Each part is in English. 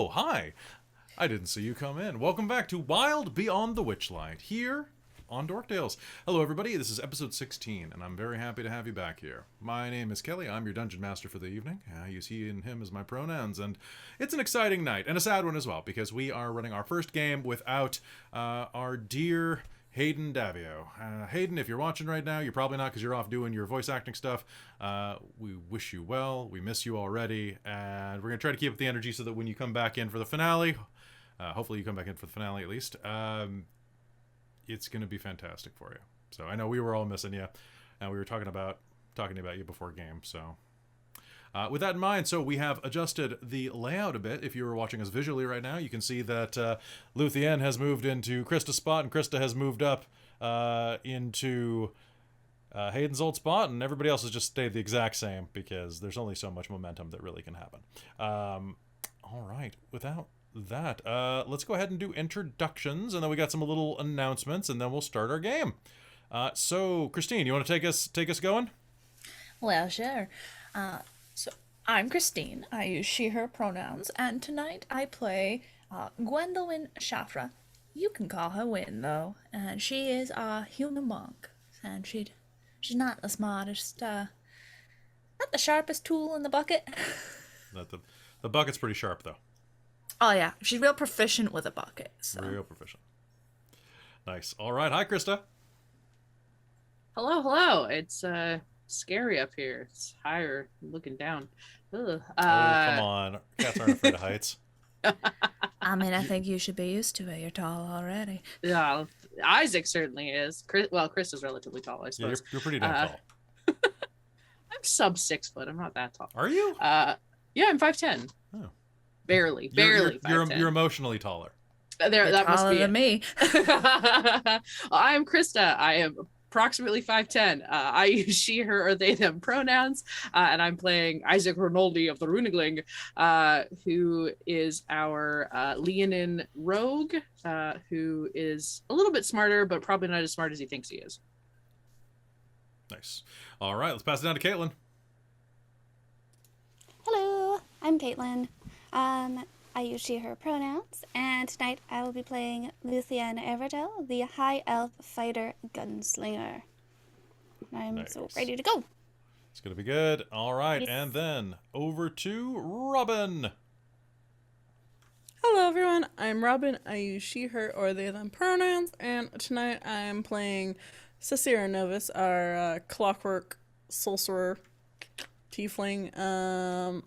Oh, hi. I didn't see you come in. Welcome back to Beyond the Witchlight, here on Dork Tales. Hello, everybody. This is episode 16, and I'm very happy to have you back here. My name is Kelly. I'm your dungeon master for the evening. I use he and him as my pronouns, and it's an exciting night, and a sad one as well, because we are running our first game without our dear Hayden Daviau. Hayden, if you're watching right now, you're probably not because you're off doing your voice acting stuff. We wish you well. We miss you already, and we're going to try to keep up the energy so that when you come back in for the finale, hopefully you come back in for the finale at least, it's going to be fantastic for you. So I know we were all missing you, and we were talking about you before game. So with that in mind, so we have adjusted the layout a bit. If you were watching us visually right now, you can see that Luthienne has moved into Christa's spot, and Christa has moved up into Hayden's old spot, and everybody else has just stayed the exact same because there's only so much momentum that really can happen. All right, without that, let's go ahead and do introductions, and then we got some little announcements, and then we'll start our game. So Christine, you want to take us going? Well, sure. So I'm Christine. I use she, her pronouns, and tonight I play Gwendolwyne Shafra. You can call her Win, though, and she is a human monk, and she's not the smartest, not the sharpest tool in the bucket. The bucket's pretty sharp, though. Oh yeah, she's real proficient with a bucket. So. Real proficient. Nice. All right, hi Christa. Hello. It's scary up here. It's higher looking down. Ugh. Oh, come on. Cats aren't afraid of heights. I mean, I think you should be used to it. You're tall already. Yeah, Isaac certainly is. Chris is relatively tall, I suppose. Yeah, you're pretty damn tall. I'm sub 6 foot. I'm not that tall. Are you? Yeah, I'm 5'10". Oh. Barely. You're emotionally taller. That must be than me. I'm Christa. I am approximately 5'10". I use she, her, or they, them pronouns, and I'm playing Isaac Ronaldi of the Runigling, who is our Leonin rogue, who is a little bit smarter, but probably not as smart as he thinks he is. Nice. All right, let's pass it down to Caitlan. Hello, I'm Caitlan. I use she, her pronouns, and tonight I will be playing Luthienne Aeradel, the High Elf Fighter Gunslinger. I'm so ready to go. It's going to be good. All right, yes. And then over to Robin. Hello everyone, I'm Robin. I use she, her, or they, them pronouns, and tonight I am playing Sarcyra Novis, our clockwork sorcerer tiefling.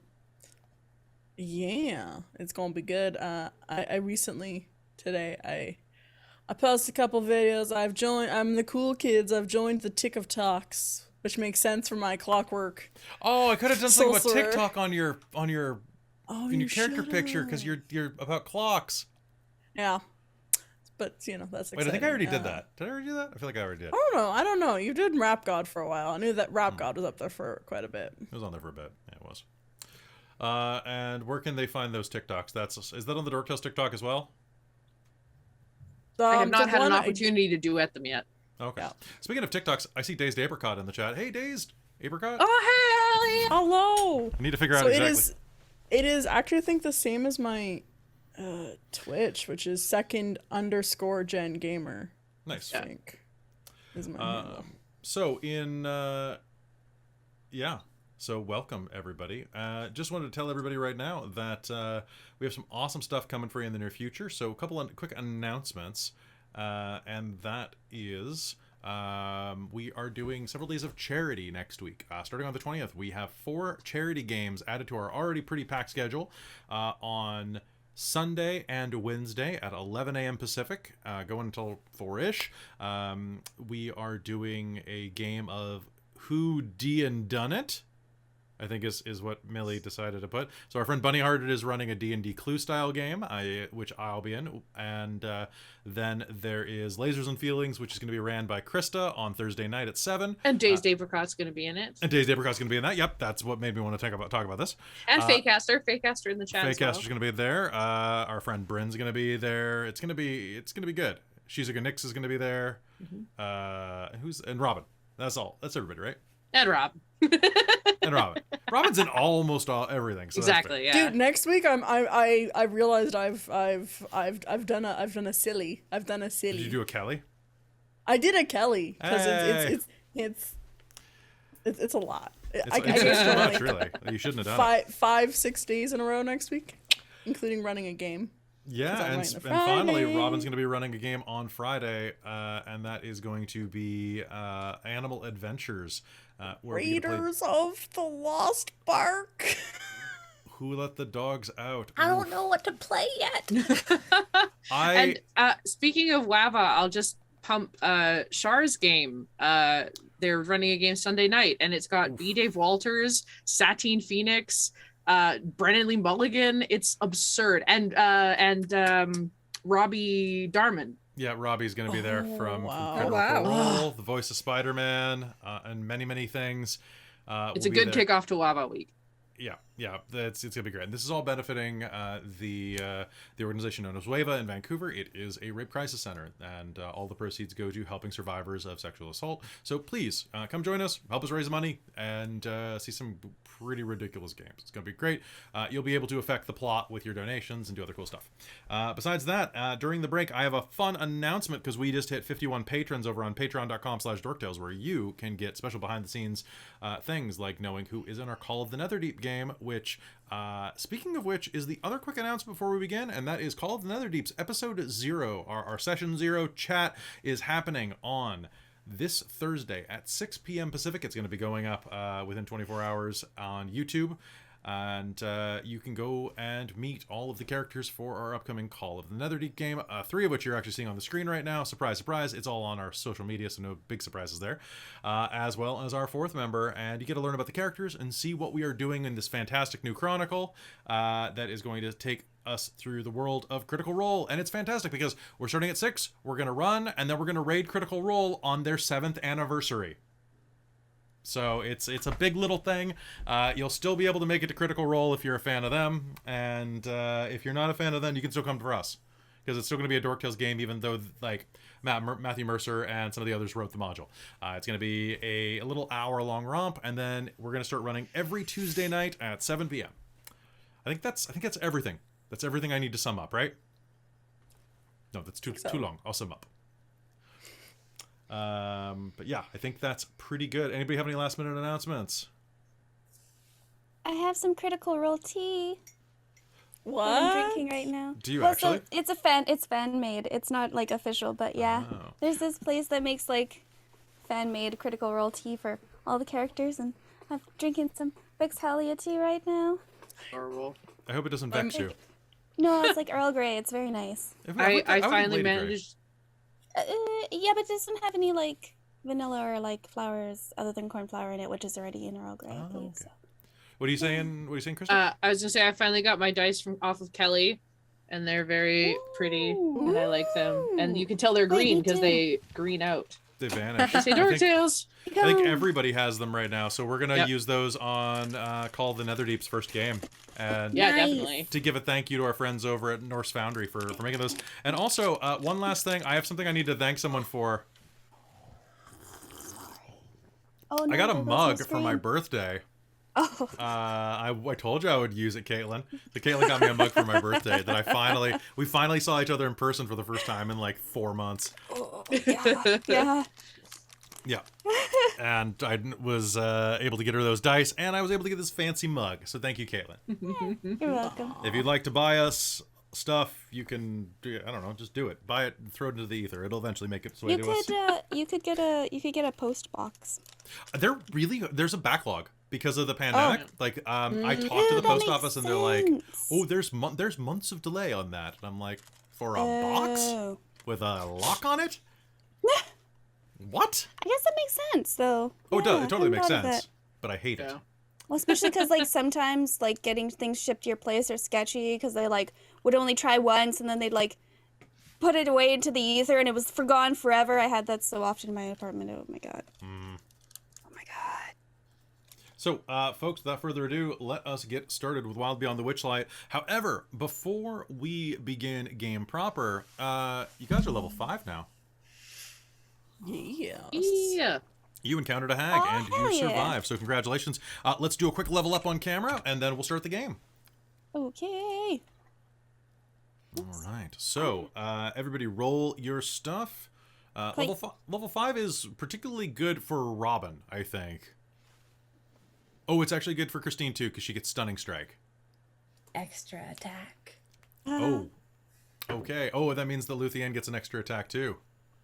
Yeah, it's gonna be good. I recently today I posted a couple videos. I'm the cool kids. I've joined the TikToks, which makes sense for my clockwork. Oh, I could have done something about sorcerer. TikTok on your character picture because you're about clocks. Yeah, but that's exciting. Wait, I think I already did that. Did I already do that? I feel like I already did. I don't know. You did Rap God for a while. I knew that Rap God was up there for quite a bit. It was on there for a bit. Yeah, it was. And where can they find those TikToks? Is that on the Dork Tales TikTok as well? I have not had an opportunity to duet them yet. Okay. Yeah. Speaking of TikToks, I see Dazed Apricot in the chat. Hey, Dazed Apricot. Oh, hell yeah. Hello. I need to figure out exactly. It is actually, I think, the same as my Twitch, which is _Gen Gamer. Nice. I think is my handle. So So welcome, everybody. Just wanted to tell everybody right now that we have some awesome stuff coming for you in the near future. So a couple of quick announcements, and that is we are doing several days of charity next week. Starting on the 20th, we have 4 charity games added to our already pretty packed schedule on Sunday and Wednesday at 11 a.m. Pacific, going until 4-ish. We are doing a game of Who Done It, I think is what Millie decided to put. So our friend Bunny Hearted is running a D&D Clue style game, which I'll be in. And then there is Lasers and Feelings, which is going to be ran by Christa on Thursday night at 7. And Dazed Apricot's going to be in it. And Dazed Apricot's going to be in that. Yep, that's what made me want to talk about this. And Fakecaster in the chat. Fakecaster's going to be there. Our friend Bryn's going to be there. It's going to be good. Shizuka Nix is going to be there. Mm-hmm. And Robin. That's all. That's everybody, right? And Rob. And Robin. Robin's in almost everything. So Exactly. Yeah. Dude, next week I realized I've done a silly. Did you do a Kelly? I did a Kelly because Hey. it's a lot. It's, I it's guess too for much, like really. You shouldn't have done it. 5-6 days in a row next week, including running a game. Yeah, 'Cause I'm and writing a finally, Friday. Robin's going to be running a game on Friday, and that is going to be Animal Adventures. Where we get to play Raiders of the Lost Ark. Who Let the Dogs Out. I Oof. don't know what to play yet. I And speaking of WAVA, I'll just pump Char's game. They're running a game Sunday night, and it's got B. Dave Walters, Satine Phoenix, Brennan Lee Mulligan. It's absurd, and Robbie Darman. Yeah, Robbie's going to be there from wow. Critical Wow. Role, the voice of Spider-Man, and many things. It's will a be good there. kickoff to WAVA week. Yeah, it's gonna be great. And this is all benefiting the organization known as WAVA in Vancouver. It is a rape crisis center, and all the proceeds go to helping survivors of sexual assault. So please come join us, help us raise money, and see some pretty ridiculous games. It's gonna be great. You'll be able to affect the plot with your donations and do other cool stuff. Besides that, during the break, I have a fun announcement because we just hit 51 patrons over on patreon.com/dorktales, where you can get special behind-the-scenes things like knowing who is in our Call of the Netherdeep game, which, speaking of which, is the other quick announcement before we begin, and that is Call of the Netherdeep's episode 0. Our session 0 chat is happening on this Thursday at 6 p.m. Pacific. It's going to be going up within 24 hours on YouTube. And you can go and meet all of the characters for our upcoming Call of the Netherdeep game, 3 of which you're actually seeing on the screen right now. Surprise, surprise. It's all on our social media, so no big surprises there. As well as our 4th member. And you get to learn about the characters and see what we are doing in this fantastic new chronicle that is going to take us through the world of Critical Role. And it's fantastic because we're starting at 6, we're going to run, and then we're going to raid Critical Role on their 7th anniversary. So it's a big little thing. You'll still be able to make it to Critical Role if you're a fan of them, and if you're not a fan of them, you can still come for us, because it's still going to be a Dork Tales game, even though like Matthew Mercer and some of the others wrote the module. It's going to be a little hour-long romp, and then we're going to start running every Tuesday night at 7 p.m. I think that's everything. That's everything I need to sum up, right? No, that's too long. I'll sum up. But yeah, I think that's pretty good. Anybody have any last minute announcements? I have some Critical Role tea that What? I'm drinking right now. Do you well, actually? So it's fan made. It's not like official, but yeah. Oh. There's this place that makes like fan made Critical Role tea for all the characters, and I'm drinking some Vexhalia tea right now. Horrible. I hope it doesn't vex you. No, it's like Earl Grey. It's very nice. I finally managed. Yeah, but it doesn't have any like vanilla or like flowers other than corn flour in it, which is already in Earl Grey, I believe. okay. So. What are you saying? Krista? I was gonna say I finally got my dice from off of Kelly, and they're very pretty, and I like them. And you can tell they're Wait, green me because too. they green out. They vanish. Say Dork Tales. I think everybody has them right now, so we're gonna Yep. use those on Call of the Netherdeep's first game, and Yeah, Nice. definitely. to give a thank you to our friends over at Norse Foundry for making those. And also, one last thing, I have something I need to thank someone for. Oh, no, I got a there goes mug my for my screen. birthday. Oh, I told you I would use it, Caitlan. The Caitlan got me a mug for my birthday that we finally saw each other in person for the first time in like 4 months. yeah, yeah. Yeah. And I was able to get her those dice, and I was able to get this fancy mug. So thank you, Caitlan. You're welcome. If you'd like to buy us stuff, you can I don't know, just do it. Buy it, throw it into the ether. It'll eventually make its way You to us. could you could get a post box. There's a backlog because of the pandemic. Like I talked to Ew, the that post makes office and they're like, sense. "Oh, there's months of delay on that." And I'm like, "For a box Oh. with a lock on it?" What? I guess that makes sense, though. Oh, it Yeah, does. It totally I makes hadn't thought of sense. that. But I hate it. Yeah. Well, especially because like sometimes like getting things shipped to your place are sketchy because they like would only try once and then they'd like put it away into the ether and it was gone forever. I had that so often in my apartment. Oh my god. Oh my god. So, folks, without further ado, let us get started with Wild Beyond the Witchlight. However, before we begin game proper, you guys are level 5 now. Yes. Yeah. You encountered a hag, and hell you yeah. survived. So congratulations. Let's do a quick level up on camera, and then we'll start the game. Okay. All right. So everybody, roll your stuff. Level 5 is particularly good for Robin, I think. Oh, it's actually good for Christine too, because she gets stunning strike. Extra attack. Oh. Okay. Oh, that means the Luthienne gets an extra attack too.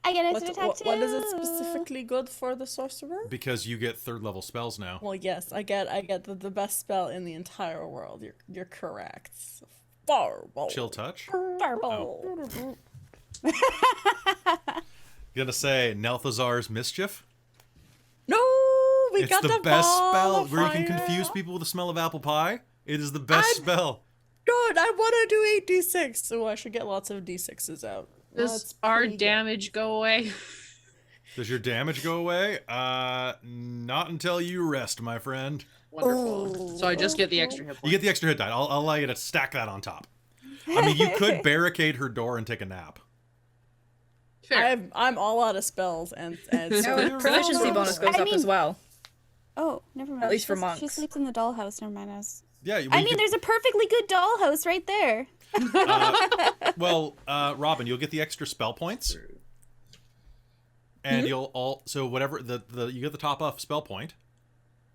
I get extra attack too. What is it specifically good for the sorcerer? Because you get 3rd level spells now. Well, yes, I get the best spell in the entire world. You're correct. Fireball. Chill touch. Fireball. Gonna say Nelthazar's Mischief. No, we It's got the the best ball spell of where you can fire. confuse people with the smell of apple pie. It is the best spell. Good. I want to do 8d6, so I should get lots of d6s out. Does That's our pretty good. damage go away? Does your damage go away? Not until you rest, my friend. Wonderful. So I just get the extra hit You point. get the extra hit die. I'll allow you to stack that on top. I mean, you could barricade her door and take a nap. Fair. I'm all out of spells, and so No, proficiency bonus goes up as well. Oh, never mind. At least for She monks. sleeps in the dollhouse. Never mind. Yeah. I mean, there's a perfectly good dollhouse right there. Robin, you'll get the extra spell points, and you'll so whatever you get the top off spell point,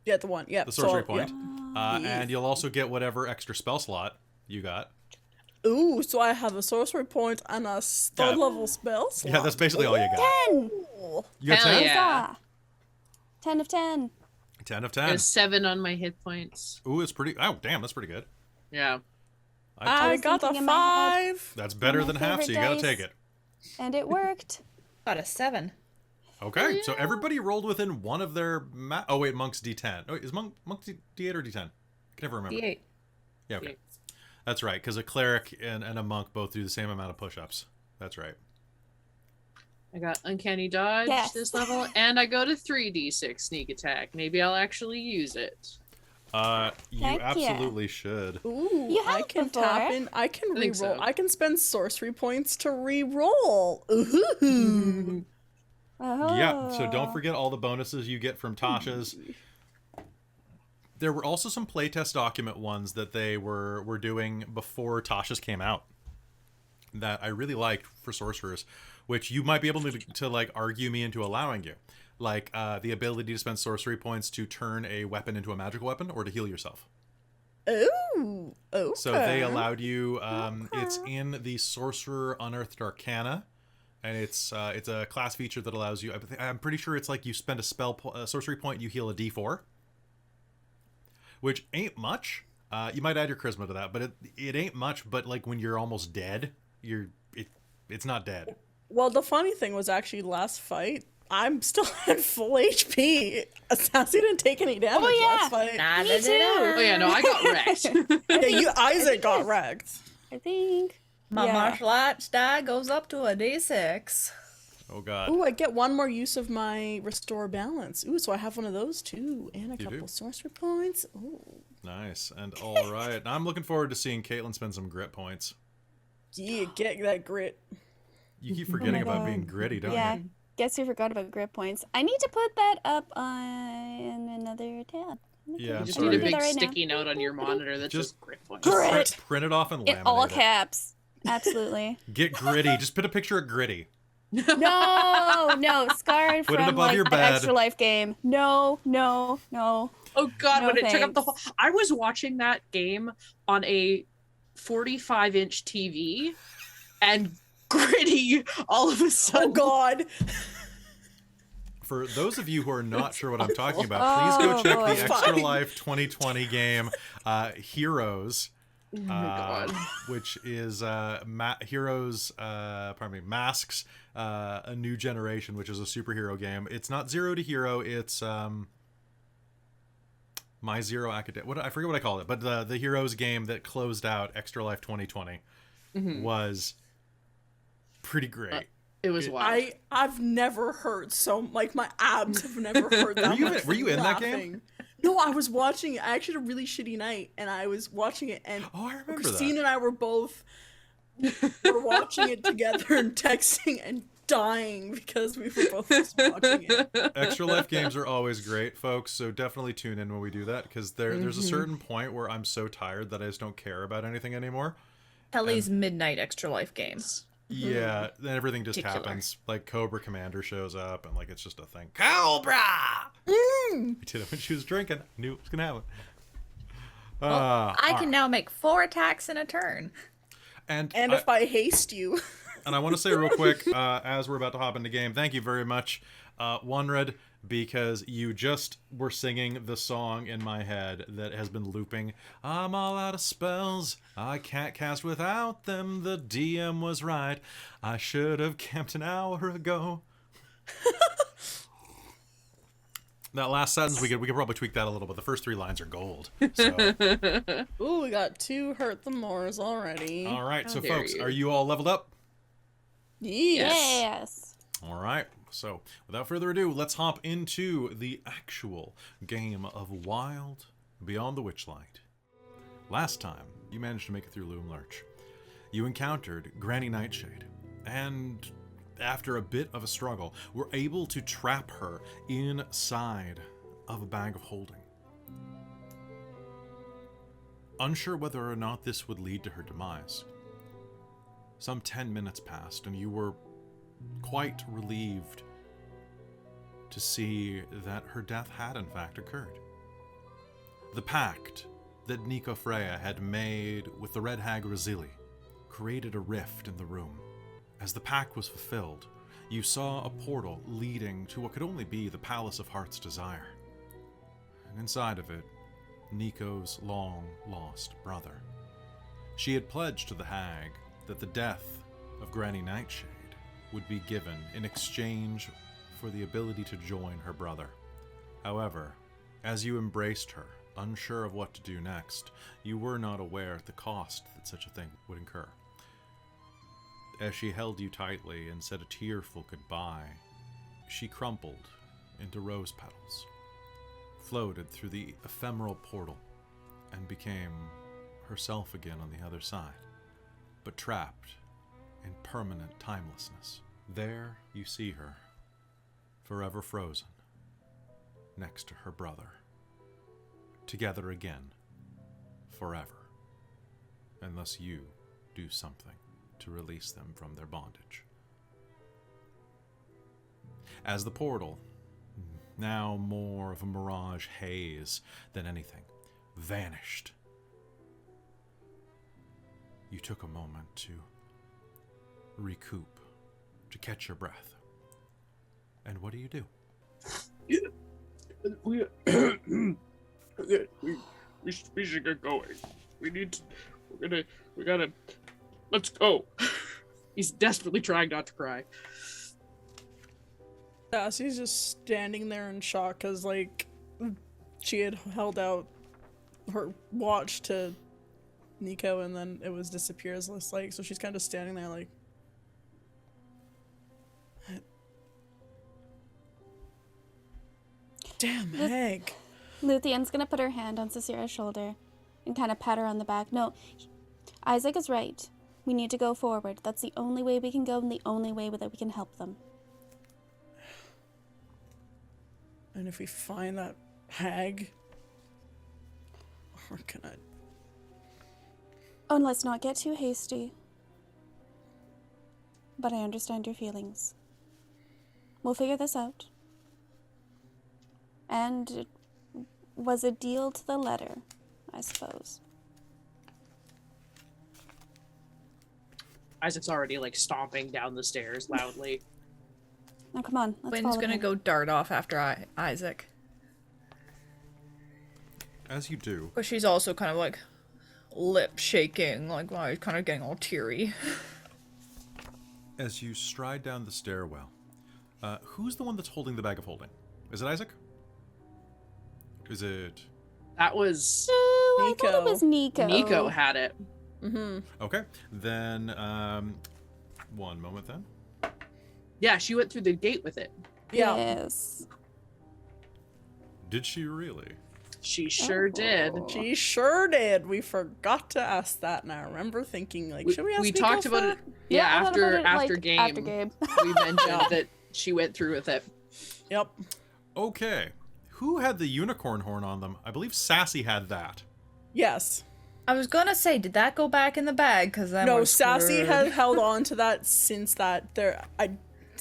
yeah, the one, yeah, the sorcery so, point, yeah. and you'll also get whatever extra spell slot you got. Ooh, so I have a sorcery point and a third level spell slot. Yeah, that's basically all you got. 10. You got Hell 10? yeah. Huzzah. 10 of 10. 10 of I 10. 7 on my hit points. Ooh, it's pretty. Oh, damn, that's pretty good. Yeah. I was got a thinking in my head. 5. That's better my than half, so you favorite gotta dice. take it. And it worked. Got a 7. Okay, so everybody rolled within one of their. Oh wait, monk's D10. Oh, is monk D8 or D10? I can never remember. D8. Yeah, okay. D8. That's right, because a cleric and a monk both do the same amount of push-ups. That's right. I got uncanny dodge Yes. this level, and I go to 3d6 sneak attack. Maybe I'll actually use it. You Heck yeah. absolutely should. Ooh, You have I can before. tap in. I can I think re-roll. so. I can spend sorcery points to re-roll. Ooh. Oh. Yeah, so don't forget all the bonuses you get from Tasha's. There were also some playtest document ones that they were doing before Tasha's came out that I really liked for sorcerers, which you might be able to like argue me into allowing you. Like the ability to spend sorcery points to turn a weapon into a magical weapon or to heal yourself. Ooh. Okay. So they allowed you. It's in the Sorcerer Unearthed Arcana, and it's a class feature that allows you. I'm pretty sure it's like you spend a sorcery point, you heal a D4, which ain't much. You might add your charisma to that, but it ain't much. But like when you're almost dead, it's not dead. Well, the funny thing was actually last fight, I'm still at full HP. Sassy didn't take any damage last fight. Neither Me did too. I. Oh yeah, no, I got wrecked. Yeah, Isaac got wrecked. I think. My Yeah. martial arts die goes up to a D6. Oh god. Ooh, I get one more use of my restore balance. Ooh, so I have one of those too, and a You couple do. sorcery points. Ooh, Nice. And all right. I'm looking forward to seeing Caitlan spend some grit points. yeah, get that grit. You keep forgetting about God. being gritty, don't Yeah. you? Guess we forgot about grip points. I need to put that up on another tab. Yeah, I'm You just sorry. need a do big that right now. sticky note on your monitor that's Just- just grit points. Grit. Print it off and In laminate all it. caps. Absolutely. Get gritty. Just put a picture of gritty. No, scarred Put it from above like your the bed. Extra Life game. No. Oh god, No when it took up the whole thanks. I was watching that game on a 45-inch TV and gritty all of a Oh sudden. God. For those of you who are not sure what I'm talking about, please go Oh, check boy. the Extra Life 2020 game, Heroes, Oh my god. which is Heroes, Masks, A New Generation, which is a superhero game. It's not Zero to Hero, it's My Zero Academic. I forget what I called it, but the Heroes game that closed out Extra Life 2020 was pretty great. It was wild. I've never heard so like my abs have never heard that. much Were you in that game? laughing. No, I was watching it. I actually had a really shitty night, and I was watching it, and Oh, I remember Christine that. and I were both watching it together and texting and dying because we were both just watching it. Extra life games are always great, folks, so definitely tune in when we do that, because there's a certain point where I'm so tired that I just don't care about anything anymore. Kelly's midnight extra life games. Yeah, then everything just Particular. happens. Like, Cobra Commander shows up, and, like, it's just a thing. Cobra! Mm. I did it when she was drinking. I knew it was going to happen. I can now make 4 attacks in a turn. And if I haste you. And I want to say real quick, as we're about to hop into game, thank you very much, OneRed, because you just were singing the song in my head that has been looping. I'm all out of spells. I can't cast without them. The DM was right. I should have camped an hour ago. That last sentence, we could probably tweak that a little bit. The first 3 lines are gold. So. Ooh, we got 2 Hurt the Moors already. All right, so dare folks, you. are you all leveled up? Yes. All right, so without further ado, let's hop into the actual game of Wild Beyond the Witchlight. Last time, you managed to make it through Loomlurch. You encountered Granny Nightshade, and after a bit of a struggle, were able to trap her inside of a bag of holding. Unsure whether or not this would lead to her demise, some 10 minutes passed, and you were quite relieved to see that her death had in fact occurred. The pact that Nico Freiya had made with the Red Hag Razili created a rift in the room. As the pact was fulfilled, you saw a portal leading to what could only be the Palace of Heart's Desire. And inside of it, Nico's long-lost brother. She had pledged to the hag that the death of Granny Nightshade would be given in exchange for the ability to join her brother. However, as you embraced her, unsure of what to do next, you were not aware of the cost that such a thing would incur. As she held you tightly and said a tearful goodbye, she crumpled into rose petals, floated through the ephemeral portal, and became herself again on the other side, but trapped in permanent timelessness. There you see her, forever frozen, next to her brother, together again, forever, unless you do something to release them from their bondage. As the portal, now more of a mirage haze than anything, vanished, you took a moment to recoup, to catch your breath. And what do? We should get going. We gotta, let's go. He's desperately trying not to cry. Sassy's just standing there in shock because, like, she had held out her watch to Nico and then it was disappears, like, so she's kind of standing there like, damn heck. Luthienne's gonna put her hand on Sarcyra's shoulder and kind of pat her on the back. No, Isaac is right. We need to go forward. That's the only way we can go and the only way that we can help them. And if we find that hag, we're gonna... Oh, and let's not get too hasty. But I understand your feelings. We'll figure this out. And it was a deal to the letter, I suppose. Isaac's already like stomping down the stairs loudly. Now come on, let's Wynn's follow gonna him. go dart off after Isaac. As you do, But she's also kind of like lip shaking, like kind of getting all teary. as you stride down the stairwell, who's the one that's holding the bag of holding? Is it Isaac? Is it... That was I thought it was Nico. Nico had it. Mm-hmm. Okay, then, one moment then. Yeah, she went through the gate with it. Yeah. Yes. Did she really? She sure did. She sure did. We forgot to ask that, and I remember thinking, like, should we ask we Nico talked for about that? it. Yeah, I thought about it, after like, game, after game. we mentioned that she went through with it. Yep. Okay. Who had the unicorn horn on them? I believe Sassy had that. Yes. I was gonna say, did that go back in the bag? Because then No, we're Sassy screwed. had held on to that since that.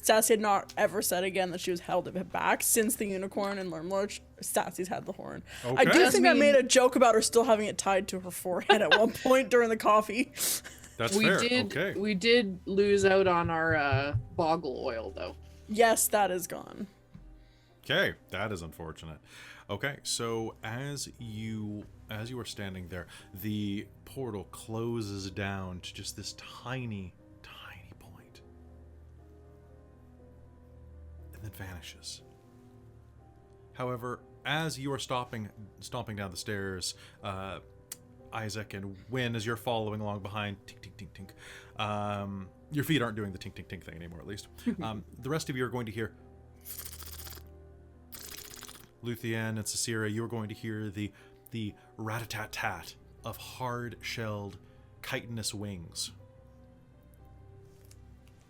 Sassy had not ever said again that she was held it back since the unicorn and Loomlurch. Sassy's had the horn. Okay. I do Does think I mean- made a joke about her still having it tied to her forehead at one point during the coffee. That's we fair. did Okay. we did lose out on our boggle oil though. Yes, that is gone. Okay, that is unfortunate. Okay, so as you are standing there, the portal closes down to just this tiny point, and then vanishes. However, as you are stomping down the stairs, Isaac and Wynn, as you're following along behind, tink tink tink tink. Your feet aren't doing the tink tink tink thing anymore, at least. The rest of you are going to hear. Luthienne and Sarcyra, you are going to hear the rat-a-tat-tat of hard-shelled chitinous wings.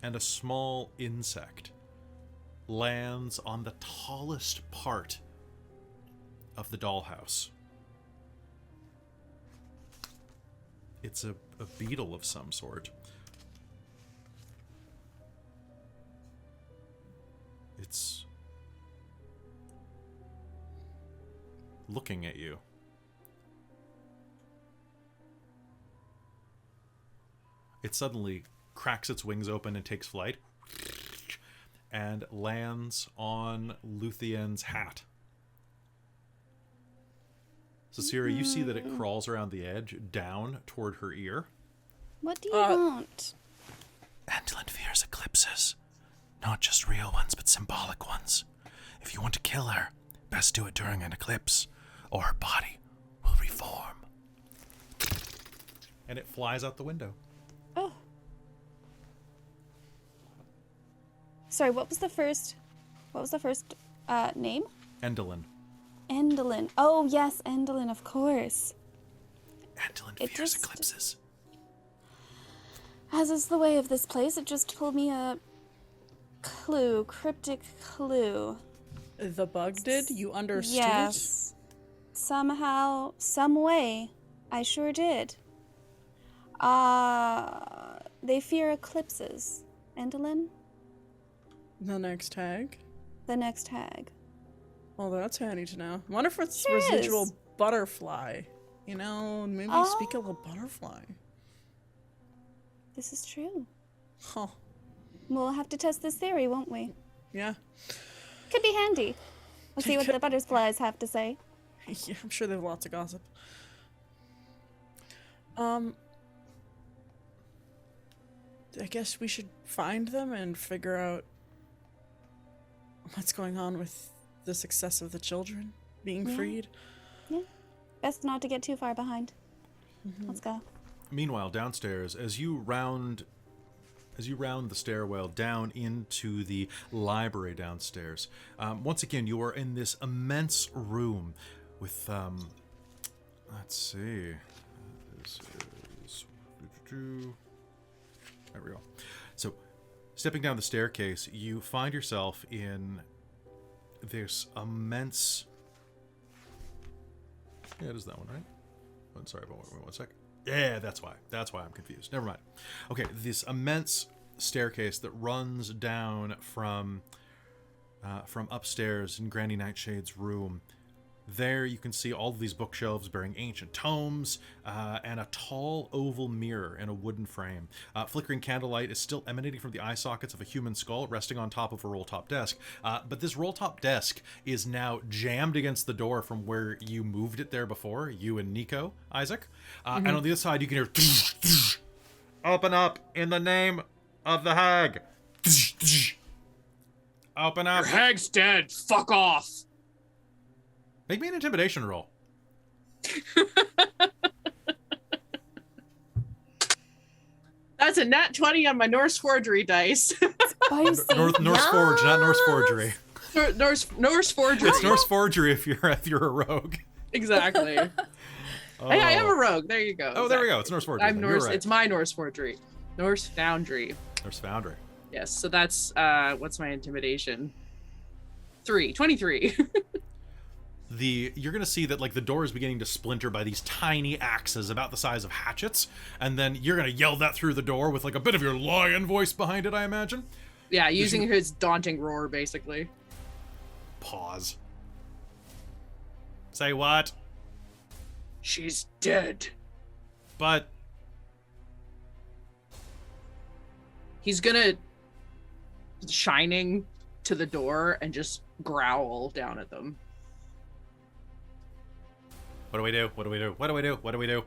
And a small insect lands on the tallest part of the dollhouse. It's a beetle of some sort. It's looking at you. It suddenly cracks its wings open and takes flight and lands on Luthienne's hat. Sarcyra, you see that it crawls around the edge down toward her ear. What do you want? Gwendolyn fears eclipses. Not just real ones, but symbolic ones. If you want to kill her, best do it during an eclipse, or her body will reform. And it flies out the window. Oh. Sorry, what was the first name? Endolin. Endolin. Oh, yes, Endolin, of course. Endolin It fears just- eclipses. As is the way of this place, it just told me a clue, cryptic clue. The bug did? You understood it? Yes. Somehow, some way, I sure did. They fear eclipses. Endolin? The next tag? The next tag. Well, that's handy to know. I wonder if it's Sure residual is. butterfly. You know, maybe speak of a butterfly. This is true. Huh. We'll have to test this theory, won't we? Yeah. Could be handy. We'll see what the butterflies have to say. Yeah, I'm sure they have lots of gossip. I guess we should find them and figure out what's going on with the success of the children being freed. Yeah. Best not to get too far behind. Let's go. Meanwhile, downstairs, as you round the stairwell down into the library downstairs, once again you are in this immense room with let's see, this is there we go. So, stepping down the staircase, you find yourself in this immense. Yeah, it is that one, right? Oh, sorry, wait one sec. Yeah, that's why I'm confused. Never mind. Okay, this immense staircase that runs down from upstairs in Granny Nightshade's room. There you can see all of these bookshelves bearing ancient tomes and a tall oval mirror in a wooden frame. Flickering candlelight is still emanating from the eye sockets of a human skull resting on top of a roll-top desk. But this roll-top desk is now jammed against the door from where you moved it there before, you and Nico, Isaac. And on the other side you can hear open up in the name of the hag. Open up. Your hag's dead. Fuck off. Make me an intimidation roll. That's a nat 20 on my Norse forgery dice. Spicy. Norse Forge, not Norse Forgery. Norse forgery. It's Norse Forgery if you're a rogue. Exactly. Hey, I am a rogue. There you go. Oh, there we go. It's Norse Forgery. I'm then. You're Norse. right. It's my Norse forgery. Norse Foundry. Norse Foundry. Yes, so that's what's my intimidation? 23. You're gonna see that like the door is beginning to splinter by these tiny axes about the size of hatchets, and then you're gonna yell that through the door with like a bit of your lion voice behind it, I imagine. Yeah, using his daunting roar, basically. Pause. Say what? She's dead. But He's gonna shining to the door and just growl down at them. what do we do? What do we do? What do we do? What do we do?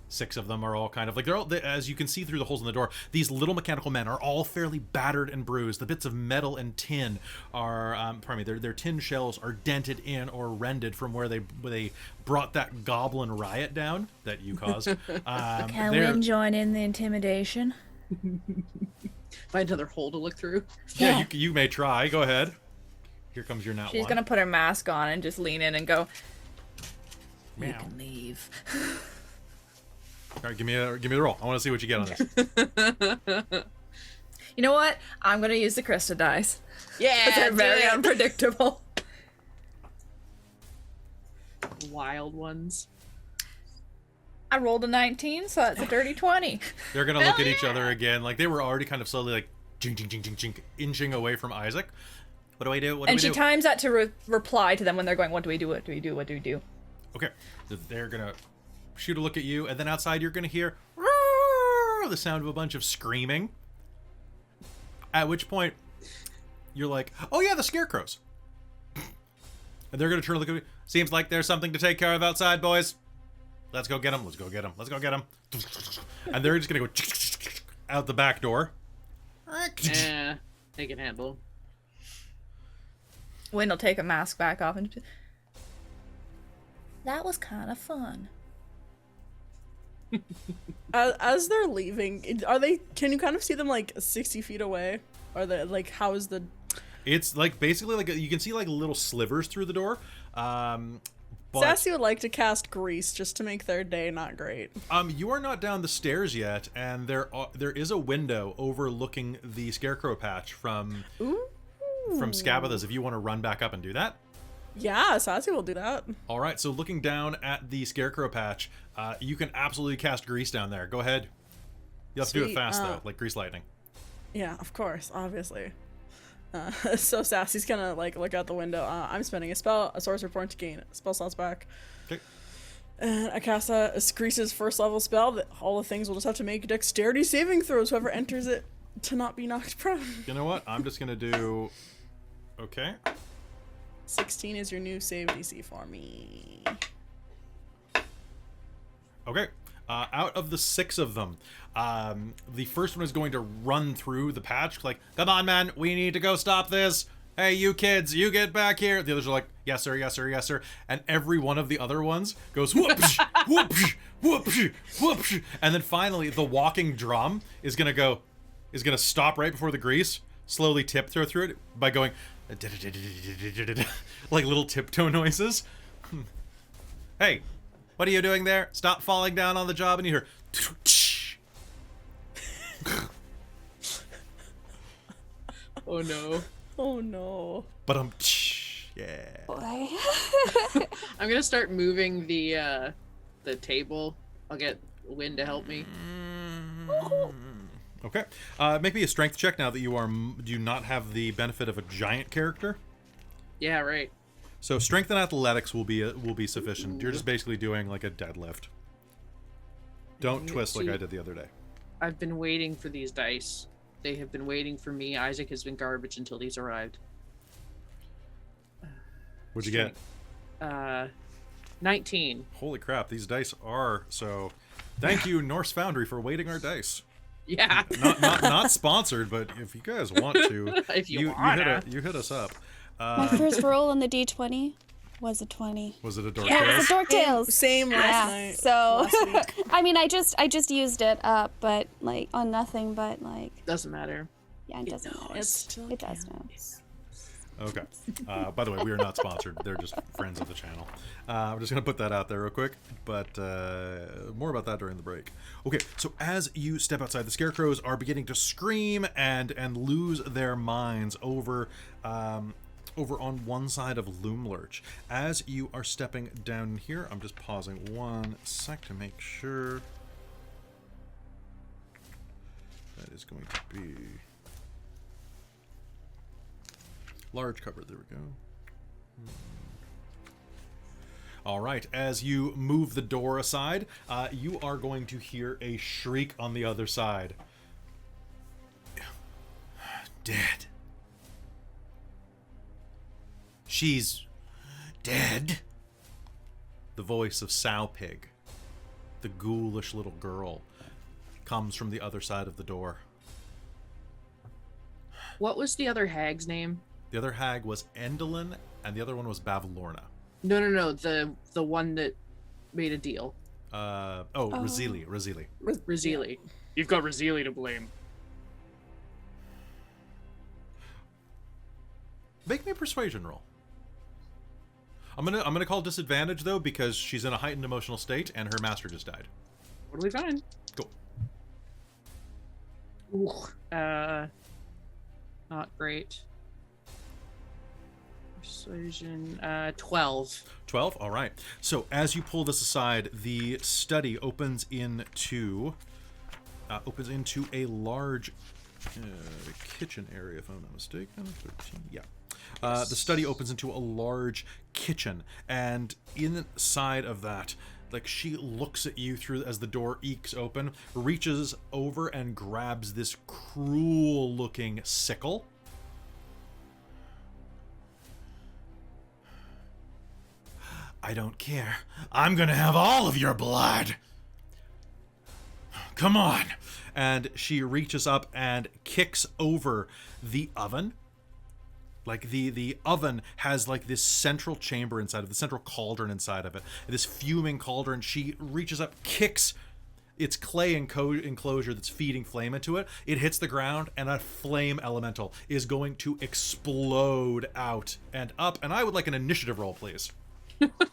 6 of them are all kind of like as you can see through the holes in the door, these little mechanical men are all fairly battered and bruised. The bits of metal and tin are their tin shells are dented in or rended from where they brought that goblin riot down that you caused. Can we join in the intimidation? Find another hole to look through. Yeah, you may try. Go ahead. Here comes your She's gonna put her mask on and just lean in and go, "You Meow. can leave." All right, give me the roll. I want to see what you get on this. You know what? I'm gonna use the Christa dice. Yeah, They're do very it. unpredictable. Wild ones. I rolled a 19, so that's a dirty 20. They're gonna look at each other again, like they were already kind of slowly like ching ching ching ching ching inching away from Isaac. What do we do? What do And we she do? times that to reply to them when they're going, "What do we do? What do we do? What do we do?" Okay, so they're gonna shoot a look at you, and then outside you're gonna hear the sound of a bunch of screaming. At which point, you're like, "Oh yeah, the scarecrows!" And they're gonna turn and look at you. Seems like there's something to take care of outside, boys. Let's go get them. Let's go get them. Let's go get them. And they're just gonna go out the back door. They can handle. Wayne will take a mask back off and that was kind of fun. As they're leaving, are they? Can you kind of see them like 60 feet away? Are they like? How is the? It's like basically like you can see like little slivers through the door. But, Sassy would like to cast grease just to make their day not great. you are not down the stairs yet, and there is a window overlooking the scarecrow patch from Scabbathas. If you want to run back up and do that. Yeah, Sassy will do that. All right, so looking down at the scarecrow patch, you can absolutely cast grease down there. Go ahead. You have to do it Sweet. fast though, like grease lightning. Yeah, of course, obviously. So Sassy's gonna like look out the window. I'm spending a sorcerer point to gain spell slots back. Okay. And I cast a Grease's first level spell that all the things will just have to make dexterity saving throws. Whoever enters it to not be knocked prone. You know what? I'm just gonna do. Okay. 16 is your new save DC for me. Okay. Out of the 6 of them, the first one is going to run through the patch, like, "Come on, man, we need to go stop this. Hey, you kids, you get back here." The others are like, "Yes, sir, yes, sir, yes, sir." And every one of the other ones goes, "Whoopsh, whoopsh, whoopsh, whoopsh." And then finally, the walking drum is gonna stop right before the grease, slowly tiptoe through it by going, like little tiptoe noises. Hey. What are you doing there? Stop falling down on the job. And you hear... Oh no. Oh no. But yeah. Boy. I'm gonna start moving the table. I'll get Wynn to help me. Okay. Make me a strength check now that you do not have the benefit of a giant character. Yeah, right. So strength and athletics will be sufficient. You're just basically doing like a deadlift. Don't twist like I did the other day. I've been waiting for these dice. They have been waiting for me. Isaac has been garbage until these arrived. What'd you get? 19. Holy crap, these dice are so... Thank you, Norse Foundry, for waiting our dice. Yeah. Not sponsored, but if you guys want to, If you hit us up. My first roll on the D20 was a 20. Was it a Dork Yeah, Tales? it's a Dork Tales. Same last Yeah. night. So, last week. I mean, I just used it up, but like on nothing, but like, Doesn't matter. yeah, it doesn't matter. It still It does counts. Okay. By the way, we are not sponsored. They're just friends of the channel. I'm just going to put that out there real quick, but more about that during the break. Okay, so as you step outside, the scarecrows are beginning to scream and lose their minds over on one side of Loomlurch. As you are stepping down here, I'm just pausing one sec to make sure. That is going to be large cover. There we go. All right. As you move the door aside, you are going to hear a shriek on the other side. Dead. She's dead. The voice of Sowpig, the ghoulish little girl, comes from the other side of the door. What was the other hag's name? The other hag was Endolin, and the other one was Bavlorna. No. The one that made a deal. Razili. Razili. You've got Razili to blame. Make me a persuasion roll. I'm gonna call disadvantage though because she's in a heightened emotional state and her master just died. Totally fine. Cool. Ooh, not great. Persuasion, 12. 12. All right. So as you pull this aside, the study opens into a large kitchen area, if I'm not mistaken. 13. Yeah. The study opens into a large kitchen, and inside of that, like, she looks at you through as the door ekes open, reaches over and grabs this cruel-looking sickle. I don't care. I'm gonna have all of your blood. Come on. And she reaches up and kicks over the oven. Like, the oven has, like, this central chamber inside of it, the central cauldron inside of it. This fuming cauldron. She reaches up, kicks its clay enclosure that's feeding flame into it. It hits the ground, and a flame elemental is going to explode out and up. And I would like an initiative roll, please.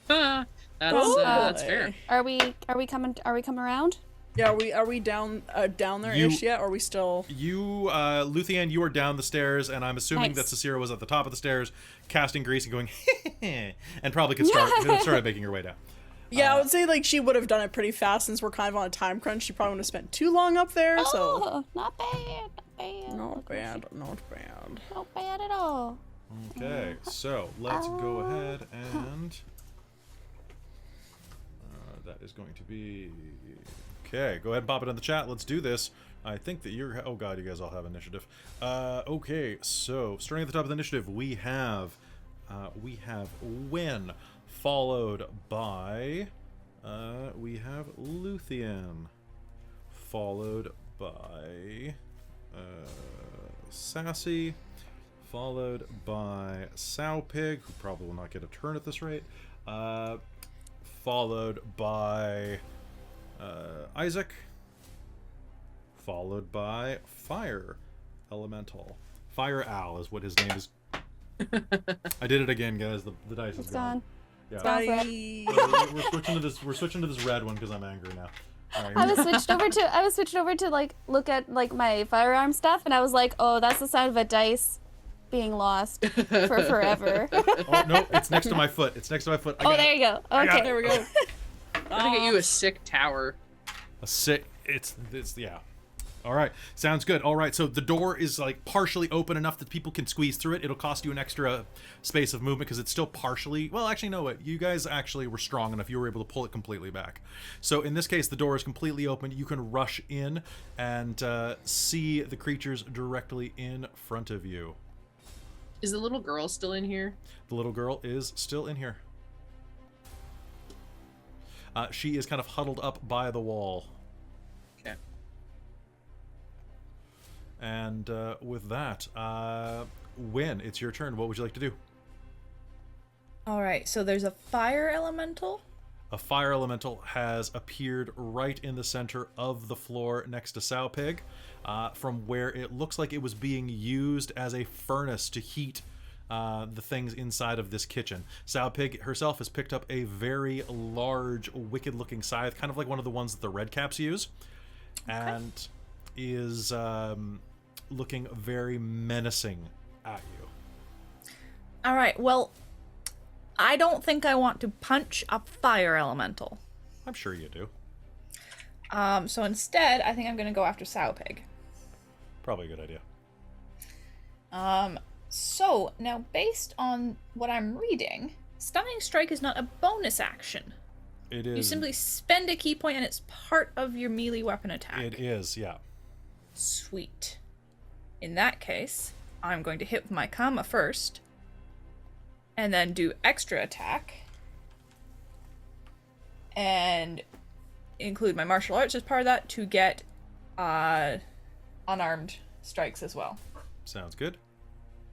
That's fair. Are we coming around? Yeah, are we down there ish yet? Or are we still? You, Luthienne, you are down the stairs, and I'm assuming that Nice. Sarcyra was at the top of the stairs, casting grease and going, and probably could start making her way down. Yeah, I would say like she would have done it pretty fast since we're kind of on a time crunch. She probably wouldn't have spent too long up there. So Oh, not bad, not bad. not bad. Not bad at all. Okay, so let's go ahead and that is going to be okay. Go ahead and pop it in the chat. Let's do this. I think that you're. Oh God, you guys all have initiative. Okay, so starting at the top of the initiative, we have Win, followed by Luthienne, followed by Sassy, followed by Sowpig, who probably will not get a turn at this rate, followed by Isaac, followed by Fire Elemental. Fire Al is what his name is. I did it again, guys. The dice is It's gone. gone. Yeah. Bye. We're switching to this red one because I'm angry now. All right, I was switched over to like look at like my firearm stuff, and I was like, oh, that's the sound of a dice being lost for forever. Oh no, it's next to my foot. It's next to my foot. I Oh, got there you go. got Okay, it. There we go. I'm gonna get you a sick tower. a sick. It's yeah. All right, sounds good. All right, so the door is like partially open enough that people can squeeze through it. It'll cost you an extra space of movement because it's still partially. Well, actually, no. What you guys actually were strong enough. You were able to pull it completely back. So in this case, the door is completely open. You can rush in and see the creatures directly in front of you. Is the little girl still in here? The little girl is still in here. She is kind of huddled up by the wall. Okay. And with that, Win, it's your turn. What would you like to do? All right, so there's a fire elemental. A fire elemental has appeared right in the center of the floor next to Sowpig, from where it looks like it was being used as a furnace to heat the things inside of this kitchen. Sow Pig herself has picked up a very large, wicked-looking scythe, kind of like one of the ones that the Red Caps use, and is looking very menacing at you. All right, well, I don't think I want to punch a fire elemental. I'm sure you do. So instead, I think I'm going to go after Sow Pig. Probably a good idea. So, now based on what I'm reading, Stunning Strike is not a bonus action. It is. You simply spend a key point and it's part of your melee weapon attack. It is, yeah. Sweet. In that case, I'm going to hit with my Kama first, and then do extra attack, and include my martial arts as part of that to get unarmed strikes as well. Sounds good.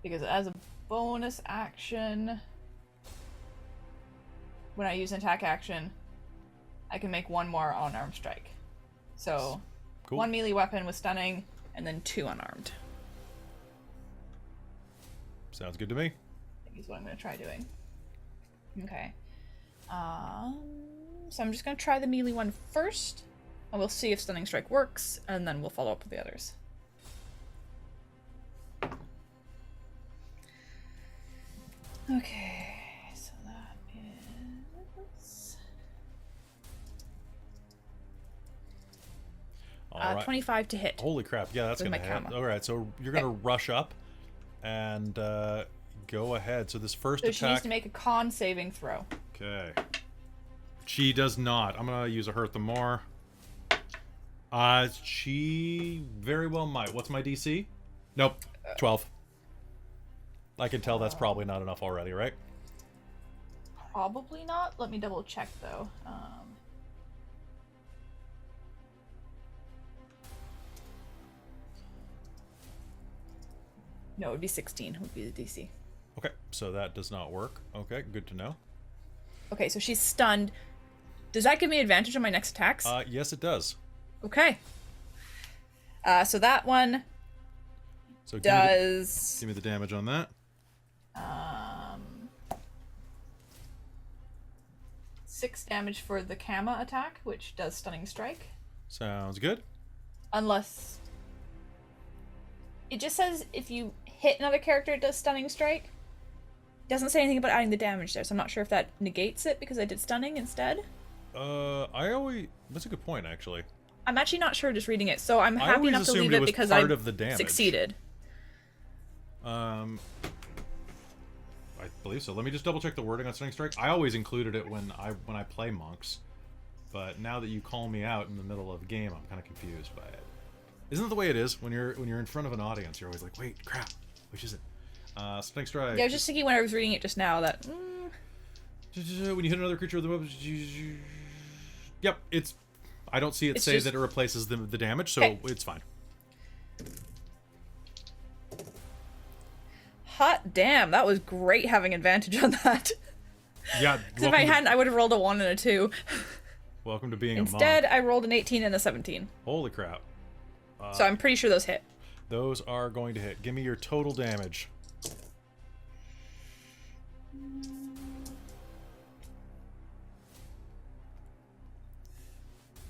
Because as a bonus action, when I use an attack action, I can make one more unarmed strike. So, Cool. one melee weapon with stunning, and then 2 unarmed. Sounds good to me. I think is what I'm going to try doing. Okay. So I'm just going to try the melee one first, and we'll see if Stunning Strike works, and then we'll follow up with the others. Okay, so that is... All right. 25 to hit. Holy crap, yeah, that's With going to my hit. Kama. All right, so you're going to rush up and go ahead. So this first So she needs attack... to make a con saving throw. Okay. She does not. I'm going to use a hurt the more. She very well might. What's my DC? Nope. 12. I can tell that's probably not enough already, right? Probably not. Let me double check though. No, it would be 16 would be the DC. Okay, so that does not work. Okay, good to know. Okay, so she's stunned. Does that give me advantage on my next attacks? Yes, it does. Okay. So that one So does... give me the damage on that. 6 damage for the Kama attack, which does Stunning Strike. Sounds good. Unless... It just says if you hit another character, it does Stunning Strike. It doesn't say anything about adding the damage there, so I'm not sure if that negates it because I did Stunning instead. That's a good point, actually. I'm actually not sure just reading it, so I'm I happy always enough to assumed leave it it was because part I of the damage. succeeded. I believe so. Let me just double check the wording on Stunning Strike. I always included it when I play monks, but now that you call me out in the middle of a game, I'm kind of confused by it. Isn't that the way it is when you're in front of an audience? You're always like, wait, crap, which is it? Stunning Strike. Yeah, I was just thinking when I was reading it just now that... When you hit another creature with the weapon... Yep, it's... I don't see it It's say just- that it replaces the damage, so Okay. it's fine. Hot damn, that was great having advantage on that. Yeah, Because if I hadn't, I would have rolled a 1 and a 2. welcome to being Instead, a monk. I rolled an 18 and a 17. Holy crap. So I'm pretty sure those hit. Those are going to hit. Give me your total damage.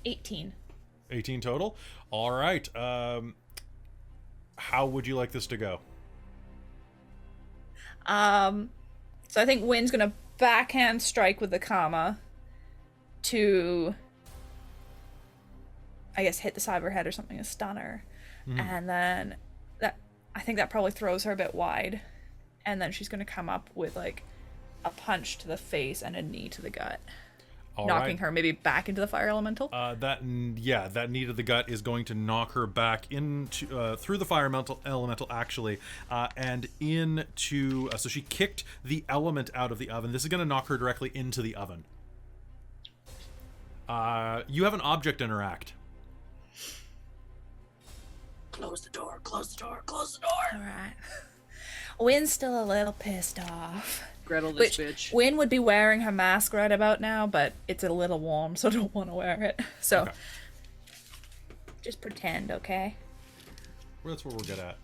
18. 18 total. All right. How would you like this to go? So I think Wynn's gonna backhand strike with the Kama to, I guess, hit the side of her head or something, a stunner. And then I think that probably throws her a bit wide. And then she's gonna come up with like a punch to the face and a knee to the gut. All knocking right. her maybe back into the fire elemental. That knee to the gut is going to knock her back into through the fire elemental actually, and into so she kicked the element out of the oven. This is going to knock her directly into the oven. You have an object interact. Close the door, close the door, close the door. All right. Wynn's still a little pissed off. Gretel this Which bitch. Wynn would be wearing her mask right about now, but it's a little warm, so I don't want to wear it. So Okay. just pretend, okay? Well, that's what we're good at.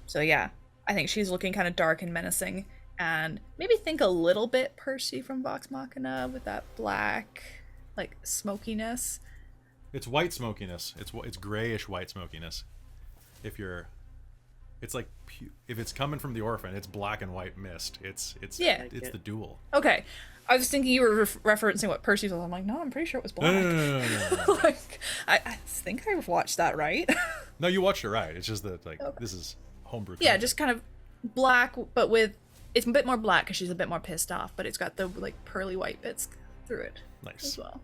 So yeah, I think she's looking kind of dark and menacing, and maybe think a little bit Percy from Vox Machina with that black, like, smokiness. It's white smokiness. It's grayish white smokiness. It's like if it's coming from the orphan, it's black and white mist. It's the duel. Okay, I was thinking you were referencing what Percy was. I'm like, no, I'm pretty sure it was black. No. Like, I think I watched that right. No, you watched it right. It's just that this is homebrew. Yeah, just kind of black, but it's a bit more black because she's a bit more pissed off, but it's got the like pearly white bits through it. Nice. As well.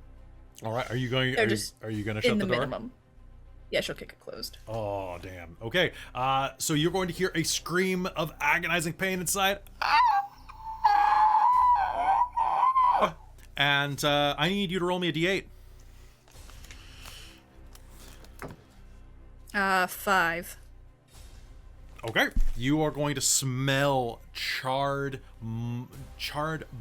All right, are you going to shut the door? Minimum. Yeah, she'll kick it closed. Oh, damn. Okay, so you're going to hear a scream of agonizing pain inside. And I need you to roll me a d8. 5. Okay. You are going to smell charred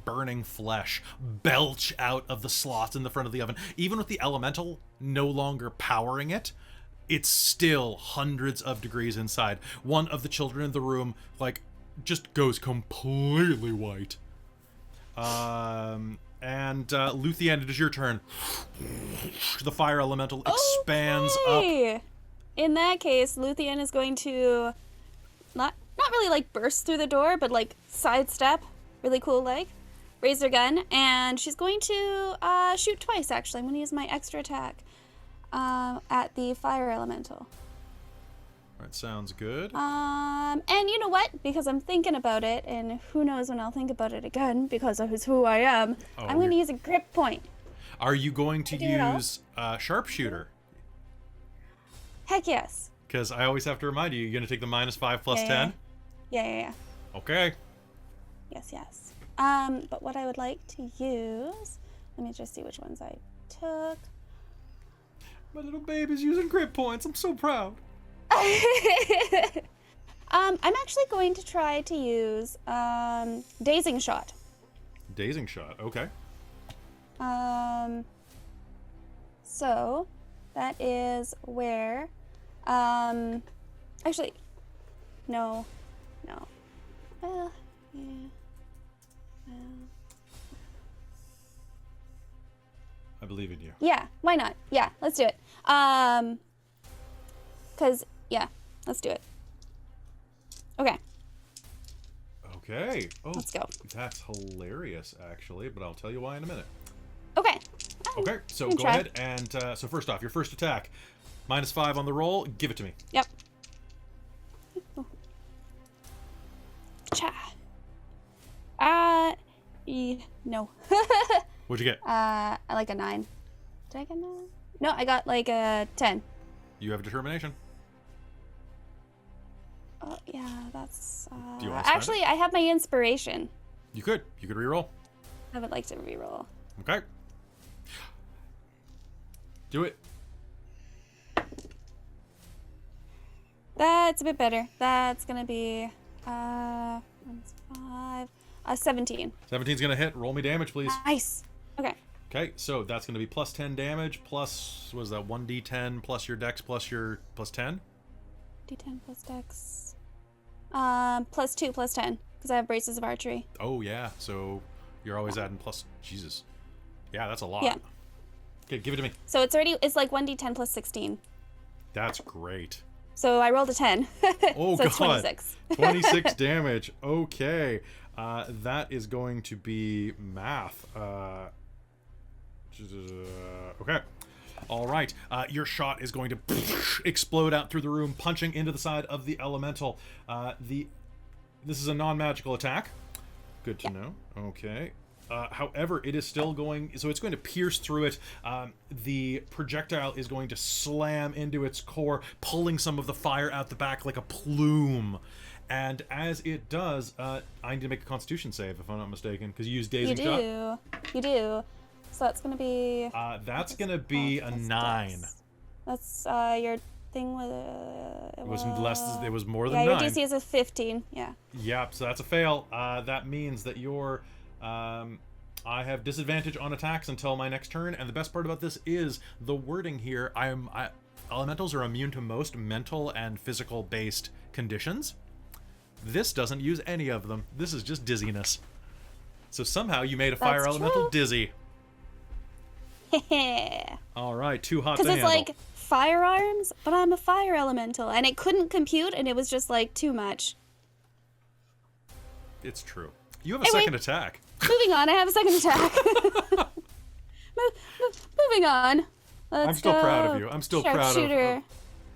burning flesh belch out of the slots in the front of the oven. Even with the elemental no longer powering it, it's still hundreds of degrees inside. One of the children in the room, like, just goes completely white. And Luthienne, it is your turn. The fire elemental expands up. In that case, Luthienne is going to not really like burst through the door, but like sidestep, really cool, like raise her gun, and she's going to shoot twice. Actually, I'm going to use my extra attack at the fire elemental. That sounds good. And you know what? Because I'm thinking about it, and who knows when I'll think about it again, because of who I am. I'm going to use a grip point. Are you going to use sharpshooter? Heck yes. Because I always have to remind you, you're going to take the -5 plus 10? Yeah. Okay. Yes. But what I would like to use... Let me just see which ones I took. My little baby's using grip points. I'm so proud. I'm actually going to try to use Dazing Shot. Dazing Shot, okay. So that is where... actually, no. Well, yeah. I believe in you. Yeah, why not? Yeah, let's do it. Let's do it. Okay. Okay. Oh, let's go. That's hilarious, actually, but I'll tell you why in a minute. Okay. Okay, so go ahead and, so first off, your first attack. -5 on the roll. Give it to me. Yep. Cha. No. What'd you get? I like a 9. Did I get a 9? No, I got like a 10. You have determination. Oh, yeah, that's... Do you want to actually, I have my inspiration. You could reroll. I would like to reroll. Okay. Do it. That's a bit better. That's gonna be 5, 17. 17's gonna hit. Roll me damage, please. Nice. Okay. Okay, so that's gonna be plus 10 damage, plus, what was that, 1d10 plus your dex plus your plus 10? D10 plus dex. Plus 2 plus 10, because I have braces of archery. Oh yeah, so you're always adding plus, Jesus. Yeah, that's a lot. Yeah. Okay, give it to me. So it's like 1d10 plus 16. That's great. So I rolled a 10. Oh, so God. it's 26. 26 damage. Okay. That is going to be math. Okay. All right. Your shot is going to explode out through the room, punching into the side of the elemental. This is a non-magical attack. Good to know. Okay. However, it is still going... So it's going to pierce through it. The projectile is going to slam into its core, pulling some of the fire out the back like a plume. And as it does, I need to make a Constitution save, if I'm not mistaken, because you use Dazing Shot. You do. So that's going to be... that's going to be a 9. That's your thing with... It was less. It was more than 9. Yeah, your DC is a 15. Yeah. Yep, so that's a fail. That means that you're... I have disadvantage on attacks until my next turn, and the best part about this is the wording here. Elementals are immune to most mental and physical based conditions. This doesn't use any of them. This is just dizziness. So somehow you made a fire That's elemental true. dizzy. Because All right, too hot to it's handle. like firearms, but I'm a fire elemental, and it couldn't compute, and it was just like too much. It's true. You have a Hey, wait. second attack. Moving on, I have a second attack. Moving on. Let's I'm still go. proud of you. I'm still proud of. Sharpshooter.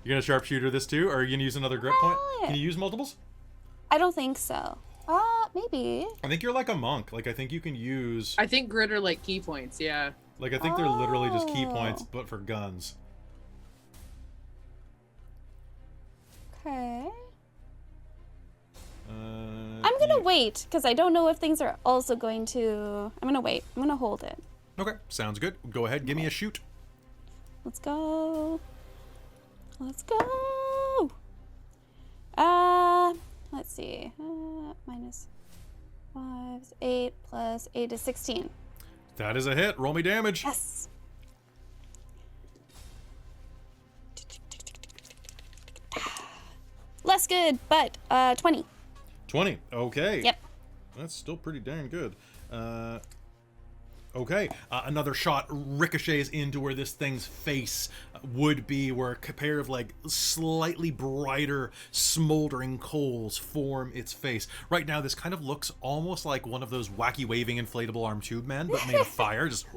You're gonna sharpshooter this too, or are you gonna use another grip point? yeah. Can you use multiples? I don't think so. Maybe. I think you're like a monk. Like I think you can use. I think grit are like key points. Yeah. Like I think they're literally just key Oh. points, but for guns. Okay. I'm I'm gonna wait, because I don't know if things are also going to... I'm gonna wait. I'm gonna hold it. Okay, sounds good. Go ahead, give me a shoot. Let's go. Let's go. Let's see. Minus 5 is 8 plus 8 is 16. That is a hit. Roll me damage. Yes. Less good, but 20. 20. Okay. Yep. That's still pretty dang good. Okay. Another shot ricochets into where this thing's face would be, where a pair of like slightly brighter smoldering coals form its face. Right now, this kind of looks almost like one of those wacky waving inflatable arm tube men, but made of fire. Just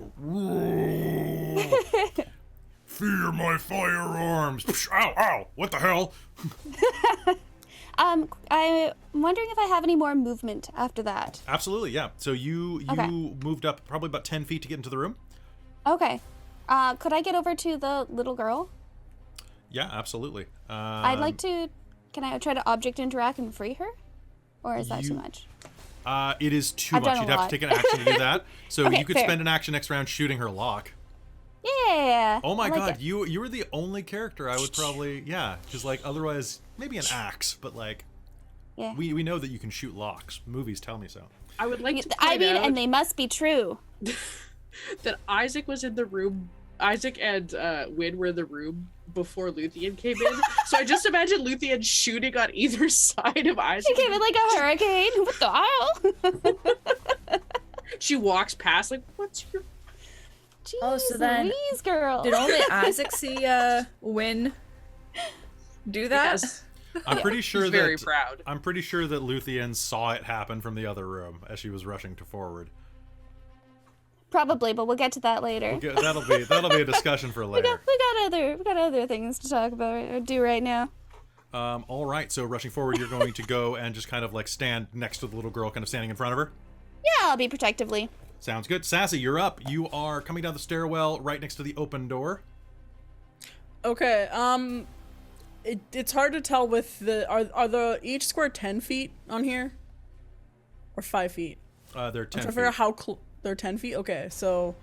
fear my firearms. Ow, ow. What the hell? I'm wondering if I have any more movement after that. Absolutely, yeah. So you Okay. moved up probably about 10 feet to get into the room? Okay. Could I get over to the little girl? Yeah, absolutely. I'd like to... Can I try to object interact and free her? Or is that too You- much? It is too I've much. done a You'd have lot. to take an action to do that. So Okay, you could fair. spend an action next round shooting her lock. Yeah. Oh my I like god, it. you were the only character I would probably... Yeah, because like otherwise, maybe an axe, but like... Yeah. We know that you can shoot locks. Movies tell me so. I would like to I point mean, out and they must be true. that Isaac was in the room. Isaac and Win were in the room before Luthienne came in. So I just imagine Luthienne shooting on either side of Isaac. She came in like a hurricane. What the hell? She walks past like, "What's your?" Jeez, Oh, so then- Louise, girl. Did only Isaac see Win do that? Yes, I'm pretty sure he's that... very proud. I'm pretty sure that Luthienne saw it happen from the other room as she was rushing to forward. Probably, but we'll get to that later. Okay, that'll be a discussion for later. We got other things to talk about or do right now. All right, so rushing forward, you're going to go and just kind of like stand next to the little girl, kind of standing in front of her. Yeah, I'll be protectively. Sounds good. Sassy, you're up. You are coming down the stairwell right next to the open door. Okay, it's hard to tell with the are the each square 10 feet on here, or 5 feet. They're I'm 10 trying to feet. figure out how they're 10 feet. Okay, so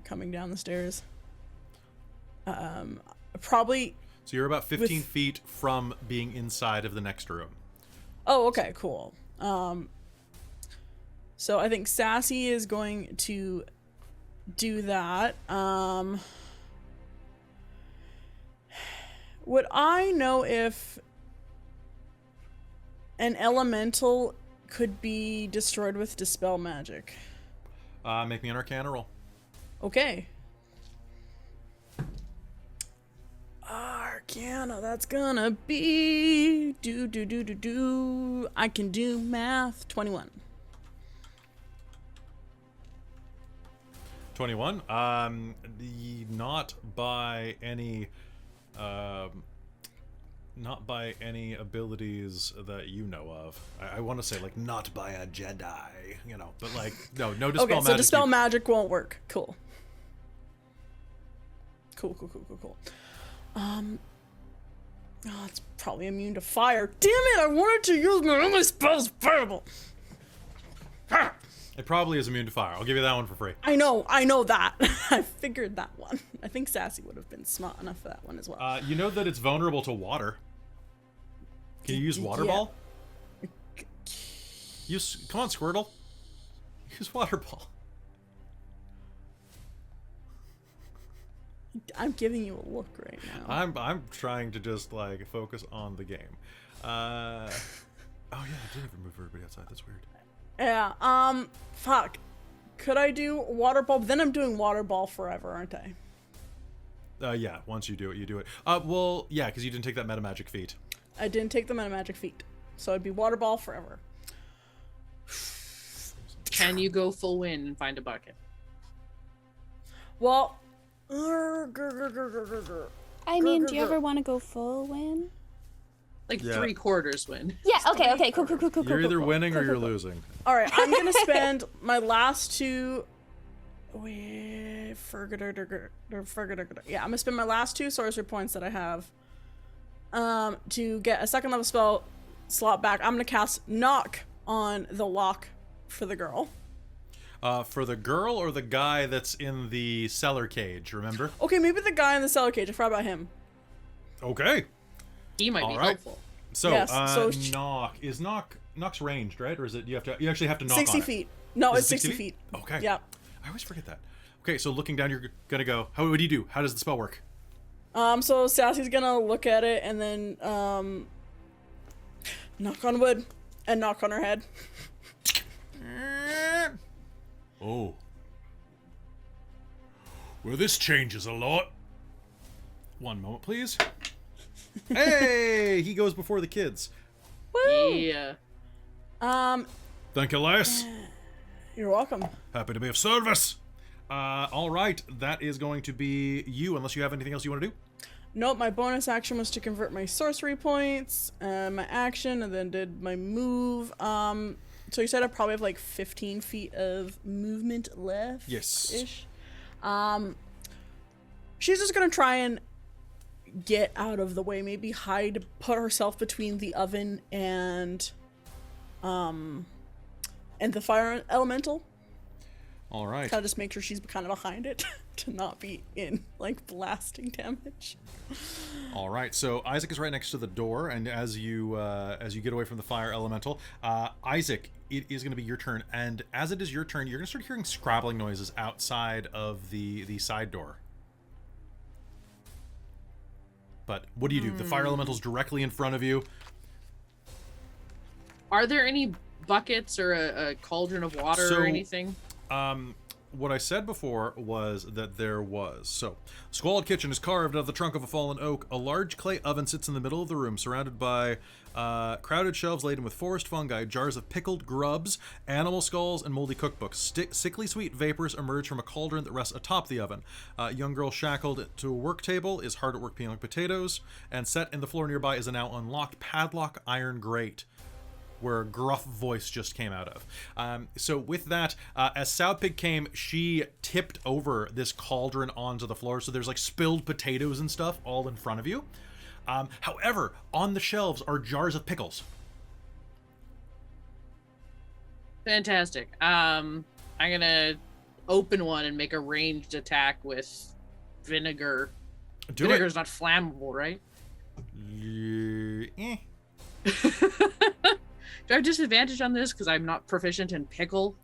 coming down the stairs. Probably. So you're about 15 with- feet from being inside of the next room. Oh, okay, cool. So I think Sassy is going to do that. Would I know if an elemental could be destroyed with dispel magic? Make me an Arcana roll. Okay. Arcana, that's gonna be do. I can do math. 21. 21. Not by any abilities that you know of. I want to say like not by a Jedi, you know, but like no dispel Okay, magic. so dispel you- magic won't work. Cool. Cool. Oh, it's probably immune to fire. Damn it! I wanted to use my only spells fireball. It probably is immune to fire. I'll give you that one for free. I know that. I figured that one. I think Sassy would have been smart enough for that one as well. You know that it's vulnerable to water. Can you use water Yeah. ball? Come on, Squirtle. Use water ball. I'm giving you a look right now. I'm trying to just like focus on the game. Oh yeah, I did remove everybody outside. That's weird. Yeah. Fuck. Could I do water ball? Then I'm doing water ball forever, aren't I? Yeah. Once you do it, you do it. Well, yeah, because you didn't take that meta magic feat. I didn't take the meta magic feat, so it'd be water ball forever. Can you go full win and find a bucket? Well, I mean, do you ever want to go full win? Like Yeah. 3/4 win. Yeah, okay, cool. You're either winning or you're losing. all right. I'm gonna spend my last two. Yeah, I'm gonna spend my last 2 sorcery points that I have. To get a second level spell slot back. I'm gonna cast knock on the lock for the girl. For the girl or the guy that's in the cellar cage, remember? Okay, maybe the guy in the cellar cage. I forgot about him. Okay. He might be All right. helpful. So, Yes, knock's ranged, right? Or is it you actually have to knock 60 on it? feet. No, Is it's it 60 feet. Okay. Yeah. I always forget that. Okay, so looking down, you're gonna go. What do you do? How does the spell work? So Sassy's gonna look at it and then, knock on wood and knock on her head. Oh. Well, this changes a lot. One moment, please. Hey, he goes before the kids. Yeah. Thank you, Les. You're welcome. Happy to be of service. All right, that is going to be you, unless you have anything else you want to do. Nope, my bonus action was to convert my sorcery points, my action, and then did my move. So you said I probably have like 15 feet of movement left? Yes. Ish. She's just gonna try and get out of the way, maybe hide, put herself between the oven and the fire elemental. All right. Kind of just make sure she's kind of behind it to not be in like blasting damage. All right. So Isaac is right next to the door, and as you get away from the fire elemental, Isaac, it is going to be your turn. And as it is your turn, you're going to start hearing scrabbling noises outside of the side door. But what do you do? The fire elemental's directly in front of you. Are there any buckets or a cauldron of water So- or anything? What I said before was that there was. So, squalid kitchen is carved out of the trunk of a fallen oak. A large clay oven sits in the middle of the room, surrounded by crowded shelves laden with forest fungi, jars of pickled grubs, animal skulls, and moldy cookbooks. Sickly sweet vapors emerge from a cauldron that rests atop the oven. A young girl shackled to a work table is hard at work peeling potatoes, and set in the floor nearby is a now unlocked padlock iron grate, where a gruff voice just came out of. So with that, as Southpig came, she tipped over this cauldron onto the floor, so there's like spilled potatoes and stuff all in front of you. However, on the shelves are jars of pickles. Fantastic. I'm gonna open one and make a ranged attack with vinegar. Do Vinegar's not flammable, right? Eh. Do I have disadvantage on this because I'm not proficient in pickle?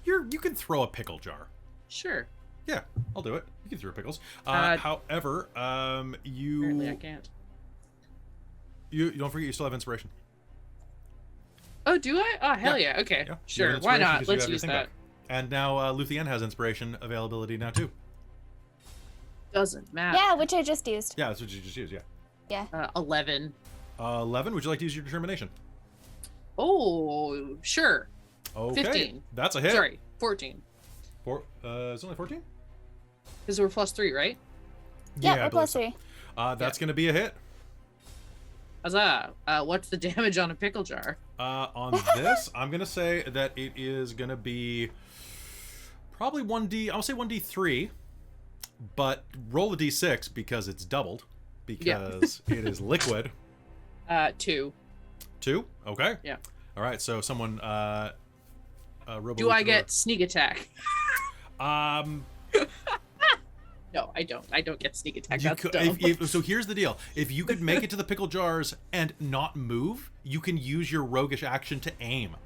You can throw a pickle jar. Sure. Yeah, I'll do it. You can throw pickles. Uh, However, Apparently I can't. you don't forget you still have inspiration. Oh, do I? Oh, hell yeah. Okay. Yeah, you Sure. have Why inspiration not? because you Let's have your use thing that. back. And now Luthienne has inspiration availability now too. Doesn't matter. Yeah, which I just used. Yeah, that's what you just used. Yeah. Yeah. 11. 11. Would you like to use your determination? Oh, sure. Okay. 15. That's a hit. Sorry, 14. It's only 14? Because we're +3, right? Yeah, I we're believe +3. That's going to be a hit. Huzzah. What's the damage on a pickle jar? On this, I'm going to say that it is going to be probably 1d, I'll say 1d3, but roll a d6 because it's doubled, because it is liquid. 2. 2? Okay. Yeah. All right, so someone Do I get sneak attack? No, I don't. I don't get sneak attack. That's dumb. So here's the deal. If you could make it to the pickle jars and not move, you can use your roguish action to aim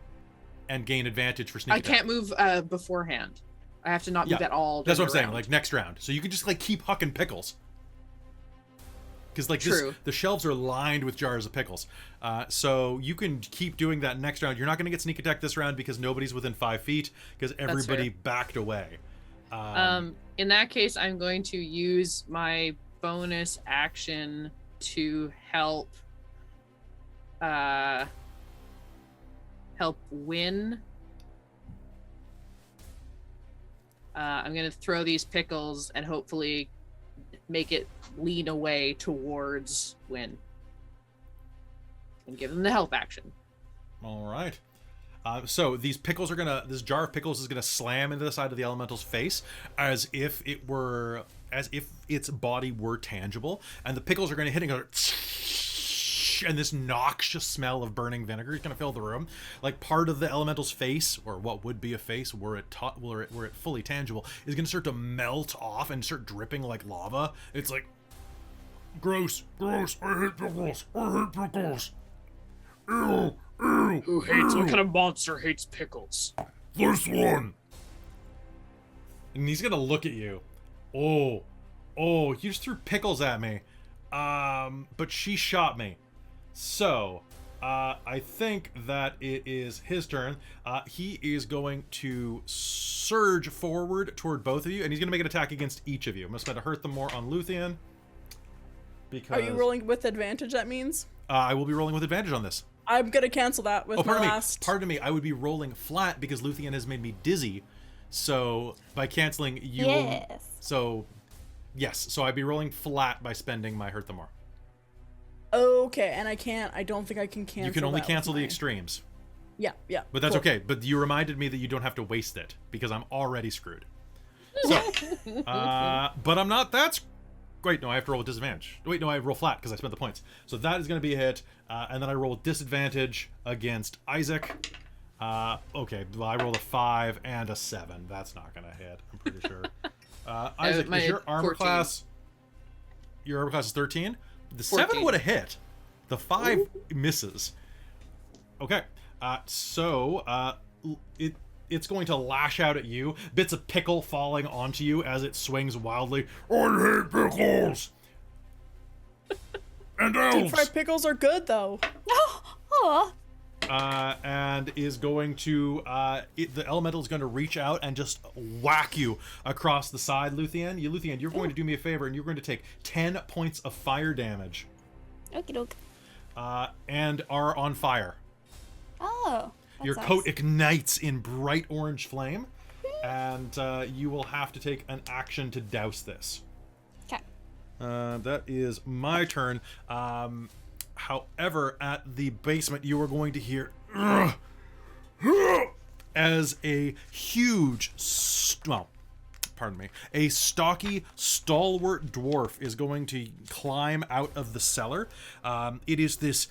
and gain advantage for sneak I attack. can't move beforehand. I have to not move at all. That's what I'm during the saying, round. like next round. So you can just like keep hucking pickles because like True. the shelves are lined with jars of pickles. So you can keep doing that next round. You're not going to get sneak attack this round because nobody's within 5 feet because everybody backed away. In that case, I'm going to use my bonus action to help win. I'm going to throw these pickles and hopefully make it lean away towards win. And give them the help action. All right. So these pickles are this jar of pickles is gonna slam into the side of the elemental's face as if its body were tangible, and the pickles are gonna hit and this noxious smell of burning vinegar is gonna fill the room. Like part of the elemental's face, or what would be a face, were it fully tangible, is gonna start to melt off and start dripping like lava. It's like, gross, I hate pickles, ew. What kind of monster hates pickles? This one. And he's gonna look at you. Oh, you just threw pickles at me. But she shot me. So, I think that it is his turn. He is going to surge forward toward both of you, and he's gonna make an attack against each of you. I'm gonna spend to hurt them more on Luthienne. Because Are you rolling with advantage, that means? I will be rolling with advantage on this. I'm gonna cancel that with my last. Pardon me. I would be rolling flat because Luthienne has made me dizzy. So by canceling, you. Yes. So, yes. So I'd be rolling flat by spending my hurt the more. Okay, and I don't think I can cancel. You can only that cancel with the my- extremes. Yeah. But that's cool. okay. But you reminded me that you don't have to waste it because I'm already screwed. So, but I'm not that. Wait, no, I have to roll with disadvantage. Wait, no, I roll flat because I spent the points. So that is going to be a hit, and then I roll with disadvantage against Isaac. Okay, well, I rolled a 5 and a 7. That's not going to hit, I'm pretty sure. Isaac, is your armor 14. class... Your armor class is 13? The 14. 7 would have hit. The 5 misses. Okay, it's going to lash out at you, bits of pickle falling onto you as it swings wildly. I hate pickles! And elves! Deep fried pickles are good though. Oh, And is going to, the elemental is going to reach out and just whack you across the side, Luthienne. Luthienne, you're going to do me a favor, and you're going to take 10 points of fire damage. okie doke. And are on fire. Oh. that Your sucks. coat ignites in bright orange flame, and you will have to take an action to douse this. Okay. That is my turn. However, at the basement, you are going to hear as a huge, a stocky, stalwart dwarf is going to climb out of the cellar. It is this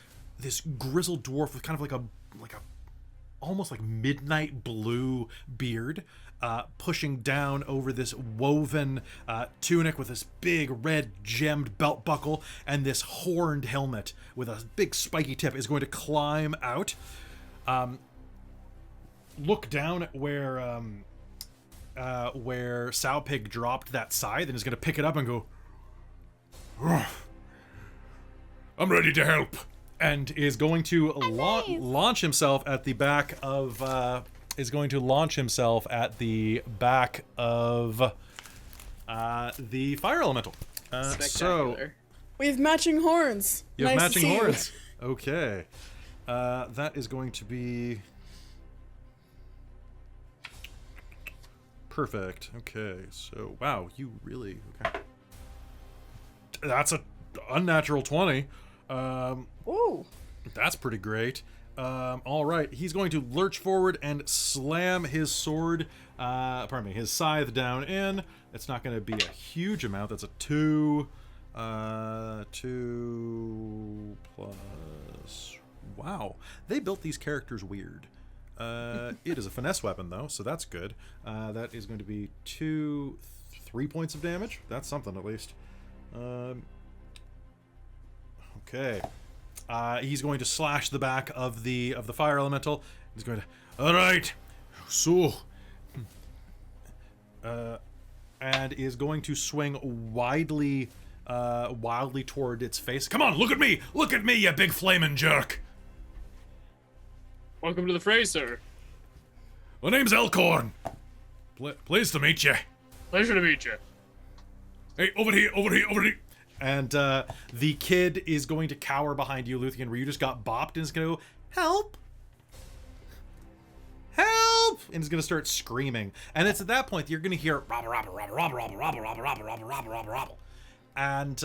grizzled dwarf with kind of like a almost like midnight blue beard, pushing down over this woven tunic with this big red gemmed belt buckle and this horned helmet with a big spiky tip, is going to climb out, look down at where Sowpig dropped that scythe, and is going to pick it up and go, I'm ready to help. And is going to launch himself at the back of the fire elemental. So Spectacular. We have matching horns. you have Nice to matching see you. horns. Okay, that is going to be perfect. Okay, so wow, you really okay. That's a unnatural 20. Ooh. That's pretty great. All right, he's going to lurch forward and slam his sword, his scythe down in. It's not going to be a huge amount. That's a 2. 2 plus... Wow, they built these characters weird. It is a finesse weapon, though, so that's good. That is going to be 3 points of damage. That's something, at least. Okay. He's going to slash the back of the fire elemental. He's going to, all right, so, and is going to swing widely wildly toward its face. Come on, look at me! Look at me, you big flaming jerk! Welcome to the fray, sir. My name's Elkhorn. Pleased to meet you. Pleasure to meet you. Hey, over here. And the kid is going to cower behind you, Luthienne, where you just got bopped, and is going to go, help! Help! And is going to start screaming. And it's at that point that you're going to hear robble, robble, robble, robble, robble, robble, robble, robble, robble, robble, robble, robble. And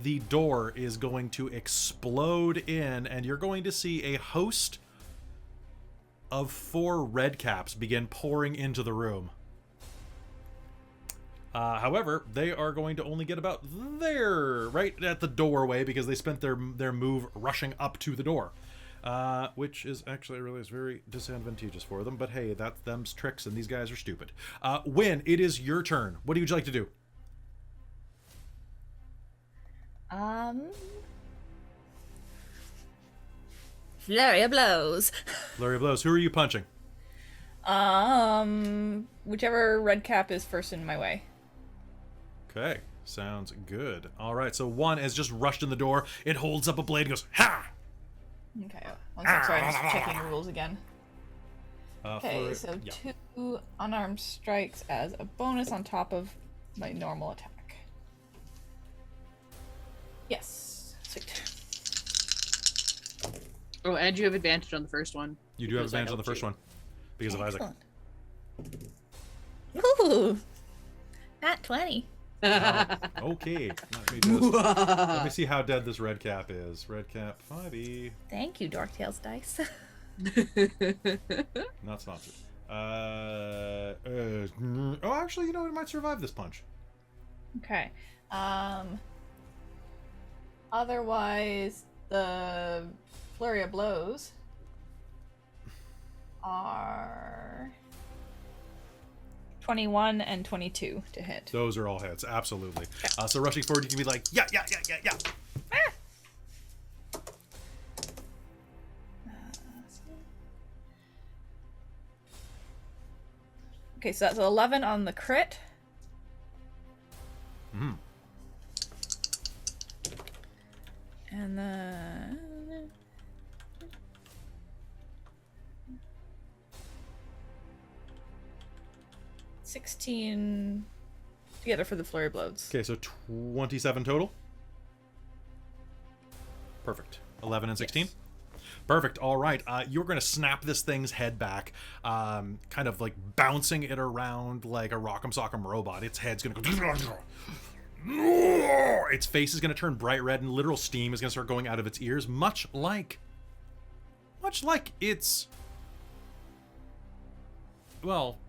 the door is going to explode in, and you're going to see a host of 4 red caps begin pouring into the room. However, they are going to only get about there, right at the doorway, because they spent their move rushing up to the door. Which is actually, I realize, very disadvantageous for them. But hey, that's them's tricks, and these guys are stupid. Wynn, it is your turn. What would you like to do? Flurry of blows. Flurry of blows. Who are you punching? Whichever red cap is first in my way. Okay, sounds good. All right, so one has just rushed in the door. It holds up a blade and goes, ha! Okay, one sec, sorry, I'm just checking the rules again. Okay, for- so yeah. 2 unarmed strikes as a bonus on top of my normal attack. Yes, sweet. Oh, and you have advantage on the first one. You do have because I advantage on the helped first you. one because of Isaac. Excellent. Ooh, at 20. Okay, let me see how dead this red cap is. Red cap 5e. Thank you, Dorktail's dice. Not sponsored. Oh, actually, you know, it might survive this punch. Okay. Otherwise, the flurry of blows are 21 and 22 to hit. Those are all hits, absolutely. So rushing forward, you can be like, yeah. Okay, so that's 11 on the crit. Mm-hmm. And then 16 together for the flurry blows. Okay, so 27 total. Perfect. 11 and 16. Yes. Perfect. All right. You're going to snap this thing's head back, kind of like bouncing it around like a Rock'em Sock'em robot. Its head's going to go. Its face is going to turn bright red, and literal steam is going to start going out of its ears, much like its, well,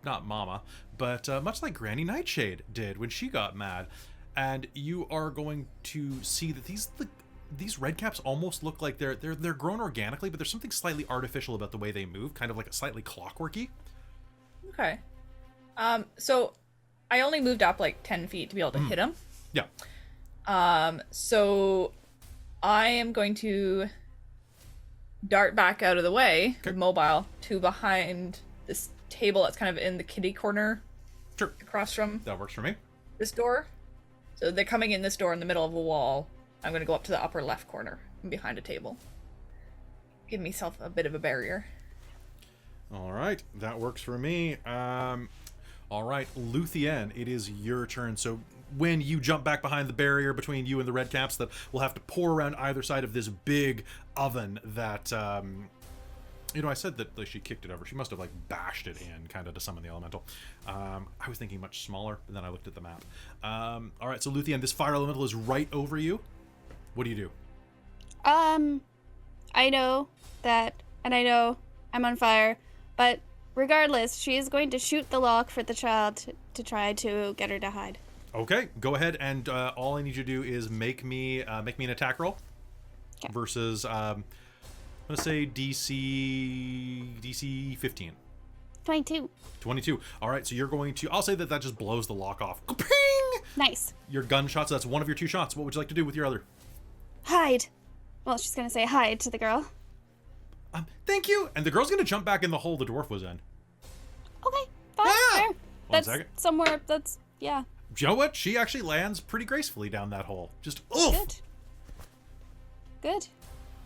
not Mama, but much like Granny Nightshade did when she got mad. And you are going to see that these red caps almost look like they're grown organically, but there's something slightly artificial about the way they move, kind of like a slightly clockworky. Okay. So I only moved up like 10 feet to be able to hit him. Yeah. So I am going to dart back out of the way, mobile, to behind this table that's kind of in the kitty corner. Sure. Across from That works for me. this door. So they're coming in this door in the middle of a wall. I'm going to go up to the upper left corner and behind a table. Give myself a bit of a barrier. All right, that works for me. All right, Luthienne, it is your turn. So when you jump back behind the barrier between you and the red caps, that will have to pour around either side of this big oven that, I said that like, she kicked it over. She must have like bashed it in kind of to summon the elemental. I was thinking much smaller, and then I looked at the map. All right, so Luthienne, this fire elemental is right over you. What do you do? I know that, and I know I'm on fire, but regardless, she is going to shoot the lock for the child to try to get her to hide. Okay, go ahead, and all I need you to do is make me an attack roll. Okay. Versus, I'm gonna say DC 15. 22. 22. All right, so you're going to. I'll say that just blows the lock off. Ping! Nice. Your gunshot. So that's one of your 2 shots. What would you like to do with your other? Hide. Well, she's going to say hide to the girl. Thank you. And the girl's gonna jump back in the hole the dwarf was in. Okay, fine. Ah! Fair. One That's second. somewhere. That's, yeah. you know what? She actually lands pretty gracefully down that hole. Just oof. Good. Good.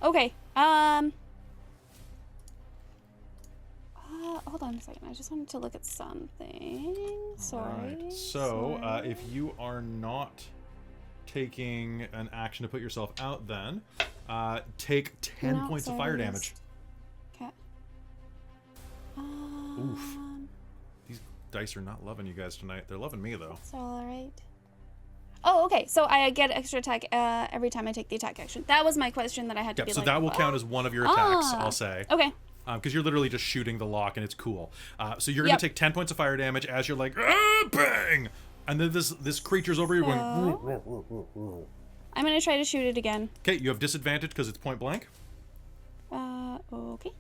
Okay. Hold on a second. I just wanted to look at something. Sorry. Right. So, sorry. if you are not taking an action to put yourself out, then take 10 No, points of sorry, fire yes. damage. Okay. Oof. These dice are not loving you guys tonight. They're loving me, though. It's all right. Oh, okay. So I get extra attack every time I take the attack action. That was my question that I had to Yep, be so like. that will count as one of your attacks, I'll say. Okay. Because you're literally just shooting the lock, and it's cool. So you're going Yep. to take 10 points of fire damage as you're like, ah, bang! And then this creature's over here going... I'm gonna try to shoot it again. Okay, you have disadvantage because it's point blank. Okay.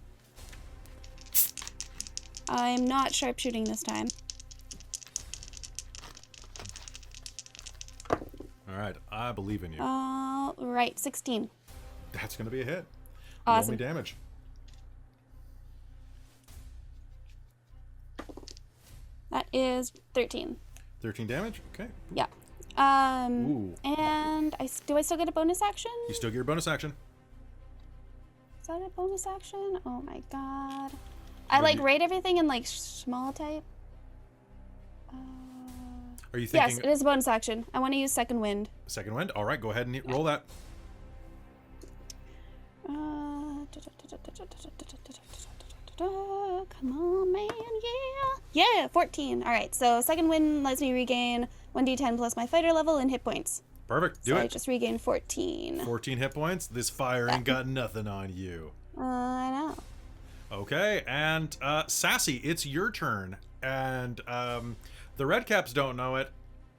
I'm not sharpshooting this time. All right, I believe in you. Right, 16. That's going to be a hit. Awesome. Roll me damage. That is 13. 13 damage? Okay. Yeah. Ooh. And do I still get a bonus action? You still get your bonus action. Is that a bonus action? Oh my god. I What do you- rate everything in like small type. Are you Yes, thinking it is a bonus action. I want to use second wind. second wind? All right, go ahead and roll that. Come on, man, yeah. Yeah, 14. All right, so second wind lets me regain 1d10 plus my fighter level and hit points. Perfect. Do So it. I just regained 14. 14 hit points. This fire ain't got nothing on you. I know. Okay, and Sassy, it's your turn. And the Redcaps don't know it,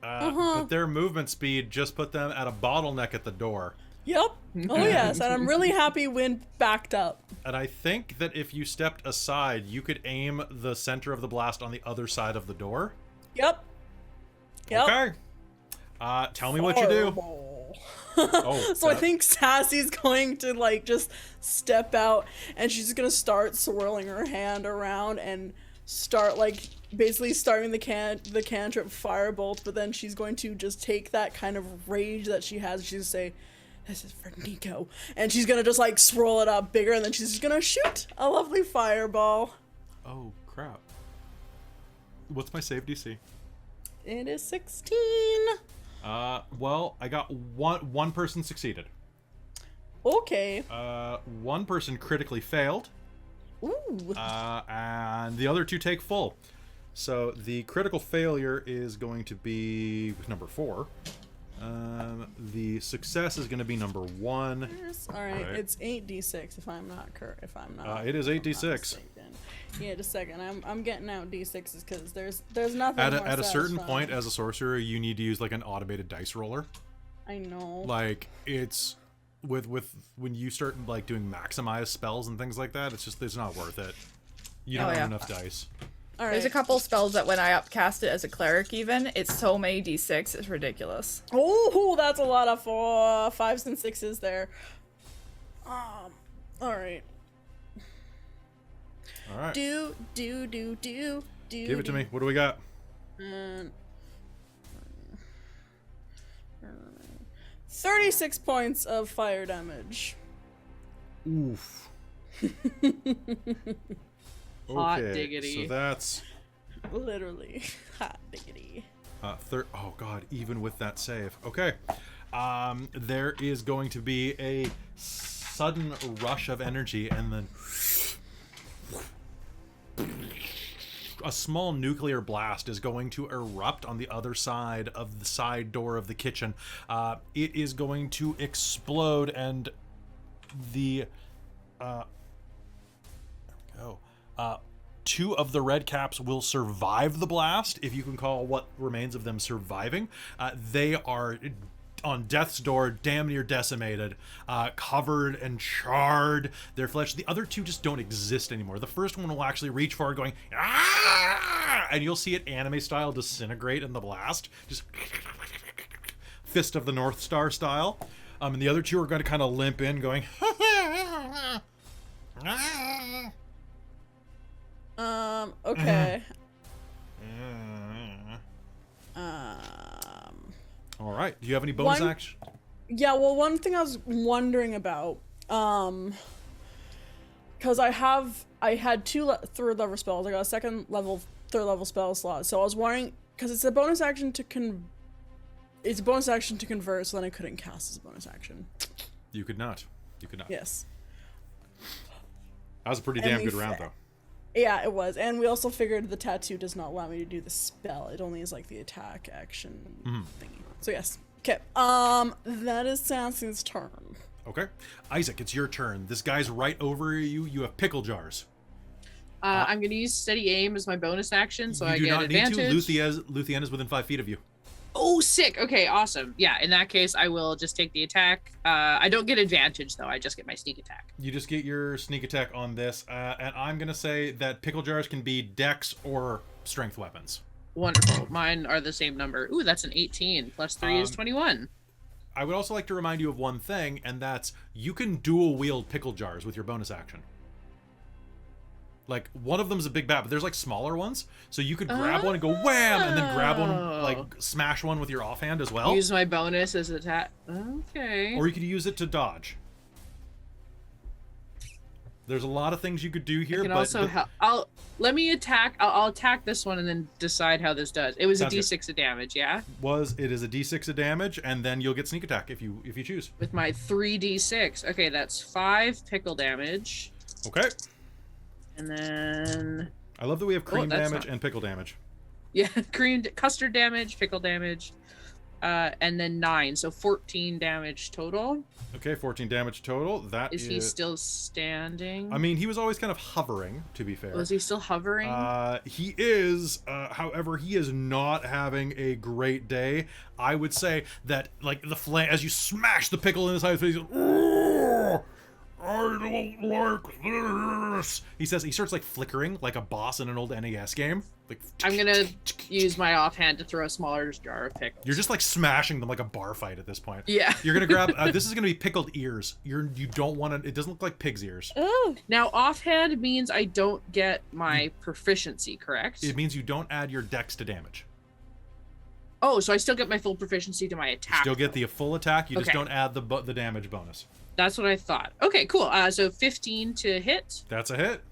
but their movement speed just put them at a bottleneck at the door. Yep. Oh yes, and I'm really happy Wind backed up. And I think that if you stepped aside, you could aim the center of the blast on the other side of the door. Yep. Yep. Okay. Tell me what you do. Fireball. Oh, So I think Sassy's going to like just step out and she's gonna start swirling her hand around and start like basically starting the cantrip firebolt, but then she's going to just take that kind of rage that she has. She's gonna say, "This is for Nico," and she's gonna just like swirl it up bigger, and then she's just gonna shoot a lovely fireball. Oh crap! What's my save DC? It is 16. Well, I got one person succeeded. Okay. One person critically failed. Ooh. And the other two take full. So the critical failure is going to be number 4. The success is going to be number 1. All right, Right. it's 8d6 if I'm not It is if I'm not 8d6. mistaken. Yeah, just a second. I'm getting out d6s because there's nothing At more a certain satisfying. point, as a sorcerer, you need to use like an automated dice roller. I know. Like it's with when you start like doing maximize spells and things like that, it's not worth it. You don't Oh, have yeah. enough dice. All right. There's a couple spells that when I upcast it as a cleric even, it's so many d6, it's ridiculous. Oh, that's a lot of 5s and 6s there. All right. All right. Do. Give it to me. What do we got? And 36 points of fire damage. Oof. Hot Okay, diggity. So that's Literally. Hot diggity. oh god, even with that save. Okay. There is going to be a sudden rush of energy and then a small nuclear blast is going to erupt on the other side of the side door of the kitchen. It is going to explode and the there we go. 2 of the red caps will survive the blast, if you can call what remains of them surviving. They are on death's door, damn near decimated, covered and charred, their flesh. The other 2 just don't exist anymore. The first one will actually reach forward going, "Ah!" And you'll see it anime style disintegrate in the blast. Just Fist of the North Star style. And the other 2 are going to kind of limp in going, Okay. right. Do you have any bonus One- action? Yeah, well, one thing I was wondering about, because I had two third level spells. I got a third level spell slot. So I was wondering, because it's a bonus action to convert, so then I couldn't cast as a bonus action. You could not. Yes. That was a pretty And damn we good round, though. Yeah, it was. And we also figured the tattoo does not allow me to do the spell. It only is like the attack action thingy. So yes. Okay. That is Sassy's turn. Okay. Isaac, it's your turn. This guy's right over you. You have pickle jars. I'm going to use steady aim as my bonus action, so You I do get not advantage. need to. Luthienne is within 5 feet of you. Oh, sick. Okay, awesome. Yeah, in that case, I will just take the attack. I don't get advantage, though. I just get my sneak attack. You just get your sneak attack on this, and I'm going to say that pickle jars can be dex or strength weapons. Wonderful. Mine are the same number. Ooh, that's an 18. Plus 3 is 21. I would also like to remind you of one thing, and that's you can dual wield pickle jars with your bonus action. Like, one of them's a big bat, but there's like smaller ones, so you could grab one and go wham, and then grab one, like smash one with your offhand as well. Use my bonus as attack. Okay. Or you could use it to dodge. There's a lot of things you could do here, I can but also let me attack. I'll attack this one and then decide how this does. It was Sounds a d6 of damage, yeah. it is a d6 of damage, and then you'll get sneak attack if you choose. With my 3d6. Okay, that's 5 pickle damage, Okay. and then I love that we have cream that's damage not- and pickle damage. yeah, custard damage, pickle damage, and then 9, so 14 damage total. Okay, 14 damage total. That Is he still standing? I mean, he was always kind of hovering, to be fair. Was he still hovering? He is, however, he is not having a great day. I would say that, like, the flame, as you smash the pickle in his face, he goes, "Oh, I don't like this." He says, he starts, like, flickering like a boss in an old NES game. Like, I'm gonna use my offhand to throw a smaller jar of pickles. you're just, like, smashing them like a bar fight at this point. Yeah. You're gonna grab, this is gonna be pickled ears. You don't want to, it doesn't look like pig's ears. Ooh. Now, offhand means I don't get my proficiency, correct? It means you don't add your dex to damage. Oh, so I still get my full proficiency to my attack. Still get the full attack, you just Okay. don't add the damage bonus. That's what I thought. Okay, cool. So 15 to hit. That's a hit.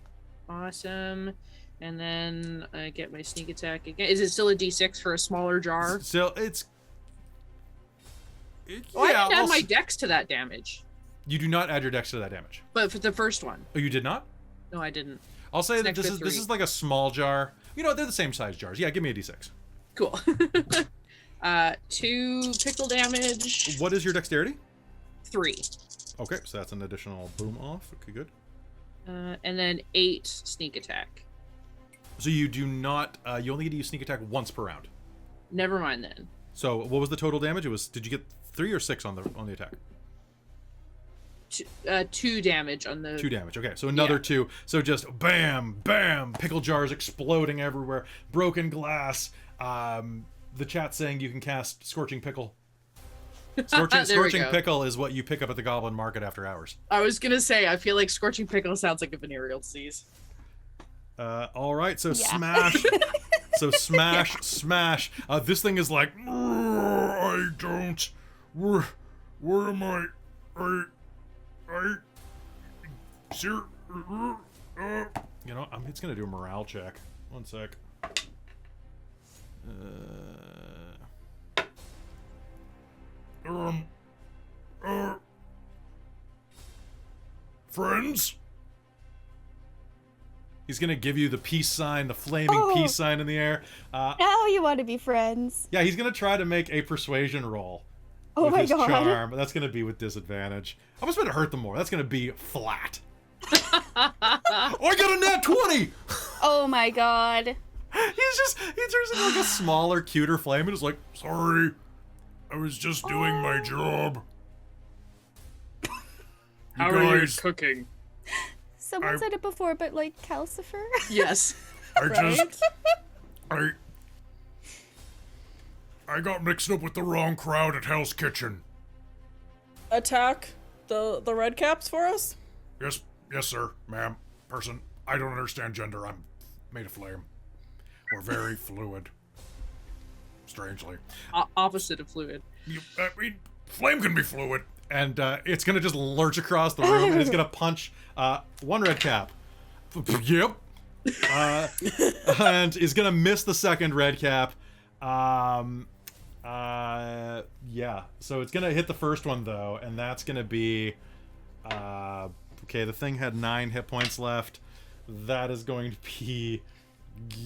Awesome. And then I get my sneak attack again. Is it still a d6 for a smaller jar? Still, I I didn't I'll add my s- dex to that damage. You do not add your dex to that damage. But for the first one. Oh, you did not? No, I didn't. I'll say It's that an this extra is 3. like a small jar. You know, they're the same size jars. Yeah, give me a d6. Cool. 2 pickle damage. What is your dexterity? 3. Okay, so that's an additional boom off. Okay, good. And then 8 sneak attack. So you do not, you only get to use sneak attack once per round. Never mind then. So what was the total damage? It was, did you get 3 or 6 on the attack? 2 damage on the 2 damage. Okay, so another Yeah. 2. So just bam, bam, pickle jars exploding everywhere, broken glass. The chat saying you can cast Scorching Pickle. There we Scorching go. Pickle is what you pick up at the Goblin Market after hours. I was gonna say, I feel like Scorching Pickle sounds like a venereal disease. All right, so Yeah. smash. So smash. This thing is like, I don't. Where am I? Sir. You know, it's gonna do a morale check. One sec. Friends? He's gonna give you the peace sign, the flaming peace sign in the air. Now you want to be friends. Yeah, he's gonna try to make a persuasion roll. Oh with my his god. charm. That's gonna be with disadvantage. I'm just gonna hurt them more. That's gonna be flat. Oh, I got a nat 20! Oh my god. He turns into like a smaller, cuter flame and is like, sorry, I was just doing my job. How are you guys- cooking? Someone said it before, but like Calcifer? Yes. I just, I got mixed up with the wrong crowd at Hell's Kitchen. Attack the red caps for us? Yes, sir, ma'am, person. I don't understand gender. I'm made of flame. We're very fluid. strangely. Opposite of fluid. I mean, flame can be fluid. And it's going to just lurch across the room, and it's going to punch one red cap. Yep. And is going to miss the second red cap. Yeah. So it's going to hit the first one, though, and that's going to be... okay, the thing had 9 hit points left. That is going to be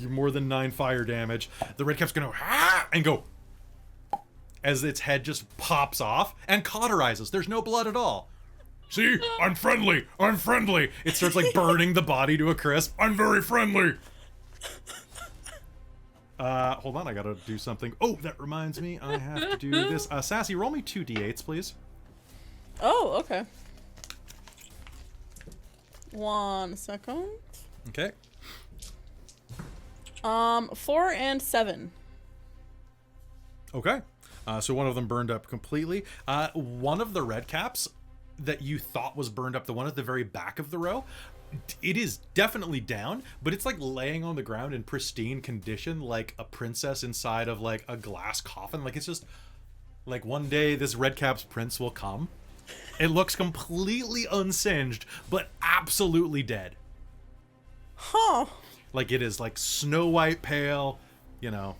more than 9 fire damage. The red cap's going to and go as its head just pops off and cauterizes. There's no blood at all. See? I'm friendly. I'm friendly. It starts like burning the body to a crisp. I'm very friendly. Hold on, I gotta do something. Oh, that reminds me, I have to do this. Sassy, roll me 2 d8s, please. Oh, okay. 1 second. Okay. 4 and 7. Okay. So one of them burned up completely. One of the red caps that you thought was burned up, the one at the very back of the row, it is definitely down, but it's like laying on the ground in pristine condition, like a princess inside of like a glass coffin. Like it's just like one day this red cap's prince will come. It looks completely unsinged, but absolutely dead. Huh. Like it is like snow white pale, you know,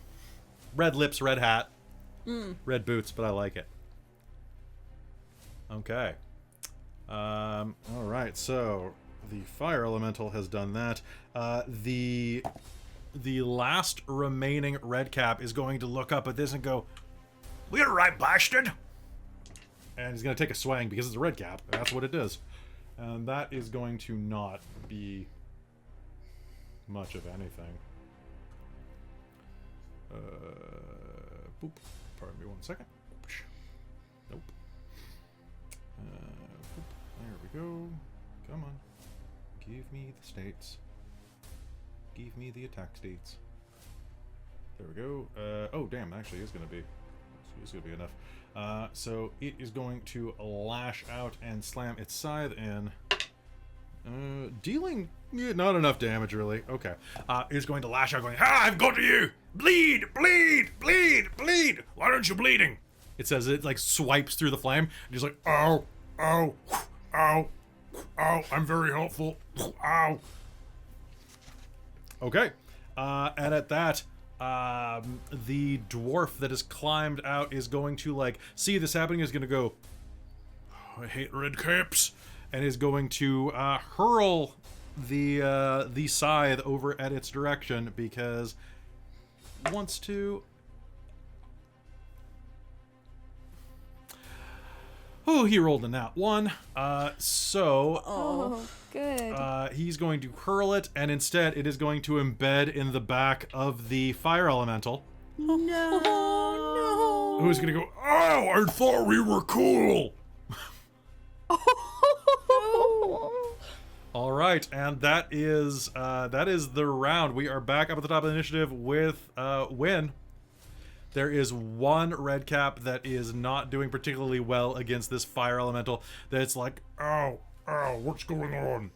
red lips, red hat, red boots, but I like it. Okay. All right, so the fire elemental has done that. The last remaining red cap is going to look up at this and go, "We're right, bastard!" And he's going to take a swing because it's a red cap. That's what it does. And that is going to not be much of anything. Boop. Pardon me 1 second. Nope. Boop. There we go. Come on. Give me the states. Give me the attack states. There we go. Oh, damn. Actually, it's going to be... It's going to be enough. So it is going to lash out and slam its scythe in. Dealing not enough damage, really. Okay. It's going to lash out, going, "Ah, I've got to you! Bleed! Bleed! Bleed! Bleed! Why aren't you bleeding?" It says it, like, swipes through the flame, and he's like, "Ow! Ow! Ow! Ow! I'm very helpful! Ow!" Okay. And at that, the dwarf that has climbed out is going to, like, see this happening, is going to go, "I hate red caps," and is going to hurl the scythe over at its direction because it wants to. Oh, he rolled a nat 1. Oh, good. He's going to hurl it, and instead it is going to embed in the back of the fire elemental. No. Who's going to go, "Oh, I thought we were cool." All right, and that is the round. We are back up at the top of the initiative with Win. There is one red cap that is not doing particularly well against this fire elemental. That's like, "Ow, ow, what's going on?"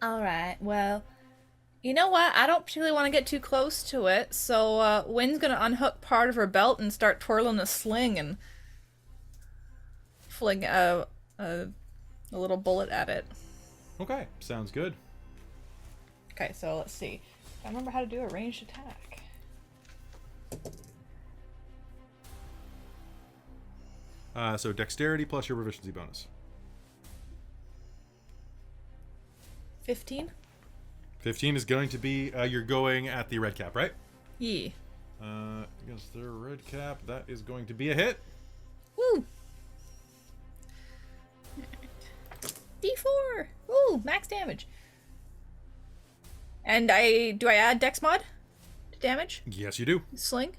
Alright, well, you know what? I don't particularly want to get too close to it, so Wynn's gonna unhook part of her belt and start twirling a sling and fling a little bullet at it. Okay, sounds good. Okay, so let's see. I remember how to do a ranged attack. So dexterity plus your proficiency bonus. 15? 15 is going to be, you're going at the red cap, right? Yeah. Against the red cap, that is going to be a hit. Woo! D4! Ooh, max damage. And do I add dex mod to damage? Yes, you do. Sling?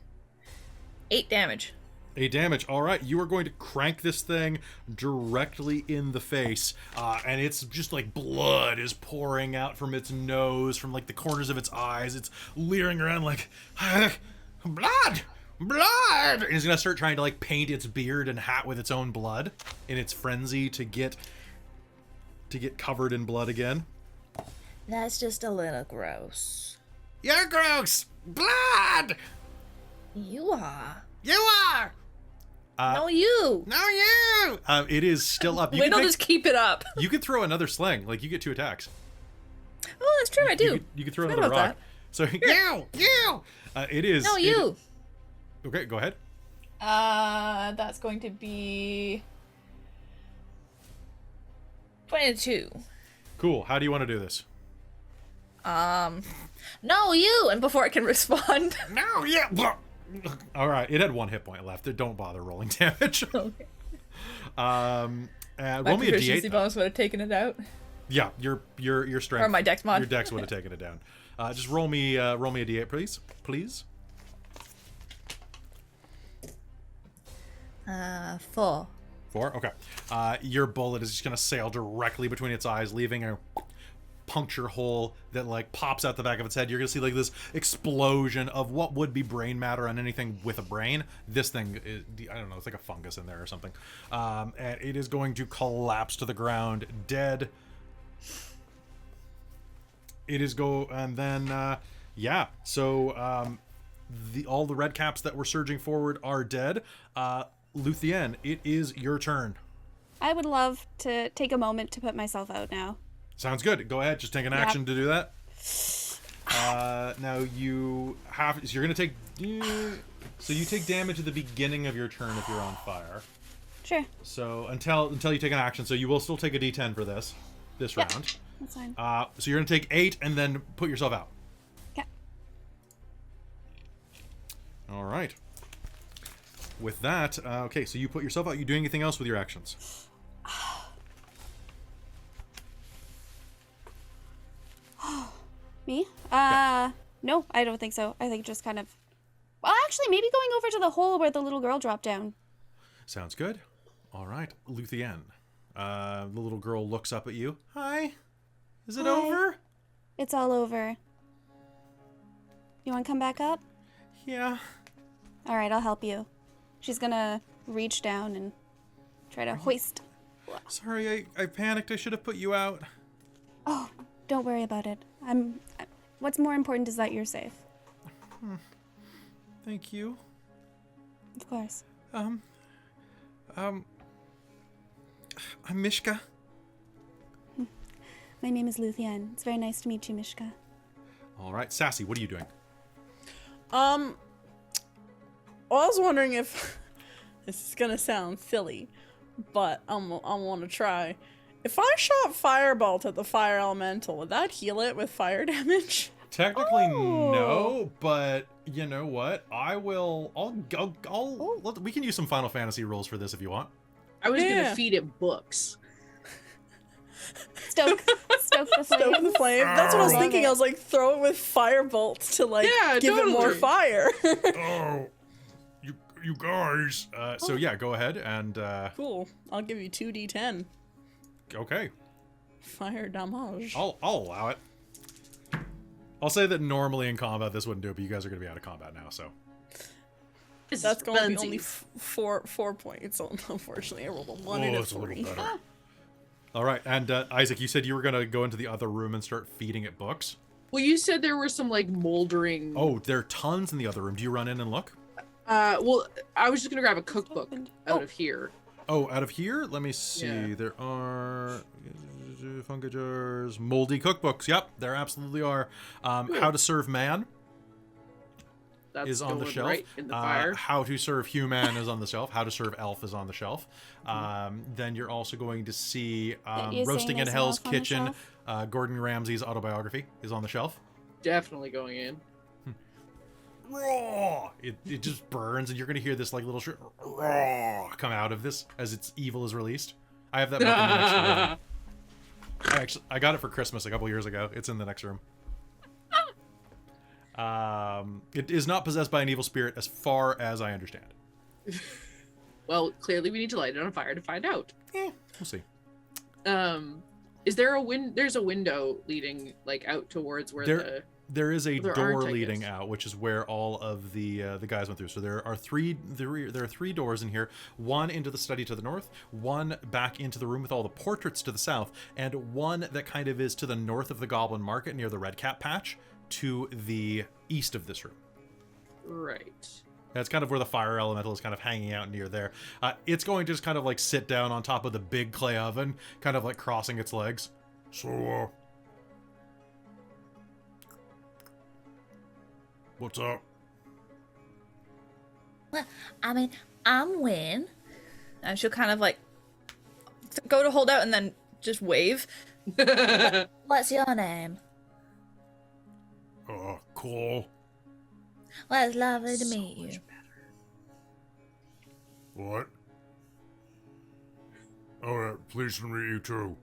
8 damage. 8 damage. All right, you are going to crank this thing directly in the face, and it's just like blood is pouring out from its nose, from like the corners of its eyes. It's leering around like, "Blood! Blood!" And it's gonna start trying to like paint its beard and hat with its own blood in its frenzy to get covered in blood again. That's just a little gross. You're gross! Blood! You are. You are! No, you. No, you! It is still up. Wait, I'll just keep it up. You could throw another sling. Like, you get 2 attacks. Oh, that's true. I do. You could throw Forgot another about rock. So, you! It is. No, you. Okay, go ahead. That's going to be 22. Cool. How do you want to do this? No, you. and before I can respond. No, yeah. All right. It had 1 hit point left. Don't bother rolling damage. Okay. Roll me a proficiency d8. bonus would have taken it out. Yeah, your strength. Or my dex mod. Your dex would have taken it down. Just roll me a d8, please. Please. 4. 4. Okay. Your bullet is just gonna sail directly between its eyes, leaving a puncture hole that like pops out the back of its head. You're gonna see like this explosion of what would be brain matter on anything with a brain. This thing is, I don't know, it's like a fungus in there or something. And it is going to collapse to the ground, dead. It is and then yeah. So all the red caps that were surging forward are dead. Luthienne, it is your turn. I would love to take a moment to put myself out now. Sounds good. Go ahead. Just take an action to do that. Now you have. So you're gonna take. So you take damage at the beginning of your turn if you're on fire. Sure. So until you take an action, so you will still take a D10 for this round. That's fine. So you're gonna take 8 and then put yourself out. Yeah. All right. With that, okay. So you put yourself out. You doing anything else with your actions? Me? No, I don't think so. I think just kind of... Well, actually, maybe going over to the hole where the little girl dropped down. Sounds good. All right, Luthienne. The little girl looks up at you. Hi. Is it Hi. over? It's all over. You want to come back up? Yeah. All right, I'll help you. She's gonna reach down and try to hoist. Sorry, I panicked. I should have put you out. Oh, don't worry about it. What's more important is that you're safe. Thank you. Of course. I'm Mishka. My name is Luthienne. It's very nice to meet you, Mishka. All right, Sassy, what are you doing? Well, I was wondering if this is gonna sound silly, but I want to try. If I shot Firebolt at the fire elemental, would that heal it with fire damage? Technically, no, but you know what? We can use some Final Fantasy rules for this if you want. I was Yeah. gonna feed it books. Stoke the flame. Stoke the flame. That's what I was Love thinking. it. I was like, throw it with Firebolt to like Yeah, give it more totally. fire. Oh, you guys. So yeah, go ahead and Cool. I'll give you 2d10 okay. fire damage. I'll allow it. I'll say that normally in combat this wouldn't do it, but you guys are going to be out of combat now, so. That's going to be Funsies. only four points. Unfortunately, I rolled a 1 and a it's a little 3. better. All right, and Isaac, you said you were going to go into the other room and start feeding it books. Well, you said there were some like moldering. Oh, there are tons in the other room. Do you run in and look? Well, I was just gonna grab a cookbook Opened. out of here. Oh, out of here? Let me see. Yeah. There are fungi jars, moldy cookbooks. Yep, there absolutely are. How to serve man That's is on the going shelf. right in the fire. How to serve human is on the shelf. How to serve elf is on the shelf. Then you're also going to see You're Roasting saying in there's Hell's an elf on the Kitchen. shelf? Gordon Ramsay's autobiography is on the shelf. Definitely going in. Raw! It just burns, and you're gonna hear this like little raw come out of this as its evil is released. I have that book in the next room. I got it for Christmas a couple years ago. It's in the next room. It is not possessed by an evil spirit, as far as I understand. Well, clearly we need to light it on fire to find out. We'll see. Is there a There's a window leading like out towards where There is a There door aren't, I leading guess. out, which is where all of the guys went through. So there are three doors in here. One into the study to the north, one back into the room with all the portraits to the south, and one that kind of is to the north of the Goblin Market near the Red Cap Patch. to the east of this room. Right. That's kind of where the fire elemental is kind of hanging out near there. It's going to just kind of like sit down on top of the big clay oven, kind of like crossing its legs. So, what's up? Well, I mean, I'm Win. And she'll kind of like go to hold out and then just wave. What's your name? Cole. Well, it's lovely to meet you. What? Alright, pleased to meet you too.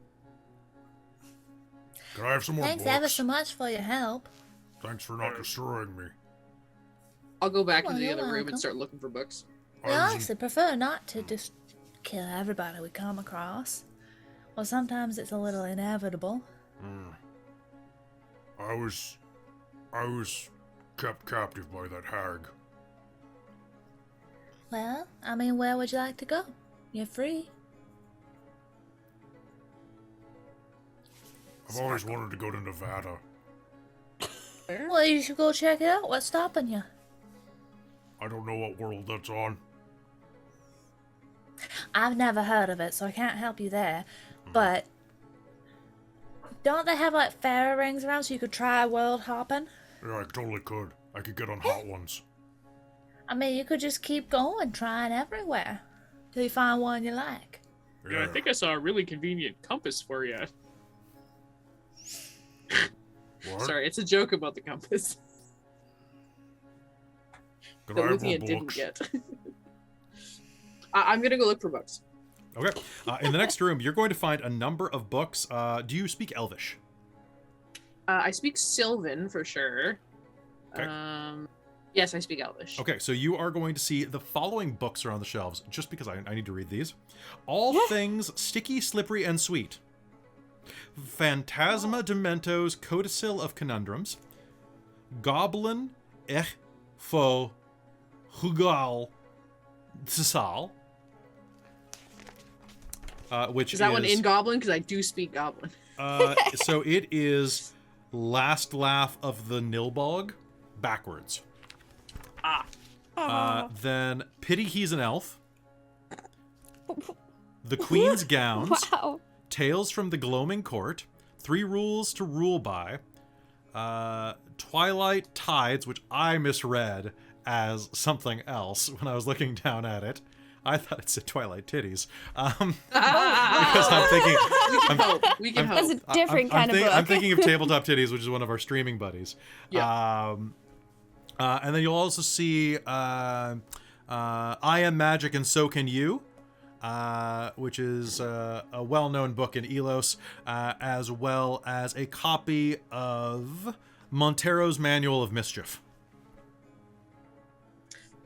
Can I have some more Thanks books? ever so much for your help. Thanks for not destroying me. I'll go back Well, into the you're other room welcome. and start looking for books. We honestly prefer not to just kill everybody we come across. Well, sometimes it's a little inevitable. I was kept captive by that hag. Well, I mean, where would you like to go? You're free. I've always wanted to go to Nevada. Well, you should go check it out. What's stopping you? I don't know what world that's on. I've never heard of it, so I can't help you there. But don't they have like fairy rings around so you could try world hopping? Yeah, I totally could. I could get on hot ones. I mean, you could just keep going, trying everywhere till you find one you like. Yeah, I think I saw a really convenient compass for you. What? Sorry, it's a joke about the compass Can that I have more Luthienne didn't books? get. I'm gonna go look for books. Okay. In the next room, you're going to find a number of books. Do you speak Elvish? I speak Sylvan for sure. Okay. Yes, I speak Elvish. Okay, so you are going to see the following books are on the shelves, just because I need to read these. All Things Sticky, Slippery, and Sweet. Phantasma Demento's Codicil of Conundrums. Goblin Ech Fo Hugal Tsal. Which Is that one in Goblin? Because I do speak Goblin. So it is Last Laugh of the Nilbog backwards. Then Pity He's an Elf. The Queen's Gowns. Wow. Tales from the Gloaming Court. 3 Rules to Rule By. Twilight Tides, which I misread as something else when I was looking down at it. I thought it said Twilight Titties. Because I'm thinking... We can hope. That's a different kind of book. I'm thinking of Tabletop Titties, which is one of our streaming buddies. Yeah. And then you'll also see I Am Magic and So Can You, which is a well-known book in Elos, as well as a copy of Montero's Manual of Mischief.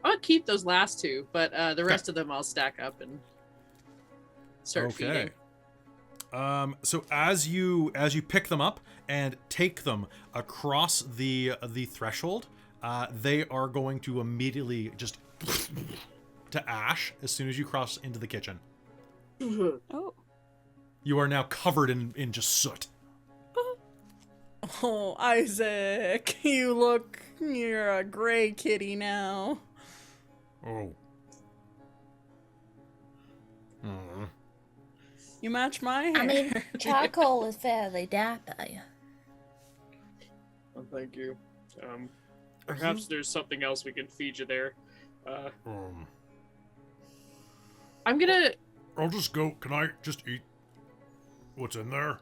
I'll keep those last two, but the rest of them I'll stack up and start feeding. So as you pick them up and take them across the threshold, they are going to immediately just to ash as soon as you cross into the kitchen. Oh. You are now covered in just soot. Oh, Isaac, you're a gray kitty now. Oh. You match my hair. I mean, charcoal is fairly dapper. Well, thank you. Perhaps there's something else we can feed you there. I'm gonna. I'll just go. Can I just eat what's in there?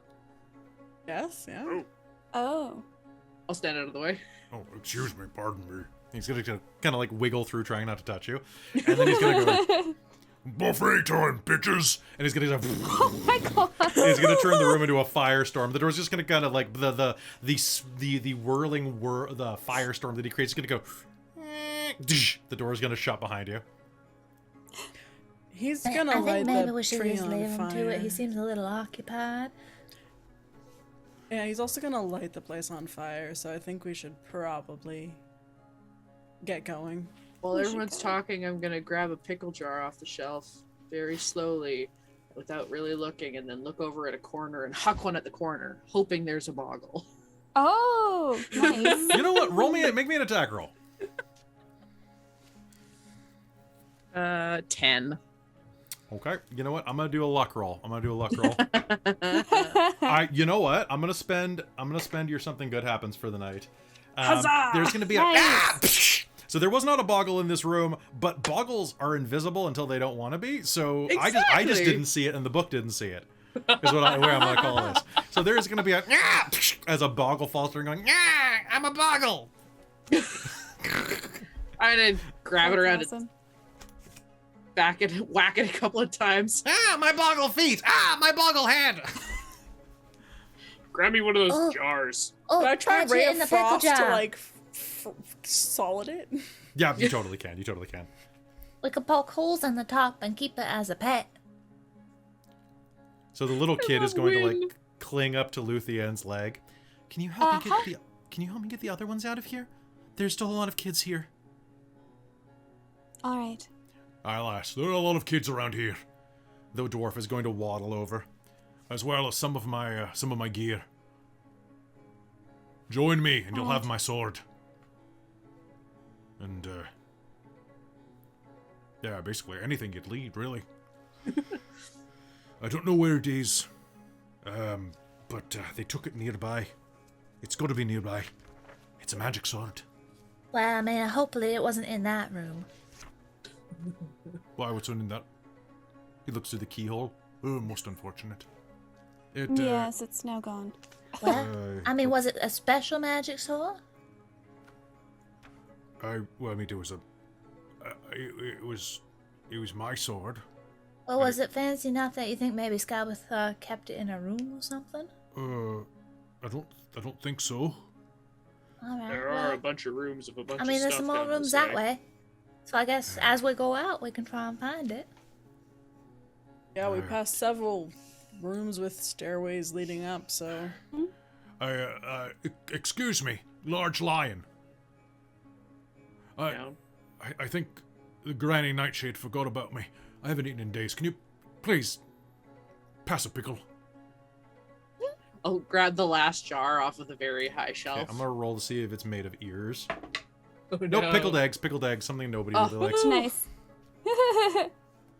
Yes, yeah. Oh. I'll stand out of the way. Oh, excuse me. Pardon me. He's gonna kind of like wiggle through, trying not to touch you, and then he's gonna go. Buffet time, bitches! And he's gonna. Oh my god. He's gonna turn the room into a firestorm. The door's just gonna kind of like the whirling the firestorm that he creates is gonna go. The door's gonna shut behind you. He's I gonna light think maybe the we should tree just on leave him to it. fire. He seems a little occupied. Yeah, he's also gonna light the place on fire, so I think we should probably get going. While everyone's talking, I'm gonna grab a pickle jar off the shelf very slowly, without really looking, and then look over at a corner and huck one at the corner, hoping there's a boggle. Oh. Oh, nice. You know what? Make me an attack roll. 10. Okay. You know what? I'm gonna do a luck roll. You know what? I'm gonna spend your something good happens for the night. Huzzah! There's gonna be a Nice. So there was not a boggle in this room, but boggles are invisible until they don't want to be. So I just Exactly. didn't see it, and the book didn't see it. Is where I'm gonna call this. So there's gonna be a as a boggle falls through, going, I'm a boggle. I did grab it That's around awesome. its back and whack it a couple of times. My boggle feet. My boggle head. Grab me one of those jars. Oh, Can I try catch it Ray in of the pickle Frost to jar. like solid it? Yeah, you totally can. We could poke holes in the top and keep it as a pet. So the little kid is going to win. like cling up to Luthienne's leg. Can you help me get the other ones out of here? There's still a lot of kids here. All right. Aye, lass, there are a lot of kids around here. The dwarf is going to waddle over. As well as some of my gear. Join me, and you'll have my sword. And, yeah, basically anything you'd need, really. I don't know where it is, but they took it nearby. It's got to be nearby. It's a magic sword. Well, I mean, hopefully it wasn't in that room. Why, what's in that? He looks through the keyhole. Oh, most unfortunate. Yes, it's now gone. Well, I mean, was it a special magic sword? It was it was my sword. Or was it fancy enough that you think maybe Scabbeth kept it in a room or something? I don't think so. Alright, There are a bunch of rooms of a bunch I of mean, stuff there's some more down rooms this that way. So I guess as we go out, we can try and find it. Yeah, we passed several rooms with stairways leading up, so... Excuse me, large lion. Down. I think the Granny Nightshade forgot about me. I haven't eaten in days. Can you please pass a pickle? I'll grab the last jar off of the very high Okay, shelf. I'm gonna roll to see if it's made of ears. Oh, Nope, no. pickled eggs, something nobody really likes. Nice.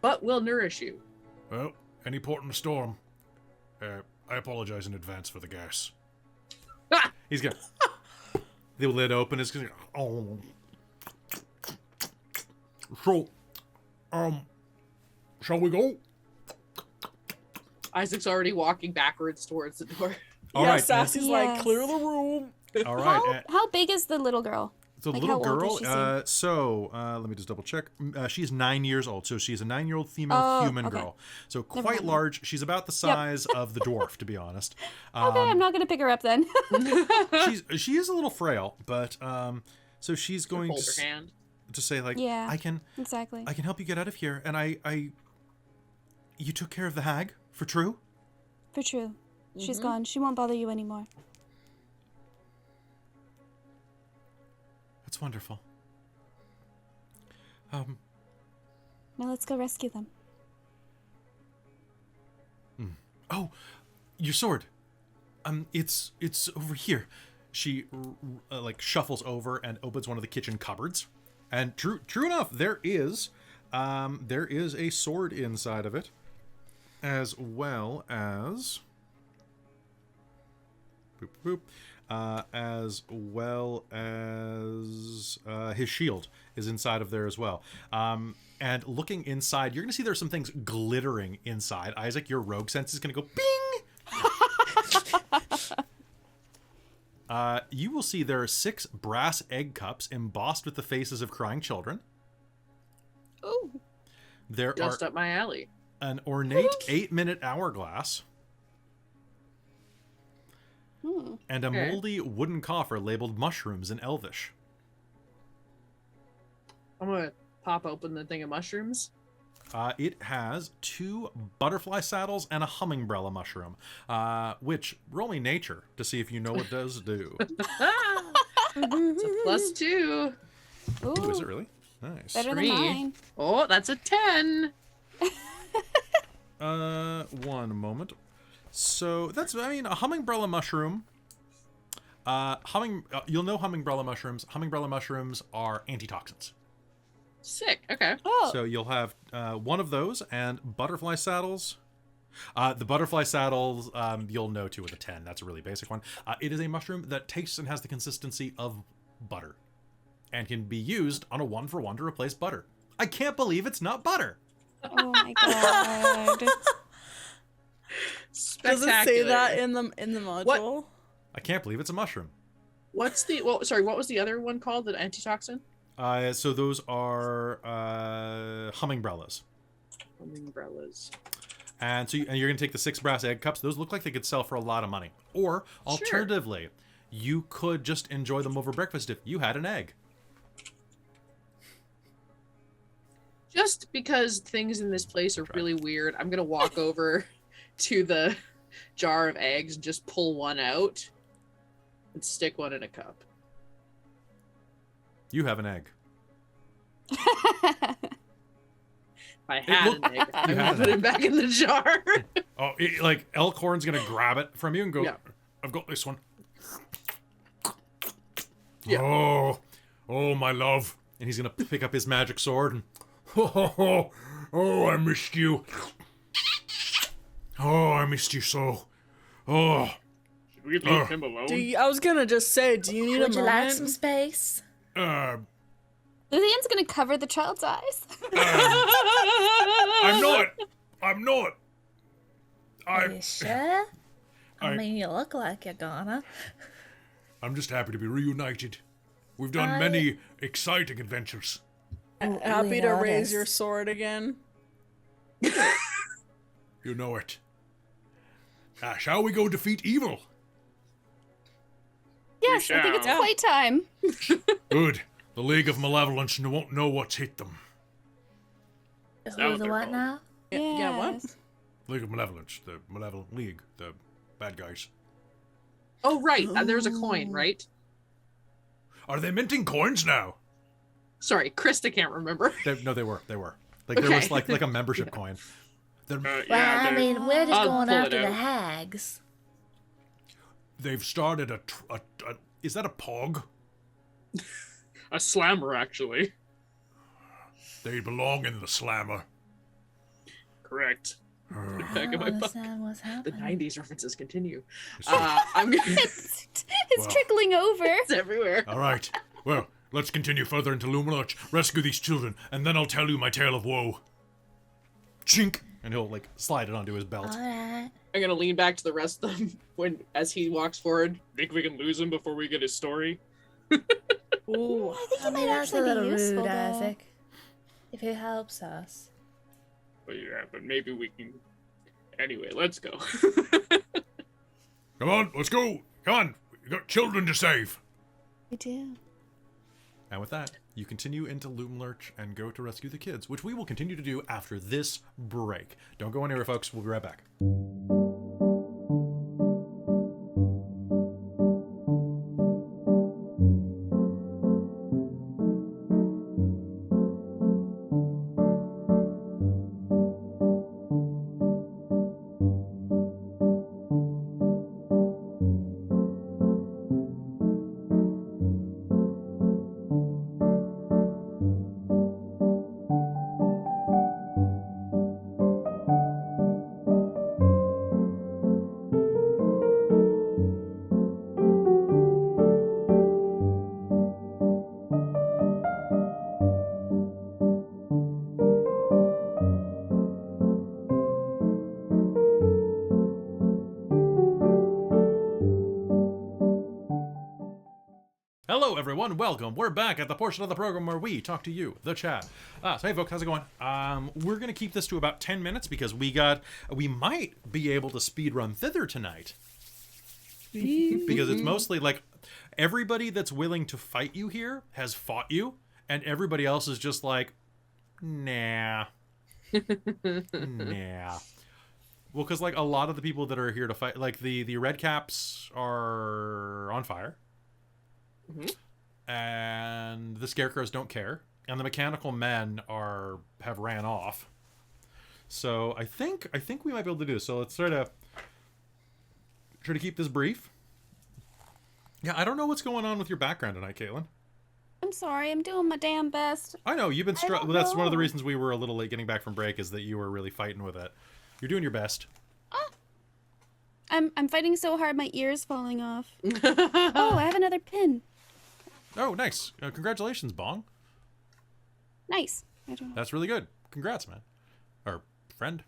But we'll nourish you. Well, any port in a storm. I apologize in advance for the gas. He's got the lid open. It's gonna. Oh. So, shall we go? Isaac's already walking backwards towards the door. All yeah, right, Sassy's like, Yes. clear the room. all right. How big is the little girl? The Like, little how old girl, does she seem? let me just double check. She's 9 years old, so she's a 9-year-old female Oh, human okay. girl. So Never quite mind. large. She's about the size of the dwarf, to be honest. Okay, I'm not gonna pick her up then. She is a little frail, but so she's going Hold her hand. to say like, Yeah. I can Exactly. help you get out of here, and you took care of the hag for true. For true. She's gone. She won't bother you anymore. That's wonderful. Now let's go rescue them. Oh, your sword. It's over here. She like shuffles over and opens one of the kitchen cupboards, and true enough, there is a sword inside of it, as well as his shield is inside of there as well. And looking inside, you're gonna see there's some things glittering inside. Isaac, your rogue sense is gonna go bing. You will see there are 6 brass egg cups embossed with the faces of crying children. Ooh, There just are up my alley. an ornate 8-minute hourglass and a Okay. moldy wooden coffer labeled mushrooms in Elvish. I'm gonna pop open the thing of mushrooms. It has 2 butterfly saddles and a hummingbrella mushroom, which roll me nature to see if you know what those do. It's a +2. Ooh, Ooh, is it really? Nice. better than Me. mine. Oh, that's a 10. One moment. So that's, I mean, a hummingbrella mushroom You'll know hummingbrella mushrooms. Hummingbrella mushrooms are antitoxins. Sick. Okay. Oh, So you'll have one of those, and butterfly saddles. The butterfly saddles, you'll know too with a 10. That's a really basic one. It is a mushroom that tastes and has the consistency of butter, and can be used on a 1-for-1 to replace butter. I can't believe it's not butter. oh my god. Does Spectacular. it say that in the module? I can't believe it's a mushroom. What's the? Well, sorry. What was the other one called? The antitoxin? So those are hummingbrellas. Umbrellas. And so you're going to take the 6 brass egg cups. Those look like they could sell for a lot of money. Or, alternatively, you could just enjoy them over breakfast if you had an egg. Just because things in this place are really weird, I'm gonna walk over to the jar of eggs and just pull one out and stick one in a cup. You have an egg. If I had an egg, I You would had put an it back in the jar. Oh, like Elkhorn's going to grab it from you and go, Yeah. I've got this one. Yeah. Oh, my love. And he's going to pick up his magic sword and, Oh, I missed you. Oh, I missed you so. Oh, Should we leave him alone? I was gonna just say, do you need Would a you moment? like some space? Luthienne's gonna cover the child's eyes. I'm not. Are you sure? I I- mean, you look like you're gonna. I'm just happy to be reunited. We've done many exciting adventures. Happy to raise noticed. your sword again. You know it. Shall we go defeat evil? Yes, I think it's shall. playtime. Good. The League of Malevolence won't know what's hit them. that Who's what the they're what called? now? Yeah, what? Yes. League of Malevolence, the Malevolent League, the bad guys. Oh, right. There's a coin, right? Are they minting coins now? Sorry, Christa can't remember. no, they were. Like, there was like a membership coin. They're, Well, Yeah, I they're- mean, we're just I'll going pull it after the out. hags. they've started a is that a pog? a slammer, actually. They belong in the slammer. Correct. I Back don't of my book. understand what's The happening. 90s references continue. So- I'm gonna. It's Wow. trickling over. It's everywhere. All right. Well, let's continue further into Loomlurch, rescue these children, and then I'll tell you my tale of woe. Chink! And he'll like slide it onto his belt. Alright. I'm gonna lean back to the rest of them as he walks forward. Think we can lose him before we get his story? Ooh. I think I it mean, might that's a actually little be useful, rude, though. Isaac. If it helps us. But yeah, but maybe we can. Anyway, let's go. Come on, let's go. Come on. We got children to save. We do. And with that, you continue into Loomlurch and go to rescue the kids, which we will continue to do after this break. Don't go anywhere, folks. We'll be right back. Hello, everyone. Welcome. We're back at the portion of the program where we talk to you, the chat. So hey, folks, how's it going? We're gonna keep this to about 10 minutes because we might be able to speed run thither tonight. Because it's mostly like everybody that's willing to fight you here has fought you, and everybody else is just like, nah, nah. Well, because like a lot of the people that are here to fight, like the red caps are on fire. And the scarecrows don't care, and the mechanical men have ran off. So I think we might be able to do this. So let's try to keep this brief. Yeah, I don't know what's going on with your background tonight, Caitlan. I'm sorry, I'm doing my damn best. I know you've been I don't well, that's one of the know. reasons we were a little late getting back from break is that you were really fighting with it. You're doing your best. I'm fighting so hard my ear's falling off. Oh, I have another pin. Oh, nice. Congratulations, Bong. Nice. I don't know. That's really good. Congrats, man. Or friend.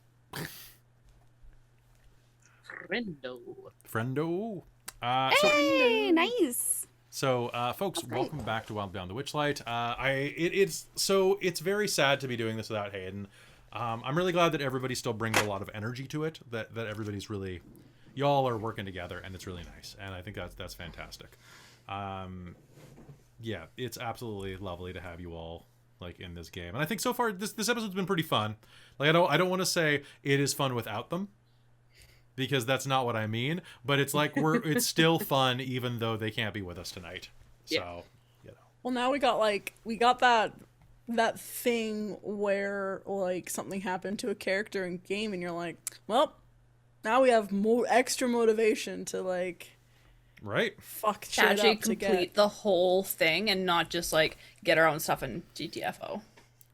Friendo. Hey, nice. So, folks, That's great. welcome back to Wild Beyond the Witchlight. It's very sad to be doing this without Hayden. I'm really glad that everybody still brings a lot of energy to it. That everybody's really, y'all are working together, and it's really nice. And I think that's fantastic. Yeah, it's absolutely lovely to have you all like in this game. And I think so far this episode's been pretty fun. Like I don't want to say it is fun without them, because that's not what I mean, but it's like it's still fun even though they can't be with us tonight. Yeah. So, you know. Well, now we got that thing where like something happened to a character in game and you're like, well, now we have more extra motivation to like Right? fuck To shit actually up to complete get. the whole thing and not just like get our own stuff in GTFO.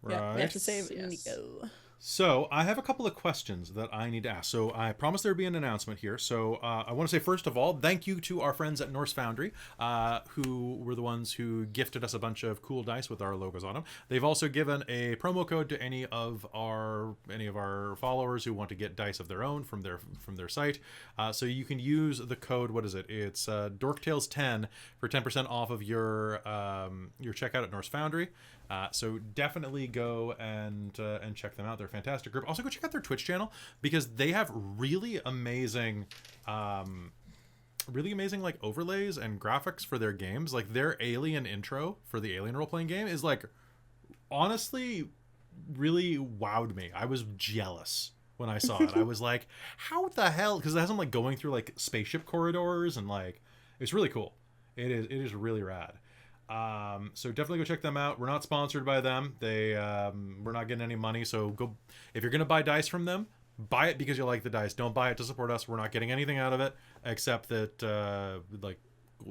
Yeah, we have to Yes, save it yes. and go. So I have a couple of questions that I need to ask. So I promised there'd be an announcement here. So I want to say, first of all, thank you to our friends at Norse Foundry, who were the ones who gifted us a bunch of cool dice with our logos on them. They've also given a promo code to any of our followers who want to get dice of their own from their site. So you can use the code. What is it? It's DorkTales10 for 10% off of your checkout at Norse Foundry. So definitely go and check them out. They're a fantastic group. Also go check out their Twitch channel because they have really amazing like overlays and graphics for their games. Like their Alien intro for the Alien role-playing game is like honestly really wowed me. I was jealous when I saw it. I was like, how the hell? Because it has them like going through like spaceship corridors and like it's really cool. It is really rad. So definitely go check them out. We're not sponsored by them. We're not getting any money. So go, if you're going to buy dice from them, buy it because you like the dice. Don't buy it to support us. We're not getting anything out of it except that, like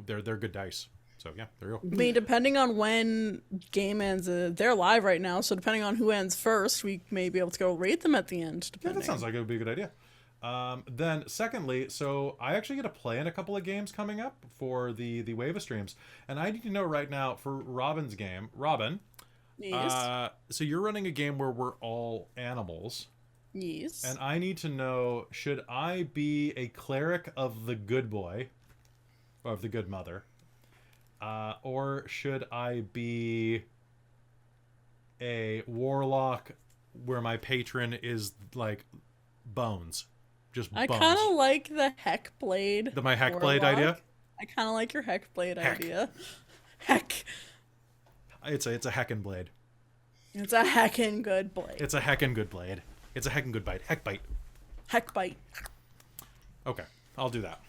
they're good dice. So yeah, there you go. I mean, depending on when game ends, they're live right now. So depending on who ends first, we may be able to go rate them at the end. Yeah, Depending. that sounds like it would be a good idea. Then secondly, so I actually get to play in a couple of games coming up for the Wava streams. And I need to know right now for Robin's game, Robin, Yes. so you're running a game where we're all animals. Yes. And I need to know, should I be a cleric of the good boy, or of the good mother, or should I be a warlock where my patron is like bones? Just I bones. kind of like the heck blade. My heck blade warlock. idea? I kind of like your heck blade Heck. idea. Heck. It's a heckin' blade. It's a heckin' good blade. It's a heckin' good blade. It's a heckin' good bite. Heck bite. Heck bite. Okay, I'll do that.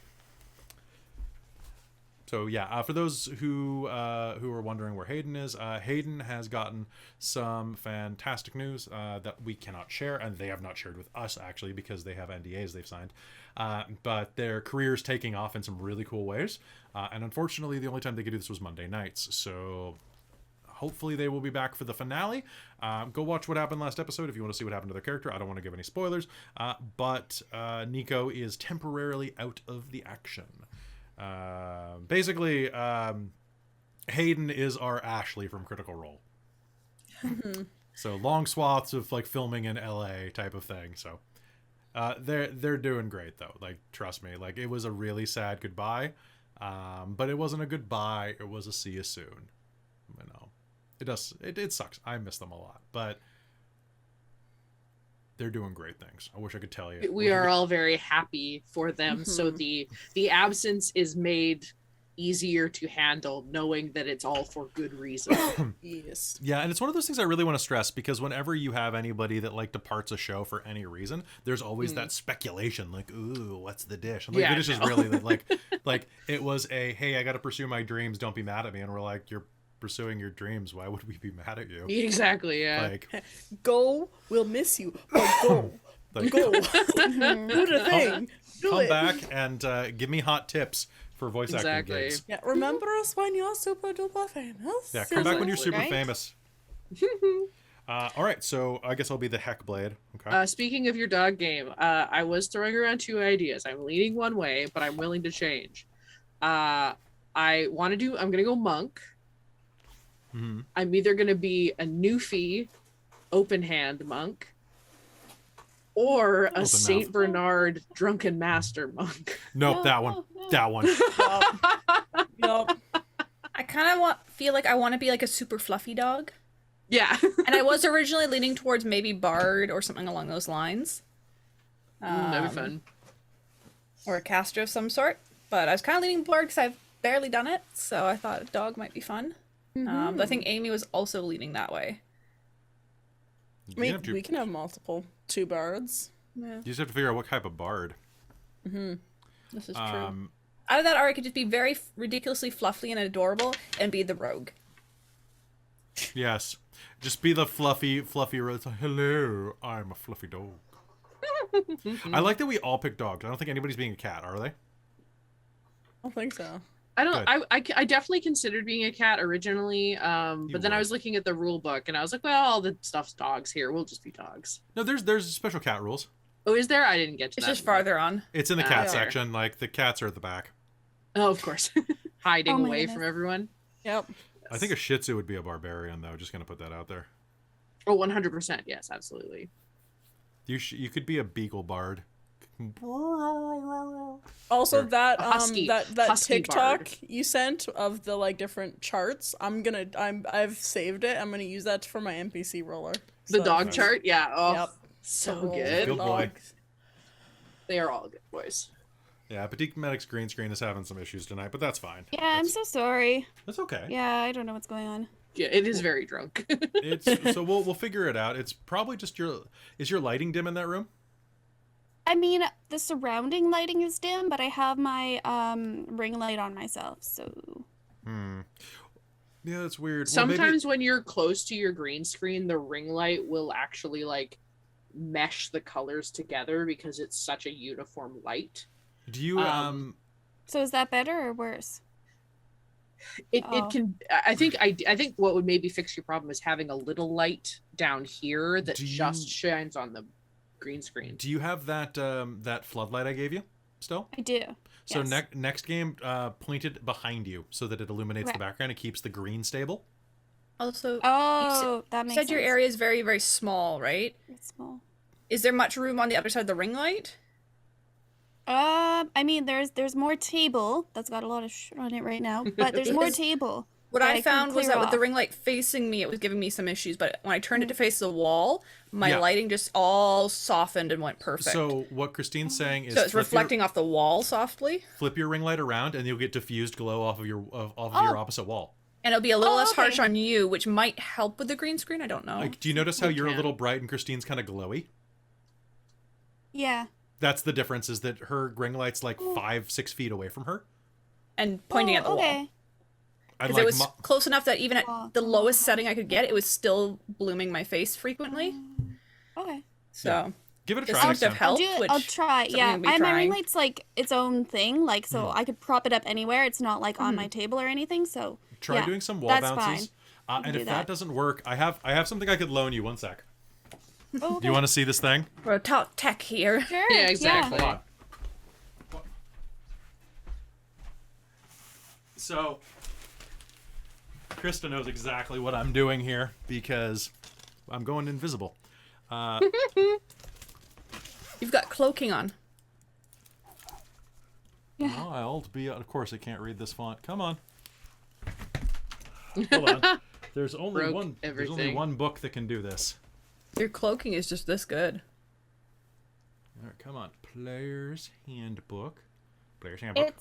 So yeah, for those who are wondering where Hayden is, Hayden has gotten some fantastic news that we cannot share, and they have not shared with us actually because they have NDAs they've signed. But their career's taking off in some really cool ways, and unfortunately, the only time they could do this was Monday nights. So hopefully they will be back for the finale. Go watch what happened last episode if you want to see what happened to their character. I don't want to give any spoilers, but Nico is temporarily out of the action. Basically, Hayden is our Ashley from Critical Role. So long swaths of like filming in LA type of thing. So they're doing great though. Like trust me, like it was a really sad goodbye, but it wasn't a goodbye. It was a see you soon. You know, it sucks. I miss them a lot, but they're doing great things. I wish I could tell you. We are all very happy for them. So the absence is made easier to handle, knowing that it's all for good reason. Yes. Yeah, and it's one of those things I really want to stress because whenever you have anybody that like departs a show for any reason, there's always that speculation, like, "Ooh, what's the dish?" And like, Yeah, the dish is no. really like it was a, "Hey, I got to pursue my dreams. Don't be mad at me." And we're like, "You're pursuing your dreams. Why would we be mad at you?" Exactly, yeah. Like, Go. We'll miss you. But go. like Go. Do the thing. Do come it. back and give me hot tips for voice acting Exactly. gigs. Yeah, remember us when you're super duper famous? Yeah, come back when you're Exactly. super famous. All right, so I guess I'll be the Heck Blade. Okay. Speaking of your dog game, I was throwing around 2 ideas. I'm leaning one way, but I'm willing to change. I'm gonna go monk. hmm I'm either gonna be a Newfie, open hand monk, or a Open Saint mouth. Bernard drunken master monk. Nope, that one. That one. Yup. I kind of feel like I want to be like a super fluffy dog. Yeah. And I was originally leaning towards maybe Bard or something along those lines. That'd be fun. Or a caster of some sort. But I was kind of leaning Bard because I've barely done it, so I thought a dog might be fun. But I think Amy was also leaning that way. You We, have to- we can have multiple 2 bards. Yeah, you just have to figure out what type of bard. this is true. Um, Out of that, or I could just be very ridiculously fluffy and adorable and be the rogue. yes. Just be the fluffy road. Hello, I'm a fluffy dog. I like that we all pick dogs. I don't think anybody's being a cat, are they? I don't think so. I don't. Good. I definitely considered being a cat originally, but then I would. was looking at the rule book and I was like, well, all the stuff's dogs here. We'll just be dogs. No, there's special cat rules. Oh, is there? I didn't get to It's that. just farther on. It's in the cat yeah. section. Like the cats are at the back. Oh, of course. Hiding Oh my away goodness. from everyone. Yep. I think a Shih Tzu would be a barbarian, though. Just gonna put that out there. Oh, 100%. Yes, absolutely. You could be a beagle bard. Also, Or that a husky- that husky TikTok bard. you sent of the like different charts, I've saved it. I'm gonna use that for my NPC roller. The So- dog chart. Yeah. Oh, Yep. so Roll good. Good boy. dogs. They are all good boys. Yeah, Petit Medic's green screen is having some issues tonight, but that's fine. Yeah, I'm so sorry. That's okay. Yeah, I don't know what's going on. Yeah, it is very drunk. It's so we'll figure it out. It's probably just is your lighting dim in that room? I mean, the surrounding lighting is dim, but I have my ring light on myself, so Yeah, that's weird. Well, maybe- Sometimes when you're close to your green screen, the ring light will actually like mesh the colors together because it's such a uniform light. do you so is that better or worse? It Oh. can. I think what would maybe fix your problem is having a little light down here that Do just you- shines on the green screen. do you have that floodlight I gave you still? I do. So Yes. next game, point it behind you so that it illuminates the Right. background. It keeps the green stable. Also, Oh, that you makes said your sense. area is very, very small, right? It's small. Is there much room on the other side of the ring light? I mean, there's more table. That's got a lot of shit on it right now, but there's more Because table. What that I could found was clear that with the off. ring light facing me, it was giving me some issues. But when I turned it to face the wall, my Yeah. lighting just all softened and went perfect. So what Christine's saying is So it's flip reflecting off the wall softly, flip your ring light around, and you'll get diffused glow off of your Oh. your opposite wall. and it'll be a little Oh, less harsh okay. on you, which might help with the green screen. I don't know. Like, do you notice how It you're a can. little bright and Christine's kind of glowy? Yeah. That's the difference. Is that her ring light's like 5-6 feet away from her? And pointing Oh, at the wall. okay. And Because like it was close enough that even at Wow. the lowest setting I could get, it was still blooming my face frequently. Okay. So give it a this try seems next to time. have helped. I'll do it. Which I'll try. something Yeah. I'll be My ring trying. light's like its own thing, like so Hmm. I could prop it up anywhere. It's not like on my table or anything. So Try yeah, doing some wall that's bounces. fine. And do if that. that doesn't work, I have something I could loan you. One sec. Oh, Do you want to see this thing? we're top tech here. Sure. Yeah, exactly. Hold on. So, Christa knows exactly what I'm doing here because I'm going invisible. You've got cloaking on. Oh, I'll be. Of course, I can't read this font. Come on. Hold on. There's only Broke one. There's only everything. one book that can do this. Your cloaking is just this good. All right, come on. Player's Handbook. Player's Handbook.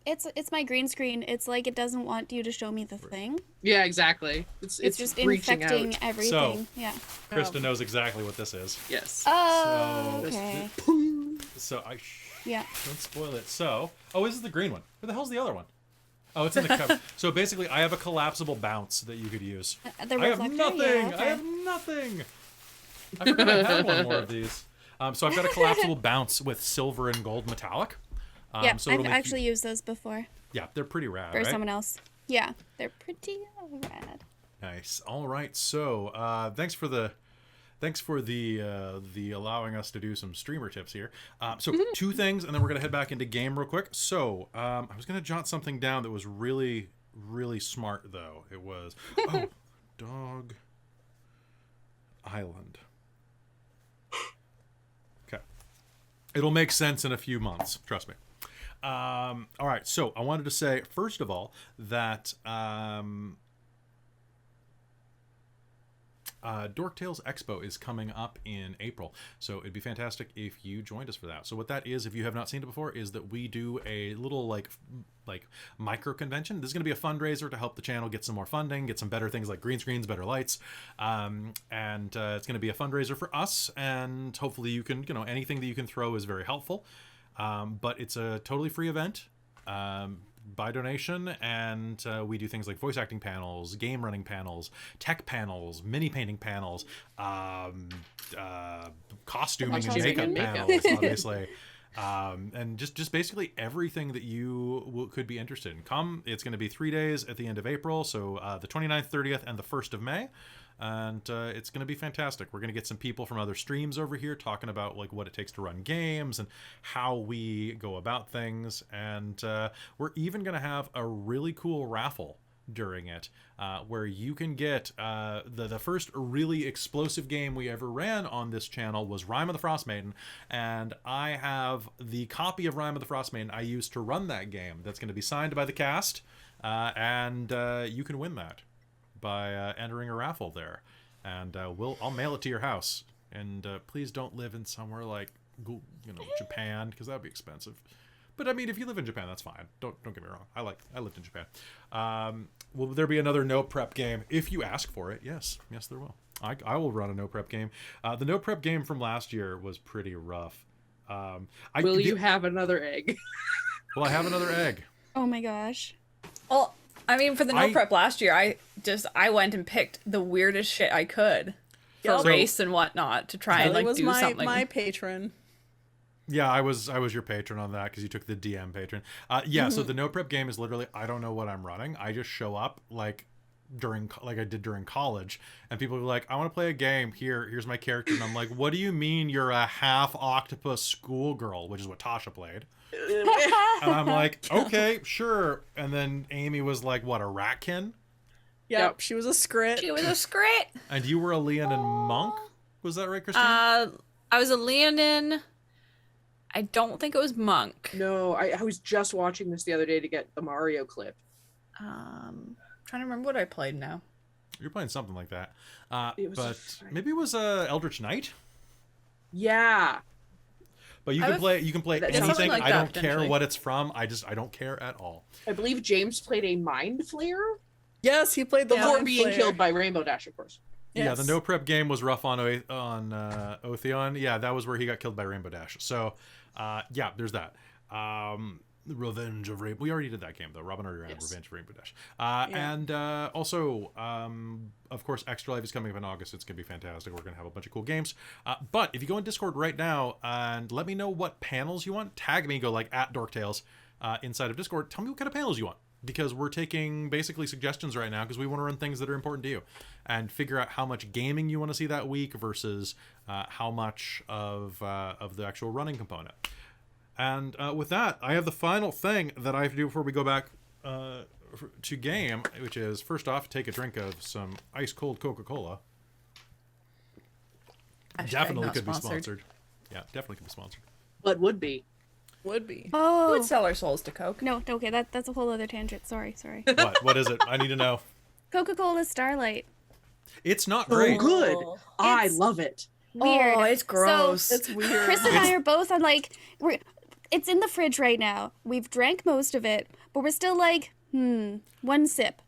It's my green screen. It's like it doesn't want you to show me the thing. Yeah, exactly. It's just reaching infecting out. everything. Yeah. Christa knows exactly what this is. Yes. Oh, So- okay. So I Yeah. don't spoil it. So, this is the green one. Where the hell's the other one? Oh, it's in the cover. So basically, I have a collapsible bounce that you could use. The I have reflector? nothing. Yeah, I okay. have nothing. I forgot I had one more of these. So I've got a collapsible bounce with silver and gold metallic. Yeah, so I've it'll make you- actually used those before yeah, they're pretty rad, for right? someone else. Yeah, they're pretty rad. Nice. All right. So, thanks for the allowing us to do some streamer tips here. So two things, and then we're gonna head back into game real quick. So, I was gonna jot something down that was really, really smart though. It was Dog Island. Okay. It'll make sense in a few months. Trust me. All right. So I wanted to say first of all that. Dork Tales Expo is coming up in April, so it'd be fantastic if you joined us for that. So what that is, if you have not seen it before, is that we do a little like micro convention. This is going to be a fundraiser to help the channel get some more funding, get some better things like green screens, better lights, and it's going to be a fundraiser for us. And hopefully you can, anything that you can throw is very helpful. But it's a totally free event. By donation, and we do things like voice acting panels, game running panels, tech panels, mini painting panels, costuming and makeup panels, obviously, and just basically everything that you could be interested in. It's going to be 3 days at the end of April, so the 29th, 30th, and the 1st of May. And it's going to be fantastic. We're going to get some people from other streams over here talking about like what it takes to run games and how we go about things. And we're even going to have a really cool raffle during it where you can get the first really explosive game we ever ran on this channel was Rime of the Frost Maiden. And I have the copy of Rime of the Frost Maiden I used to run that game that's going to be signed by the cast. And you can win that by entering a raffle there, and I'll mail it to your house. And please don't live in somewhere like Japan, because that'd be expensive. But I mean, if you live in Japan, that's fine. Don't get me wrong. I lived in Japan. Will there be another no prep game if you ask for it? Yes, there will. I will run a no prep game. The no prep game from last year was pretty rough. Will you have another egg? Will I have another egg? Oh my gosh. Well, I mean, for the no prep last year, I went and picked the weirdest shit I could for race and whatnot to try and like do something. My patron. Yeah, I was your patron on that because you took the DM patron. So the no prep game is literally I don't know what I'm running. I just show up like I did during college, and people are like, I want to play a game. Here's my character, and I'm like, what do you mean you're a half octopus schoolgirl, which is what Tasha played. And I'm like, okay, sure. And then Amy was like, what, a ratkin? Yep, she was a scrit. And you were a Leonin monk? Was that right, Christine? I was a Leonin. I don't think it was monk. No, I was just watching this the other day to get the Mario clip. Trying to remember what I played now. You're playing something like that. But maybe it was Eldritch Knight? Yeah. But you can play anything. Like I don't that, care what it's from. I don't care at all. I believe James played a Mind Flayer. Yes, he played the before Mind being Flayer. killed by Rainbow Dash, of course. Yes. Yeah, the no prep game was rough on Otheon. Yeah, that was where he got killed by Rainbow Dash. So, there's that. Revenge of Rainbow. We already did that game though. Robin already ran Revenge of Rainbow Dash. And also, of course, Extra Life is coming up in August. It's gonna be fantastic. We're gonna have a bunch of cool games. But if you go in Discord right now and let me know what panels you want, tag me. Go like @DorkTales inside of Discord. Tell me what kind of panels you want, because we're taking basically suggestions right now because we want to run things that are important to you and figure out how much gaming you want to see that week versus how much of the actual running component. And with that, I have the final thing that I have to do before we go back to game, which is, first off, take a drink of some ice-cold Coca-Cola. Definitely could be sponsored. Yeah, definitely could be sponsored. But would be. Oh. We would sell our souls to Coke. No, okay, that's a whole other tangent. Sorry. What is it? I need to know. Coca-Cola Starlight. It's not great. Oh, good. I love it. Weird. Oh, it's gross. So, It's weird. Chris and I are both on it's in the fridge right now. We've drank most of it, but we're still like, one sip.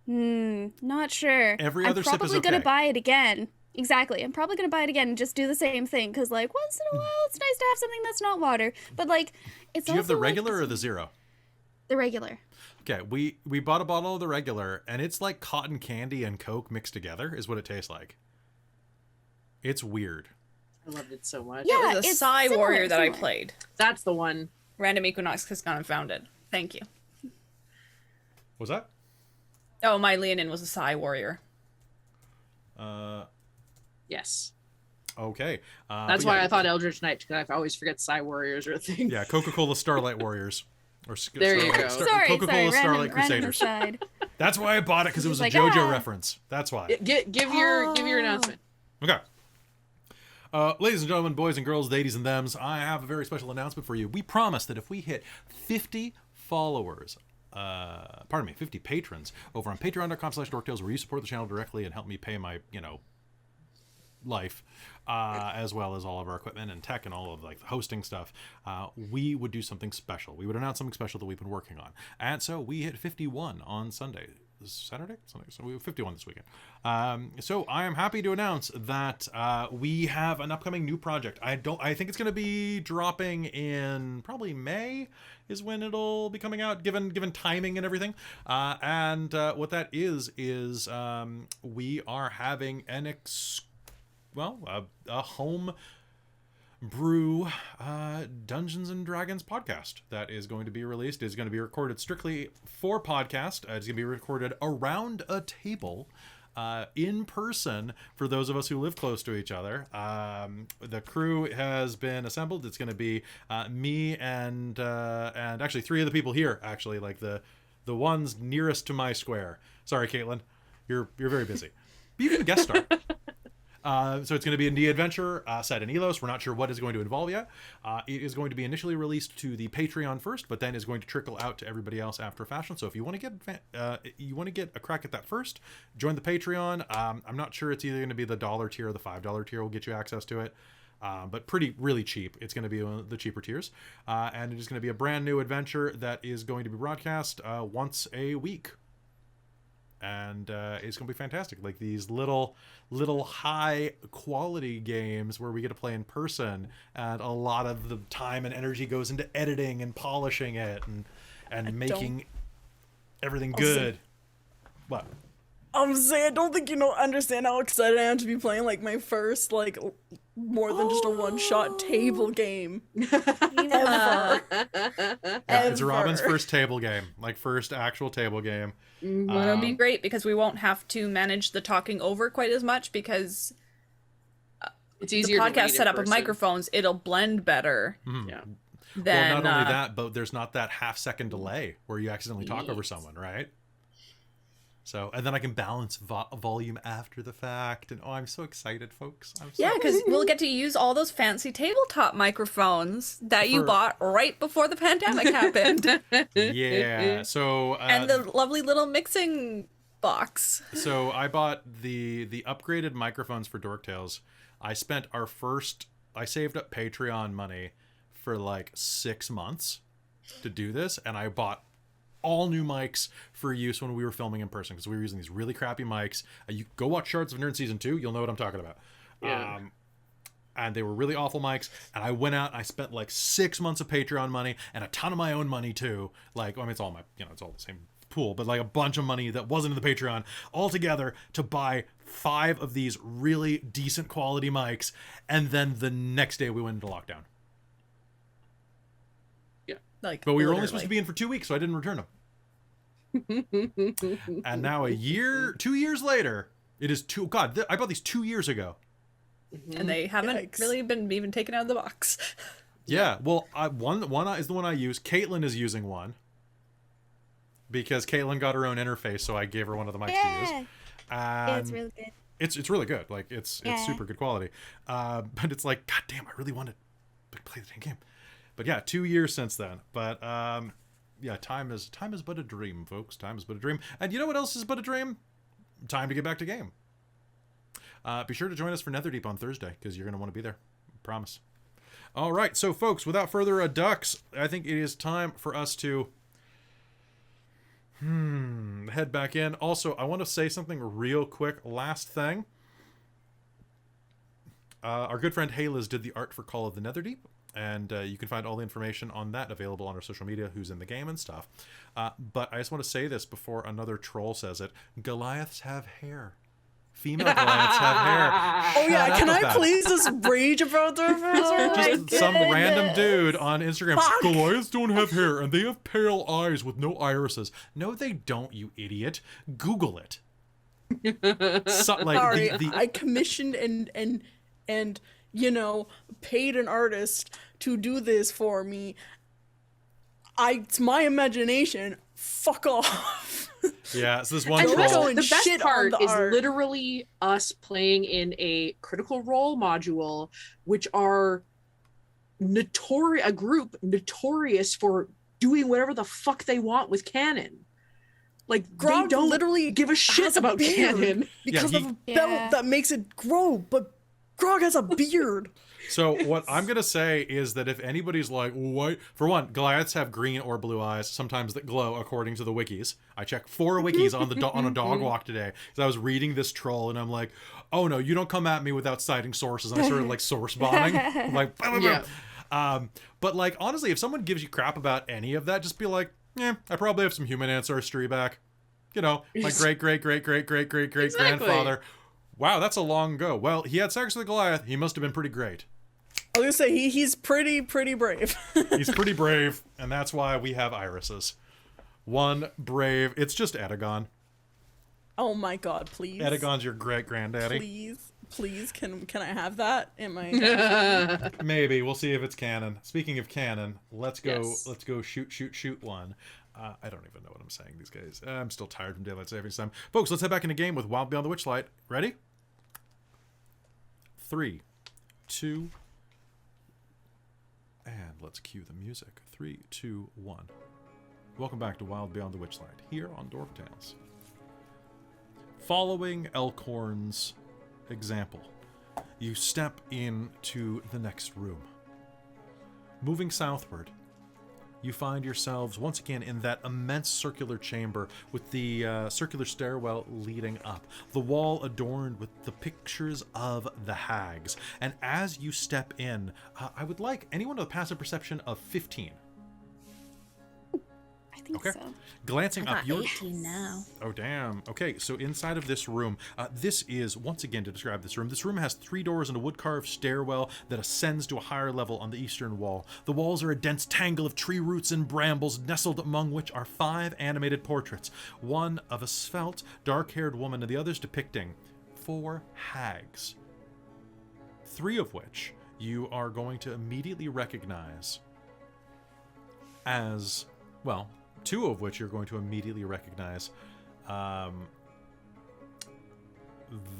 Not sure. Every other sip is I'm probably okay. gonna buy it again. Exactly. I'm probably gonna buy it again and just do the same thing, because like once in a while it's nice to have something that's not water. But like it's Do you have the also, like, regular or the zero? The regular. Okay, we bought a bottle of the regular, and it's like cotton candy and Coke mixed together is what it tastes like. It's weird. I loved it so much. Yeah, It was a it's Psy similar, Warrior that I similar. played. That's the one. Random Equinox has gone and found it. Thank you. Was that? Oh, my Leonin was a Psy warrior. Yes. Okay. That's why I thought Eldritch Knight, because I always forget Psy Warriors are a thing. Yeah, Coca-Cola Starlight Warriors. Or There you go. Coca-Cola Starlight Crusaders. Aside. That's why I bought it, because it was a like, JoJo reference. That's why. Give your announcement. Okay. Ladies and gentlemen, boys and girls, ladies and thems, I have a very special announcement for you. We promised that if we hit 50 followers, 50 patrons over on patreon.com/dorktales, where you support the channel directly and help me pay my, life, as well as all of our equipment and tech and all of like the hosting stuff, we would do something special. We would announce something special that we've been working on. And so we hit 51 on Sunday. Saturday? Sunday. So we were 51 this weekend. So I am happy to announce that we have an upcoming new project. I think it's going to be dropping in probably May is when it'll be coming out, given timing and everything. And what that is we are having a home brew Dungeons and Dragons podcast that is going to be released. It's going to be recorded strictly for podcast. It's going to be recorded around a table in person for those of us who live close to each other. The crew has been assembled. It's going to be me and actually 3 of the people here, actually, like the ones nearest to my square. Sorry, Caitlan, you're very busy, but you can guest star. So it's going to be a D adventure set in Elos. We're not sure what is going to involve yet. It is going to be initially released to the Patreon first, but then is going to trickle out to everybody else after fashion. So if you want to get a crack at that first, join the Patreon. I'm not sure it's either going to be the $1 tier or the $5 tier will get you access to it. But really cheap. It's going to be one of the cheaper tiers. And it is going to be a brand new adventure that is going to be broadcast once a week. And it's going to be fantastic. Like these little high quality games where we get to play in person, and a lot of the time and energy goes into editing and polishing it and making everything good. What? I'm saying, I don't think you understand how excited I am to be playing like my first more than just a one-shot table game. Ever. It's Robin's first table game, like first actual table game. It'll be great because we won't have to manage the talking over quite as much because it's easier. The podcast setup of microphones, it'll blend better. Mm-hmm. Yeah. Then, well, not only that, but there's not that half-second delay where you accidentally talk over someone, right? So, and then I can balance volume after the fact, and I'm so excited, folks. Yeah, because we'll get to use all those fancy tabletop microphones that you bought right before the pandemic happened. Yeah, so and the lovely little mixing box. So I bought the upgraded microphones for Dork Tales. I saved up Patreon money for like 6 months to do this, and I bought all new mics for use when we were filming in person because we were using these really crappy mics. You go watch Shards of Nerd season 2, you'll know what I'm talking about. Yeah. And they were really awful mics, and I went out and I spent like 6 months of Patreon money and a ton of my own money too. Like, it's all it's all the same pool, but like a bunch of money that wasn't in the Patreon all together to buy 5 of these really decent quality mics, and then the next day we went into lockdown. But we were only supposed to be in for 2 weeks, so I didn't return them. And now 2 years later, it is I bought these 2 years ago. And they haven't really been even taken out of the box. Yeah, well, one is the one I use. Caitlan is using one. Because Caitlan got her own interface, so I gave her one of the mics to use. And it's really good. It's really good. Like, it's super good quality. But it's like, God damn, I really wanted to play the damn game. But yeah, 2 years since then. But time is but a dream, folks. Time is but a dream. And you know what else is but a dream? Time to get back to game. Be sure to join us for Netherdeep on Thursday, because you're going to want to be there. I promise. All right, so folks, without further ado, I think it is time for us to head back in. Also, I want to say something real quick. Last thing. Our good friend Hayliz did the art for Call of the Netherdeep. And you can find all the information on that available on our social media, who's in the game and stuff. But I just want to say this before another troll says it. Goliaths have hair. Female Goliaths have hair. Oh yeah, Shut can up I about it. please just rage about their Just some random dude on Instagram. Fuck. Goliaths don't have hair and they have pale eyes with no irises. No, they don't, you idiot. Google it. Sorry, I commissioned and paid an artist to do this for me. It's my imagination. Fuck off. Yeah, so this one And troll. the best shit on part the is art. literally us playing in a Critical Role module, which are a group notorious for doing whatever the fuck they want with canon. Like, Grog they don't literally give a shit has a about beard canon. because Yeah, of a Yeah. belt that makes it grow, but Grog has a beard. So what I'm gonna say is that if anybody's like, what? For one, Goliaths have green or blue eyes, sometimes that glow according to the wikis. I checked 4 wikis on the on a dog walk today because I was reading this troll and I'm like, oh no, you don't come at me without citing sources. And I started like source bombing, I'm like, bah, bah, bah. Yeah. But like honestly, if someone gives you crap about any of that, just be like, yeah, I probably have some human ancestry back. You know, my great grandfather. Wow, that's a long ago. Well, he had sex with a Goliath. He must have been pretty great. I was gonna say he's pretty brave. He's pretty brave, and that's why we have irises. One brave. It's just Edagon. Oh my god, please. Edagon's your great granddaddy. Please, can I have that in my? Maybe we'll see if it's canon. Speaking of canon, let's go. Yes. Let's go shoot one. I don't even know what I'm saying these days. I'm still tired from daylight savings time, folks. Let's head back into game with Wild Beyond the Witchlight. Ready? 3, 2. And let's cue the music. 3, 2, 1. Welcome back to Wild Beyond the Witchlight, here on Dork Tales. Following Elkhorn's example, you step into the next room. Moving southward, you find yourselves once again in that immense circular chamber with the circular stairwell leading up, the wall adorned with the pictures of the hags. And as you step in, I would like anyone with a passive perception of 15. I think Okay. so. Glancing I up got your 18 now. Oh, damn. Okay, so inside of this room, this is, once again, to describe this room has 3 doors and a wood-carved stairwell that ascends to a higher level on the eastern wall. The walls are a dense tangle of tree roots and brambles, nestled among which are 5 animated portraits, one of a svelte, dark-haired woman and the others depicting 4 hags, 3 of which you are going to immediately recognize as, well, 2 of which you're going to immediately recognize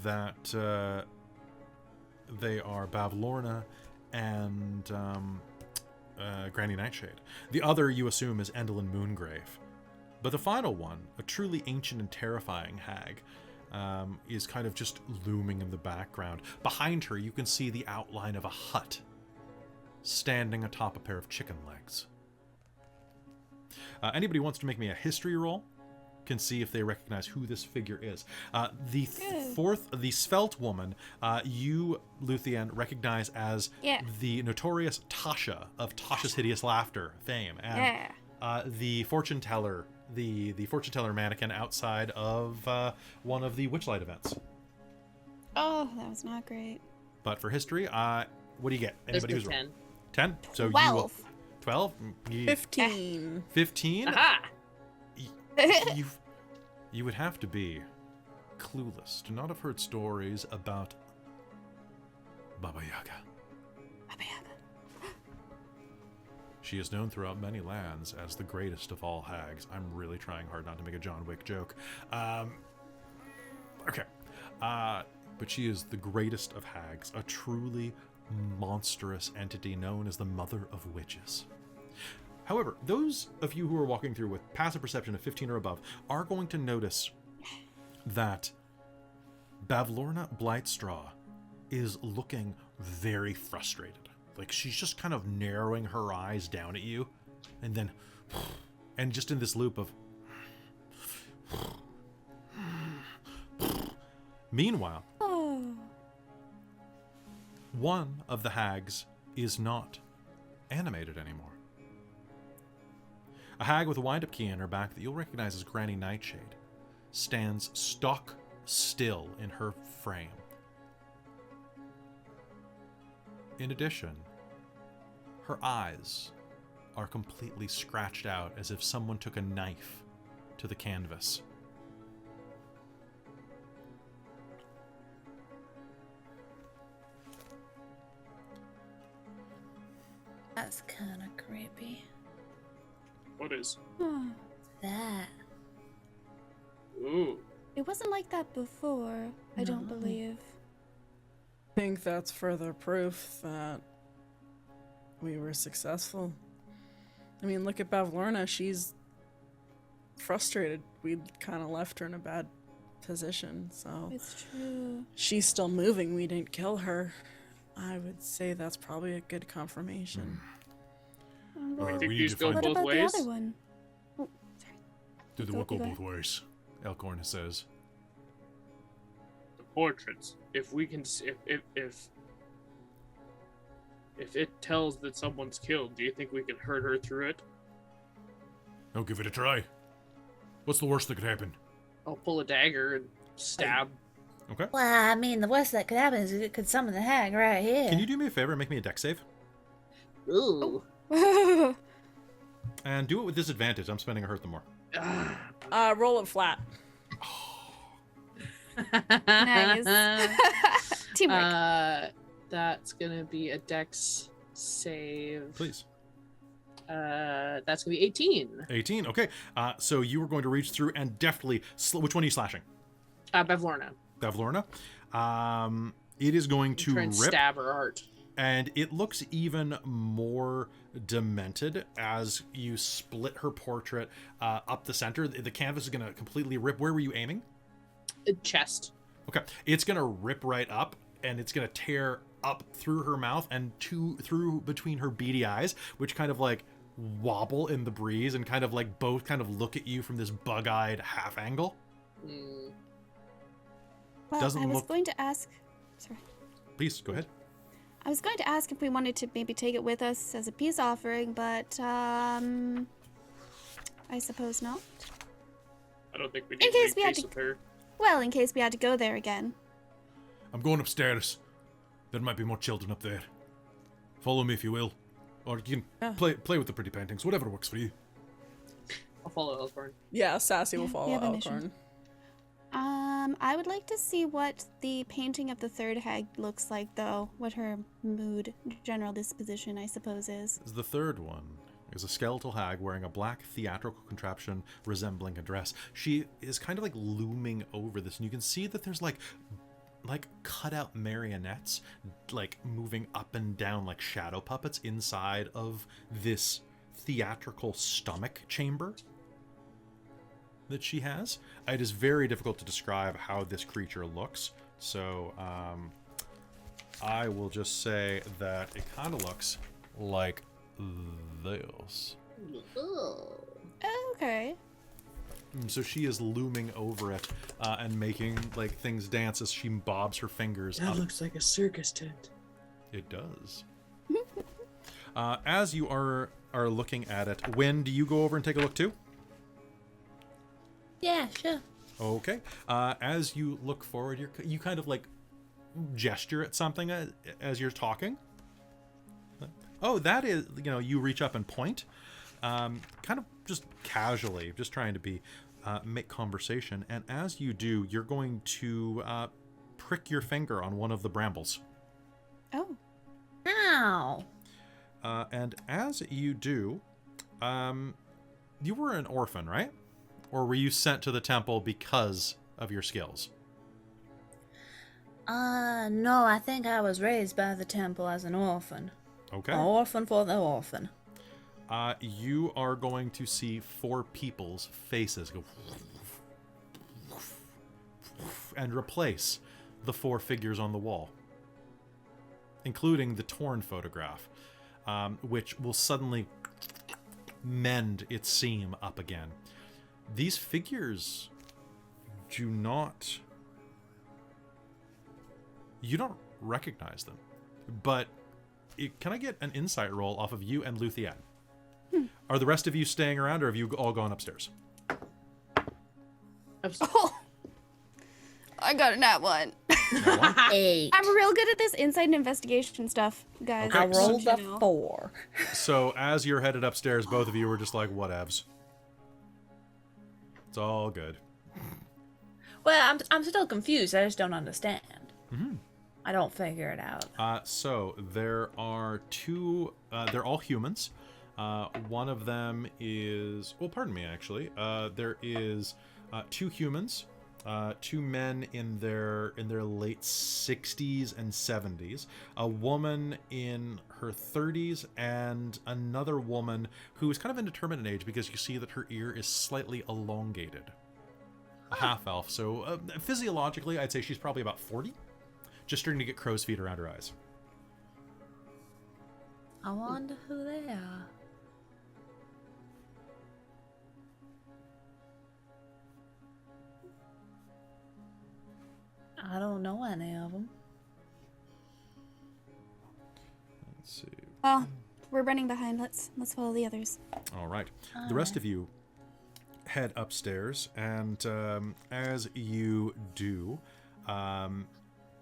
that they are Bavlorna and Granny Nightshade. The other you assume is Endelyn Moongrave. But the final one, a truly ancient and terrifying hag, is kind of just looming in the background. Behind her, you can see the outline of a hut standing atop a pair of chicken legs. Anybody who wants to make me a history roll can see if they recognize who this figure is. The svelte woman, you, Luthienne, recognize as the notorious Tasha of Tasha's Hideous Laughter fame, and the fortune teller, the fortune teller mannequin outside of one of the Witchlight events. Oh, that was not great. But for history, what do you get? Anybody who's 10. 10? So 12. 12? 15. 15? Aha! You would have to be clueless to not have heard stories about Baba Yaga. Baba Yaga. She is known throughout many lands as the greatest of all hags. I'm really trying hard not to make a John Wick joke. Okay. But she is the greatest of hags, a truly monstrous entity known as the Mother of Witches. However, those of you who are walking through with passive perception of 15 or above are going to notice that Bavlorna Blightstraw is looking very frustrated. Like she's just kind of narrowing her eyes down at you, and then, and just in this loop of. Meanwhile, one of the hags is not animated anymore. A hag with a wind-up key in her back that you'll recognize as Granny Nightshade stands stock still in her frame. In addition, her eyes are completely scratched out as if someone took a knife to the canvas. That's kind of creepy. What is? That. Ooh. It wasn't like that before, I don't believe. I think that's further proof that we were successful. I mean, look at Bavlorna. She's frustrated. We kind of left her in a bad position, so... It's true. She's still moving. We didn't kill her. I would say that's probably a good confirmation. Well, I we think need these to go find what both about ways. the other one? Oh, sorry. Did the Go- work go go both ways? Elkhorn says. The portraits. If we can, if it tells that someone's killed, do you think we can hurt her through it? I'll give it a try. What's the worst that could happen? I'll pull a dagger and stab. Okay. Well, I mean, the worst that could happen is it could summon the hag right here. Can you do me a favor and make me a dex save? Ooh. And do it with disadvantage. I'm spending a hurt them more. Roll it flat. Nice. Teamwork. That's gonna be a dex save. Please. That's gonna be 18. 18. Okay. So you are going to reach through and deftly... which one are you slashing? Bavlorna. Davlorna. It is going to Try and rip. stab her heart. And it looks even more demented as you split her portrait up the center. The canvas is going to completely rip. Where were you aiming? Chest. Okay. It's going to rip right up, and it's going to tear up through her mouth and through between her beady eyes, which kind of like wobble in the breeze and kind of like both kind of look at you from this bug-eyed half angle. Well, doesn't I was look- going to ask... Sorry. Please, go ahead. I was going to ask if we wanted to maybe take it with us as a peace offering, but, I suppose not. I don't think we In need case to we make had peace to- with her. Well, in case we had to go there again. I'm going upstairs. There might be more children up there. Follow me if you will. Or you can play with the pretty paintings, whatever works for you. I'll follow Elkhorn. Yeah, Sassy will Yeah, follow we have a mission. Elkhorn. I would like to see what the painting of the third hag looks like, though. What her mood, general disposition, I suppose, is. The third one is a skeletal hag wearing a black theatrical contraption resembling a dress. She is kind of like looming over this, and you can see that there's like cutout marionettes like moving up and down like shadow puppets inside of this theatrical stomach chamber that she has. It is very difficult to describe how this creature looks, so I will just say that it kind of looks like this. Okay. So she is looming over it and making like things dance as she bobs her fingers up. looks like a circus tent. It does. As you are looking at it, when do you go over and take a look too? Yeah, sure. Okay. As you look forward, you kind of like gesture at something as you're talking. Oh, that is, you reach up and point, kind of just casually, just trying to make conversation. And as you do, you're going to prick your finger on one of the brambles. Oh. Ow. And as you do, you were an orphan, right? Or were you sent to the temple because of your skills? No, I think I was raised by the temple as an orphan. Okay. An orphan for the orphan. You are going to see 4 people's faces go and replace the 4 figures on the wall, including the torn photograph, which will suddenly mend its seam up again. These figures do not... You don't recognize them, but can I get an insight roll off of you and Luthienne? Are the rest of you staying around, or have you all gone upstairs? I got a nat 1. 8. I'm real good at this inside and investigation stuff, guys. Okay. I rolled a You know. 4. So as you're headed upstairs, both of you were just like, whatevs. It's all good. Well, I'm still confused. I just don't understand. I don't figure it out. So there are two. They're all humans. One of them is. Well, pardon me. Actually, there is 2 humans, 2 men in their late 60s and 70s, a woman in her 30s, and another woman who is kind of indeterminate in age because you see that her ear is slightly elongated. A half elf. So physiologically, I'd say she's probably about 40. Just starting to get crow's feet around her eyes. I wonder who they are. I don't know any of them. Let's see. Well, we're running behind. Let's follow the others. All right. The rest of you head upstairs, and as you do,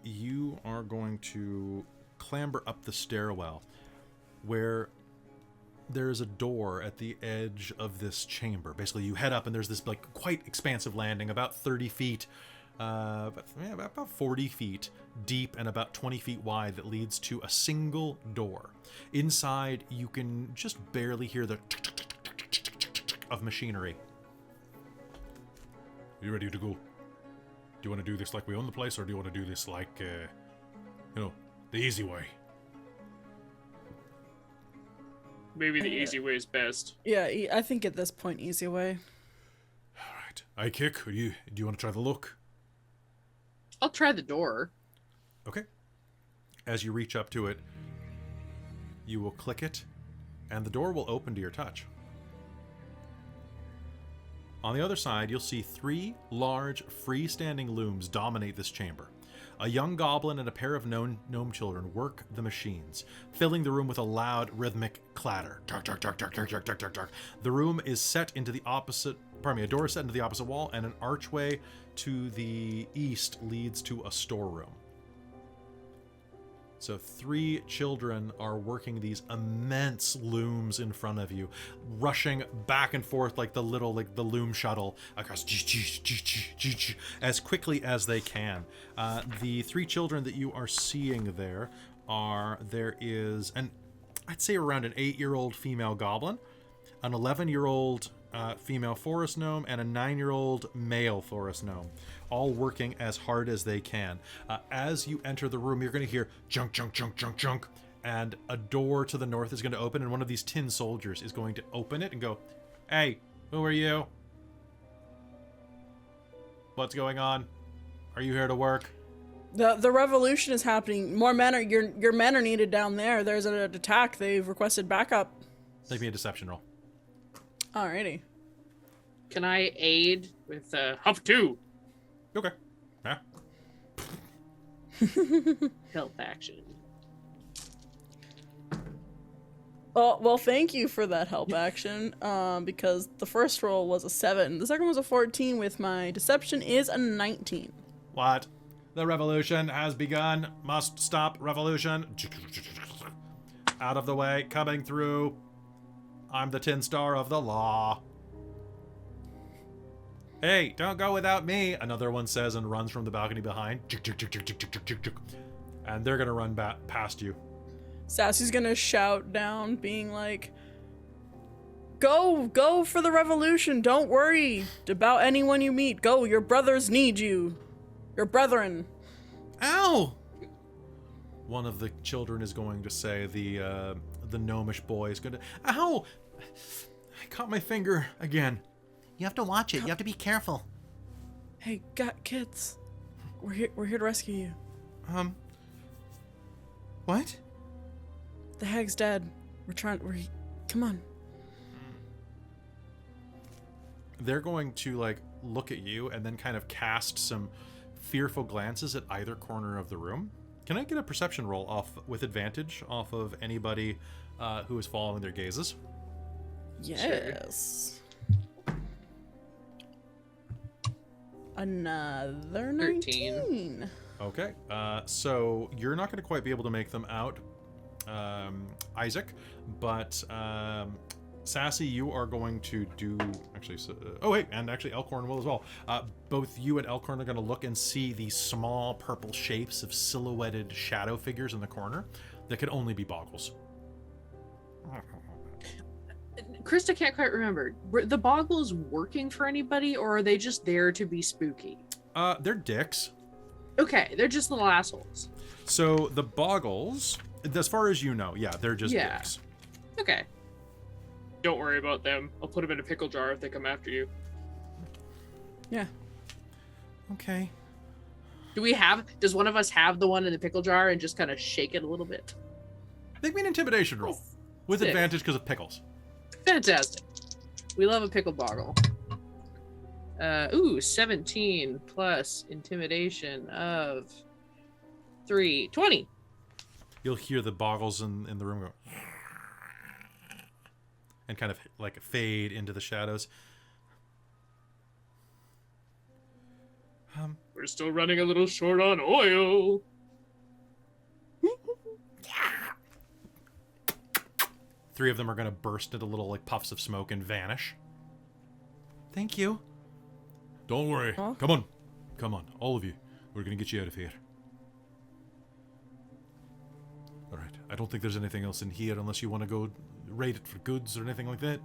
you are going to clamber up the stairwell where there's a door at the edge of this chamber. Basically, you head up and there's this like quite expansive landing, about 30 feet, about 40 feet deep and about 20 feet wide, that leads to a single door. Inside, you can just barely hear the of machinery. Are you ready to go? Do you want to do this like we own the place, or do you want to do this like, the easy way? Maybe the easy way is best. Yeah, I think at this point, easy way. All right. I kick. Or do you want to try the look? I'll try the door. Okay. As you reach up to it, you will click it, and the door will open to your touch. On the other side, you'll see 3 large, freestanding looms dominate this chamber. A young goblin and a pair of gnome children work the machines, filling the room with a loud, rhythmic clatter. Dark, dark, dark, dark, dark, dark, dark, dark, dark. The room is set into the opposite... Pardon me, a door is set into the opposite wall, and an archway to the east leads to a storeroom. So 3 children are working these immense looms in front of you, rushing back and forth like the loom shuttle across as quickly as they can. The 3 children that you are seeing there is I'd say around an 8-year-old female goblin, an 11-year-old female forest gnome, and a 9-year-old male forest gnome, all working as hard as they can. As you enter the room, you're going to hear junk, junk, junk, junk, junk, and a door to the north is going to open, and one of these tin soldiers is going to open it and go, "Hey, who are you? What's going on? Are you here to work?" The revolution is happening. More men are your men are needed down there. There's an attack. They've requested backup. Make me a deception roll. Alrighty. Can I aid with Hop 2. Okay. Yeah. help action? Well, thank you for that help action. Because the first roll was a 7. The second was a 14. With my deception is a 19. What? The revolution has begun. Must stop revolution. Out of the way. Coming through. I'm the Tin Star of the law. Hey, don't go without me, another one says and runs from the balcony behind. And they're gonna run past you. Sassy's gonna shout down, being like, Go for the revolution. Don't worry about anyone you meet. Go, your brothers need you. Your brethren. Ow! One of the children is going to say, the gnomish boy is going to... Ow! I caught my finger again. You have to watch it. You have to be careful. Hey, kids. We're here to rescue you. What? The hag's dead. Come on. They're going to, like, look at you and then kind of cast some fearful glances at either corner of the room. Can I get a perception roll off with advantage off of anybody who is following their gazes? Yes. Another 13. 19. Okay, so you're not going to quite be able to make them out, Isaac, but Sassy, you are going to do actually. Oh wait, and actually Elkhorn will as well. Both you and Elkhorn are going to look and see these small purple shapes of silhouetted shadow figures in the corner that could only be boggles. Christa can't quite remember. Were the boggles working for anybody, or are they just there to be spooky? They're dicks. Okay, they're just little assholes. So the boggles, as far as you know, yeah, they're just dicks. Okay. Don't worry about them. I'll put them in a pickle jar if they come after you. Yeah. Okay. Does one of us have the one in the pickle jar and just kind of shake it a little bit? Make me an intimidation roll with Sick. advantage because of pickles. Fantastic. We love a pickle boggle. 17 plus intimidation of 3. 20. You'll hear the boggles in the room go and kind of like fade into the shadows. We're still running a little short on oil. Three of them are going to burst into little like puffs of smoke and vanish. Thank you. Don't worry. Huh? Come on. Come on, all of you. We're gonna get you out of here. Alright, I don't think there's anything else in here unless you want to go raid it for goods or anything like that.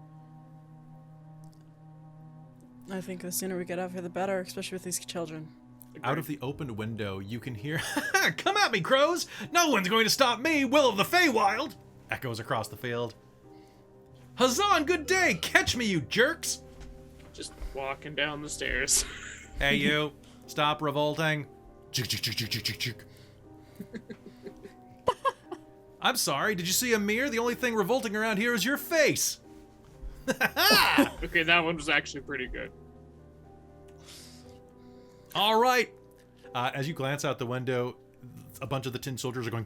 I think the sooner we get out of here, the better, especially with these children. Out of the opened window, you can hear, "Come at me, crows! No one's going to stop me, Will of the Feywild!" echoes across the field. Huzzah and good day! Catch me, you jerks! Just walking down the stairs. Hey, you. Stop revolting. I'm sorry, did you see a mirror? The only thing revolting around here is your face. Okay, that one was actually pretty good. All right. As you glance out the window, a bunch of the tin soldiers are going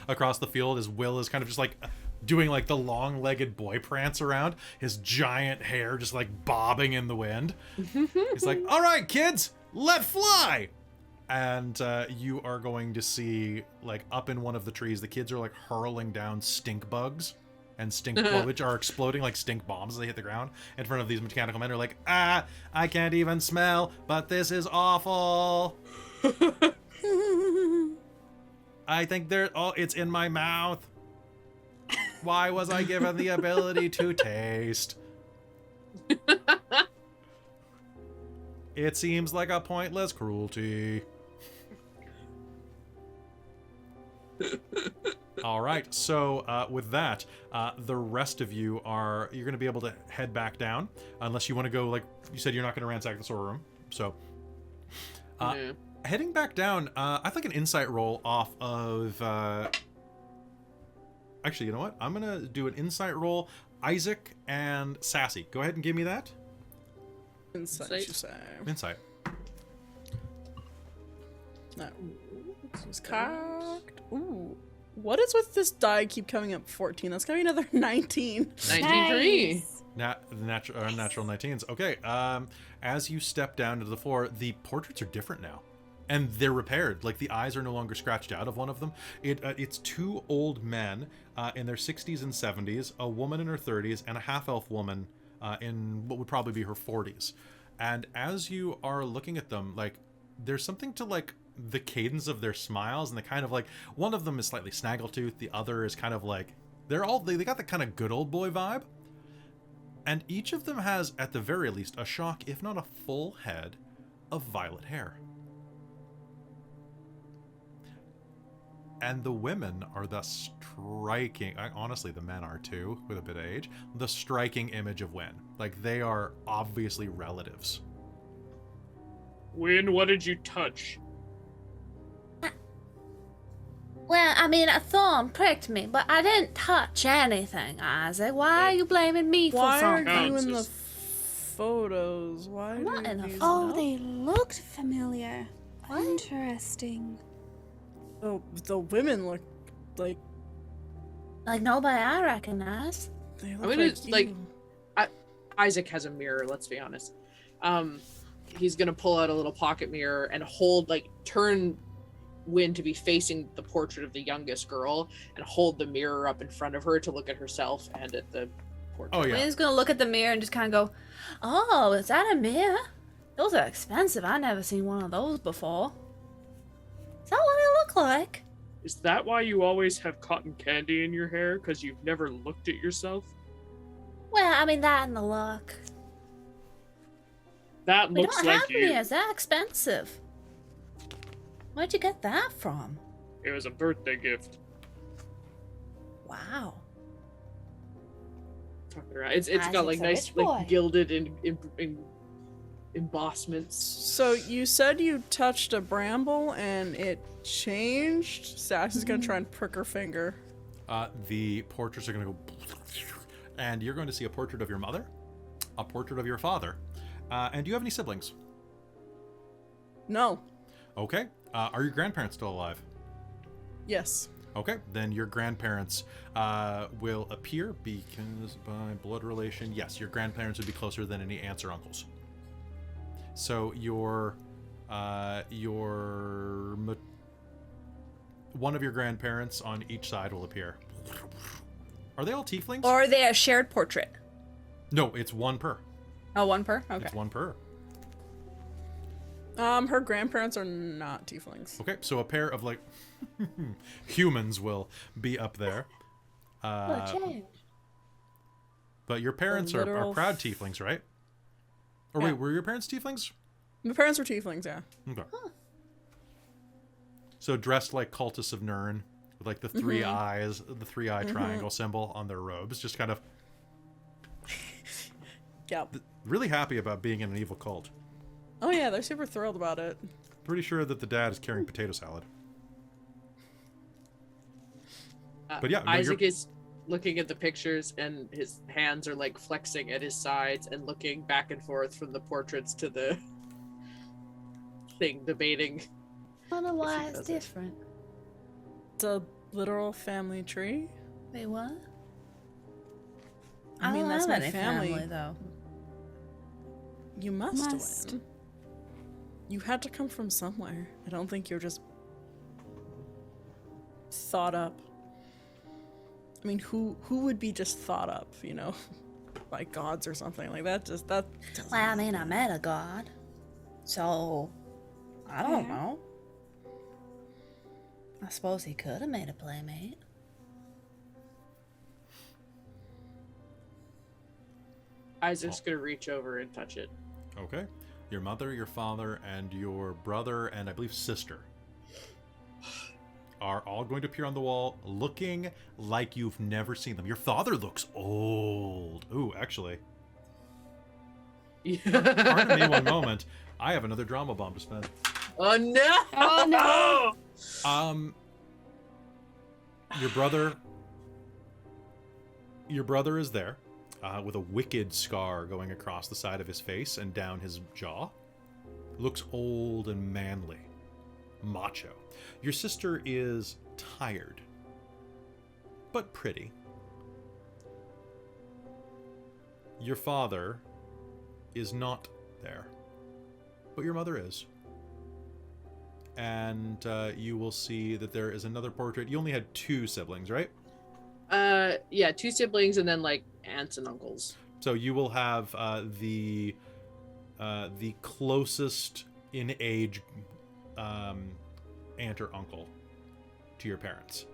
across the field as Will is kind of just like doing like the long-legged boy prance around, his giant hair just like bobbing in the wind. He's like, "All right, kids, let fly!" And you are going to see, like, up in one of the trees, the kids are like hurling down stink bugs, and stink which are exploding like stink bombs as they hit the ground in front of these mechanical men. Are like, "Ah, I can't even smell, but this is awful." I think it's in my mouth. Why was I given the ability to taste? It seems like a pointless cruelty. All right, so with that, the rest of you you're going to be able to head back down, unless you want to go, like you said, you're not going to ransack the storeroom. So, heading back down, I'd like an insight roll off of... Actually, you know what? I'm going to do an insight roll. Isaac and Sassy. Go ahead and give me that. Insight, you say. Insight. No. This was cocked. Ooh. What is with this die keep coming up 14? That's gonna be another 19. 19 for me. Natural 19s. Okay. As you step down to the floor, the portraits are different now. And they're repaired. Like, the eyes are no longer scratched out of one of them. It's two old men in their 60s and 70s, a woman in her 30s, and a half-elf woman in what would probably be her 40s. And as you are looking at them, like, there's something to, like, the cadence of their smiles, and the kind of, like, one of them is slightly snaggletooth, the other is kind of like, they got the kind of good old boy vibe. And each of them has, at the very least, a shock, if not a full head, of violet hair. And the women are the striking, honestly the men are too, with a bit of age, the striking image of Wynn. Like, they are obviously relatives. Wynn, what did you touch? Well, I mean, a thorn pricked me, but I didn't touch anything, Isaac. Why are you blaming me for Why are something? you in the photos? Why What do in the these Oh, know? they looked familiar. What? Interesting. Oh, the women look like Like nobody I recognize. they I look mean, like it's like you. Isaac has a mirror. Let's be honest. he's gonna pull out a little pocket mirror and turn Wynn to be facing the portrait of the youngest girl and hold the mirror up in front of her to look at herself and at the portrait. Oh yeah. Wynn's gonna look at the mirror and just kind of go, "Oh, is that a mirror? Those are expensive. I never seen one of those before. Is that what I look like?" Is that why you always have cotton candy in your hair? Because you've never looked at yourself? Well, I mean, that and the luck. That We looks don't like have you. mirrors. They're expensive. Where'd you get that from? It was a birthday gift. Wow. Talking around. It's got Isaac's like a nice rich boy. like gilded embossments. So you said you touched a bramble and it changed? Sax is gonna try and prick her finger. The portraits are going to go, and you're going to see a portrait of your mother, a portrait of your father, and do you have any siblings? No. Okay. Are your grandparents still alive? Yes. Okay, then your grandparents will appear because by blood relation, yes, your grandparents would be closer than any aunts or uncles. So one of your grandparents on each side will appear. Are they all tieflings? Or are they a shared portrait? No, it's one per. Oh, one per? Okay. It's one per. Her grandparents are not tieflings. Okay, so a pair of like humans will be up there. But your parents are literal proud tieflings, right? Or Yeah. wait, were your parents tieflings? My parents were tieflings, yeah. Okay. So dressed like cultists of Nirn, with like the three eyes, the 3-eye triangle symbol on their robes, just kind of Yep. really happy about being in an evil cult. Oh yeah, they're super thrilled about it. Pretty sure that the dad is carrying potato salad. But yeah, no, Isaac is looking at the pictures and his hands are like flexing at his sides and looking back and forth from the portraits to the thing, debating. Wonder why it's does it. different. It's a literal family tree. Wait, what? I mean, don't that's have my any family. though. You must Must. win. You had to come from somewhere. I don't think you're just thought up. I mean, who would be just thought up, you know, by gods or something like that? Just that. Well, I mean, I met a god. So, I don't know. I suppose he could have made a playmate. Isaac's gonna reach over and touch it. Okay. Your mother, your father, and your brother, and I believe sister are all going to appear on the wall looking like you've never seen them. Your father looks old. Ooh, actually. Pardon me one moment. I have another drama bomb to spend. Oh no! Oh no! Your brother is there, with a wicked scar going across the side of his face and down his jaw. Looks old and manly. Macho. Your sister is tired, but pretty. Your father is not there, but your mother is. And you will see that there is another portrait. You only had 2 siblings, right? Yeah, 2 siblings and then like aunts and uncles. So you will have the closest in age aunt or uncle to your parents.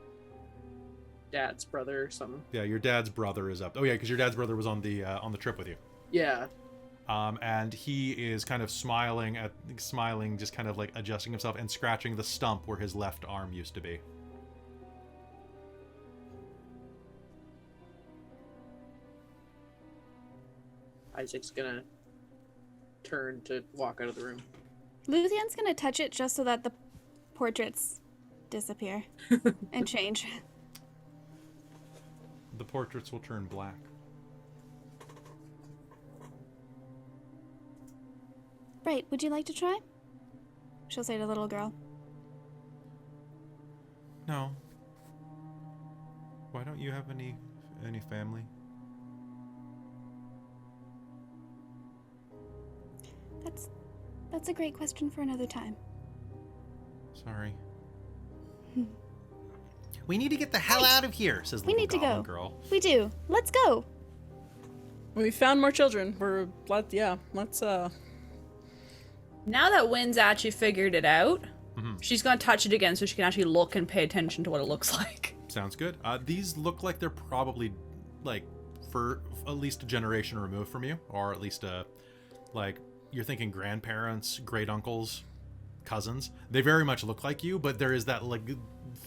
Dad's brother or something. Yeah, your dad's brother is up. Oh yeah, because your dad's brother was on the trip with you. Yeah. And he is kind of smiling, just kind of like adjusting himself and scratching the stump where his left arm used to be. Isaac's gonna turn to walk out of the room. Luthienne's gonna touch it just so that the portraits disappear and change. The portraits will turn black. Right, would you like to try? She'll say to the little girl. No. Why don't you have any family? That's That's a great question for another time. Sorry. We need to get the hell out of here, says the We little need to goblin go. girl. We do. Let's go. We found more children. Let's Now that Wynn's actually figured it out, she's gonna touch it again so she can actually look and pay attention to what it looks like. Sounds good. These look like they're probably, like, for at least a generation removed from you, or at least, like, you're thinking grandparents, great uncles, cousins. They very much look like you, but there is that, like,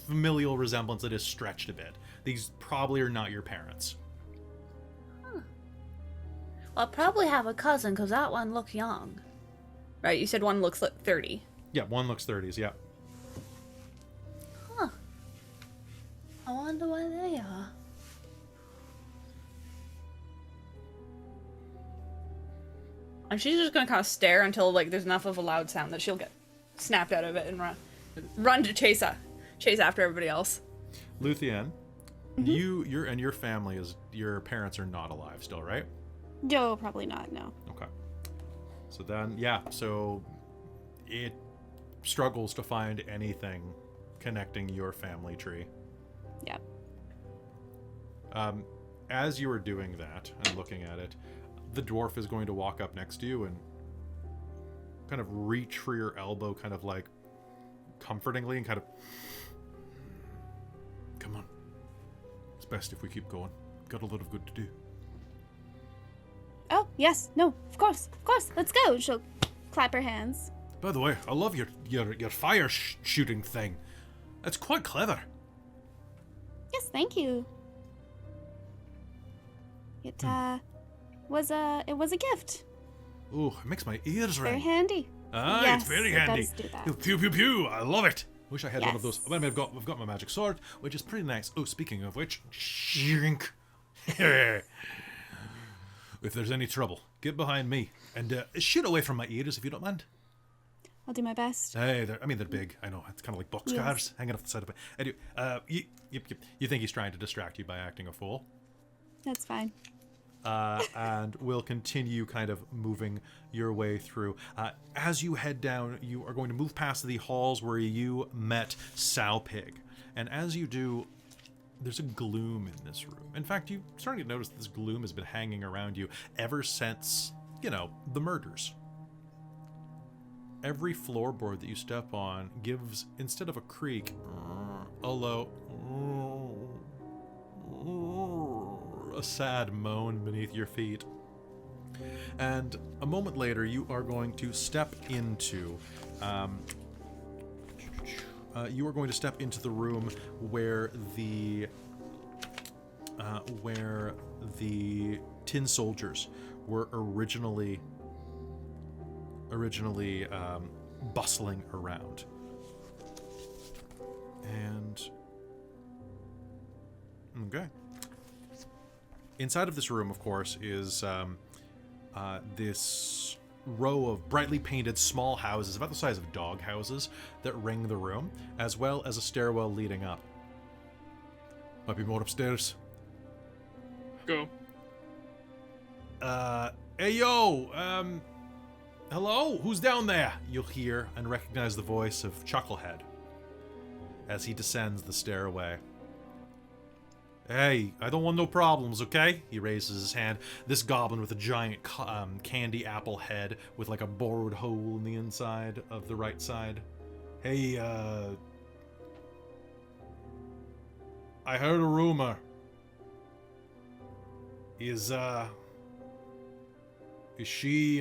familial resemblance that is stretched a bit. These probably are not your parents. Well, I probably have a cousin because that one looks young. Right, you said one looks like 30. Yeah, one looks 30s, yeah. Huh. I wonder where they are. And she's just gonna kind of stare until, like, there's enough of a loud sound that she'll get snapped out of it and run to chase after everybody else. Luthienne, your family your parents are not alive still, right? No, probably not, no. Okay. So then, yeah, so it struggles to find anything connecting your family tree. Yep. As you are doing that and looking at it, the dwarf is going to walk up next to you and kind of reach for your elbow, kind of like comfortingly, and kind of, come on. It's best if we keep going. Got a lot of good to do. Oh, yes. No, of course. Let's go. She'll clap her hands. By the way, I love your fire shooting thing. That's quite clever. Yes, thank you. It was a gift. Oh, it makes my ears Very ring. handy. Ah, Yes, it's very it handy. does do that. Pew pew pew! I love it. Wish I had one of those. Yes. Well, we've got my magic sword, which is pretty nice. Oh, speaking of which, Shink. If there's any trouble, get behind me and shoot away from my ears if you don't mind. I'll do my best. hey, they're big. I know, it's kind of like boxcars Yes. hanging off the side of it. Anyway, you think he's trying to distract you by acting a fool? That's fine. And we'll continue kind of moving your way through. As you head down, you are going to move past the halls where you met Sowpig. And as you do, there's a gloom in this room. In fact, you're starting to notice this gloom has been hanging around you ever since, the murders. Every floorboard that you step on gives, instead of a creak, a low, a sad moan beneath your feet. And a moment later, you are going to step into the room where the tin soldiers were originally bustling around. And okay. Inside of this room, of course, is this row of brightly painted small houses, about the size of dog houses, that ring the room, as well as a stairwell leading up. Might be more upstairs. Go. Hey yo, hello? Who's down there? You'll hear and recognize the voice of Chucklehead as he descends the stairway. Hey, I don't want no problems, okay? He raises his hand. This goblin with a giant candy apple head with like a borrowed hole in the inside of the right side. Hey, I heard a rumor. Is she,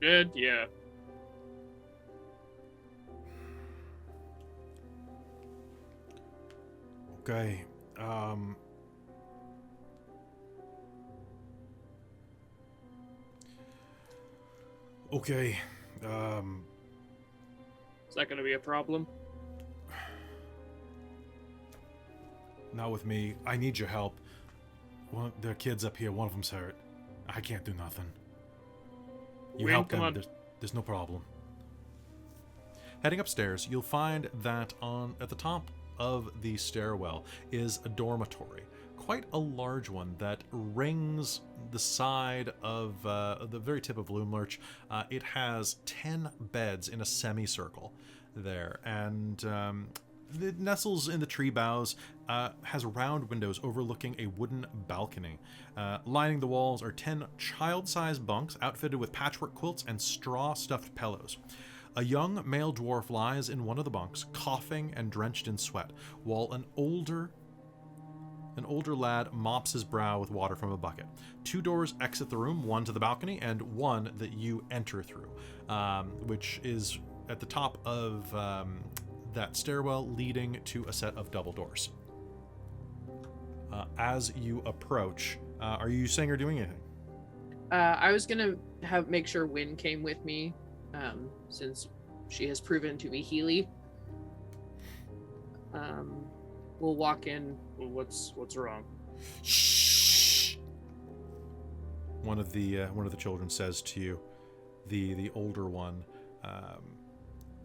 Dead? Yeah. okay, okay, Is that going to be a problem? not with me. I need your help. One of the kids up here, one of them's hurt. I can't do nothing. You Wayne, help come them, on. there's no problem. Heading upstairs, you'll find that at the top of the stairwell is a dormitory. Quite a large one that rings the side of the very tip of Loomlurch. It has 10 beds in a semicircle there, and it nestles in the tree boughs, has round windows overlooking a wooden balcony. Lining the walls are 10 child-sized bunks outfitted with patchwork quilts and straw-stuffed pillows. A young male dwarf lies in one of the bunks, coughing and drenched in sweat, while an older lad mops his brow with water from a bucket. 2 doors exit the room, one to the balcony and one that you enter through, which is at the top of that stairwell leading to a set of double doors. As you approach, are you saying or doing anything? I was gonna make sure Wynn came with me, since she has proven to be Healy. We'll walk in. Well, what's wrong? Shh. One of the children says to you, the older one.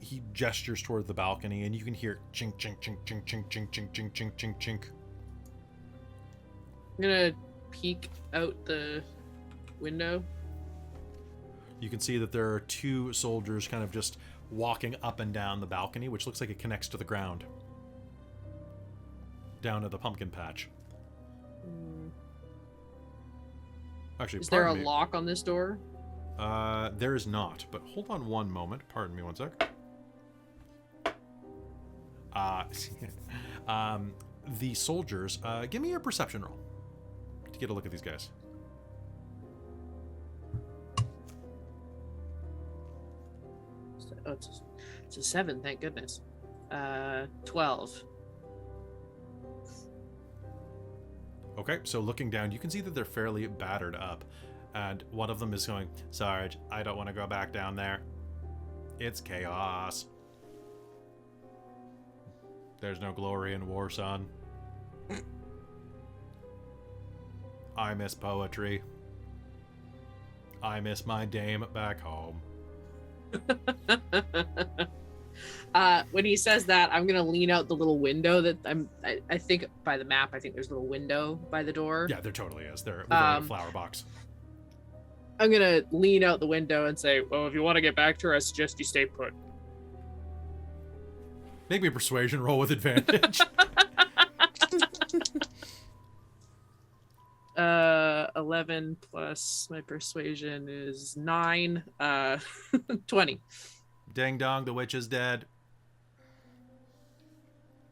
He gestures toward the balcony, and you can hear chink, chink, chink, chink, chink, chink, chink, chink, chink, chink, chink. I'm gonna peek out the window. You can see that there are 2 soldiers kind of just walking up and down the balcony, which looks like it connects to the ground. Down at the pumpkin patch. Actually, is there a pardon me. lock on this door? There is not, but hold on one moment. Pardon me one sec. The soldiers, give me a perception roll to get a look at these guys. Oh, it's a 7, thank goodness. 12. Okay, so looking down, you can see that they're fairly battered up. And one of them is going, Sarge, I don't want to go back down there. It's chaos. There's no glory in war, son. I miss poetry. I miss my dame back home. When he says that, I'm gonna lean out the little window that I think by the map, I think there's a little window by the door. Yeah, there totally is. There with a flower box. I'm gonna lean out the window and say, Well, if you want to get back to her, I suggest you stay put. Make me a persuasion roll with advantage. 11 plus my persuasion is 9. 20. Ding dong, the witch is dead.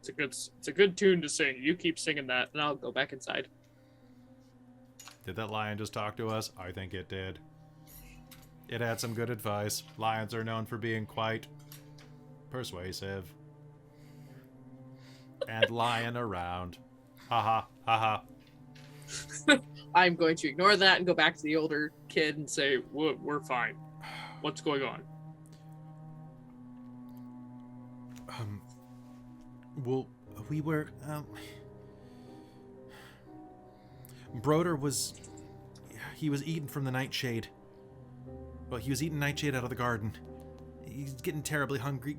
It's a good tune to sing. You keep singing that, And I'll go back inside. Did that lion just talk to us? I think it did. It had some good advice. Lions are known for being quite persuasive. And lying around. Haha, haha. I'm going to ignore that and go back to the older kid and say, we're fine. What's going on? Well, we were, Broder was, he was eaten from the nightshade. Well, he was eating nightshade out of the garden. He's getting terribly hungry.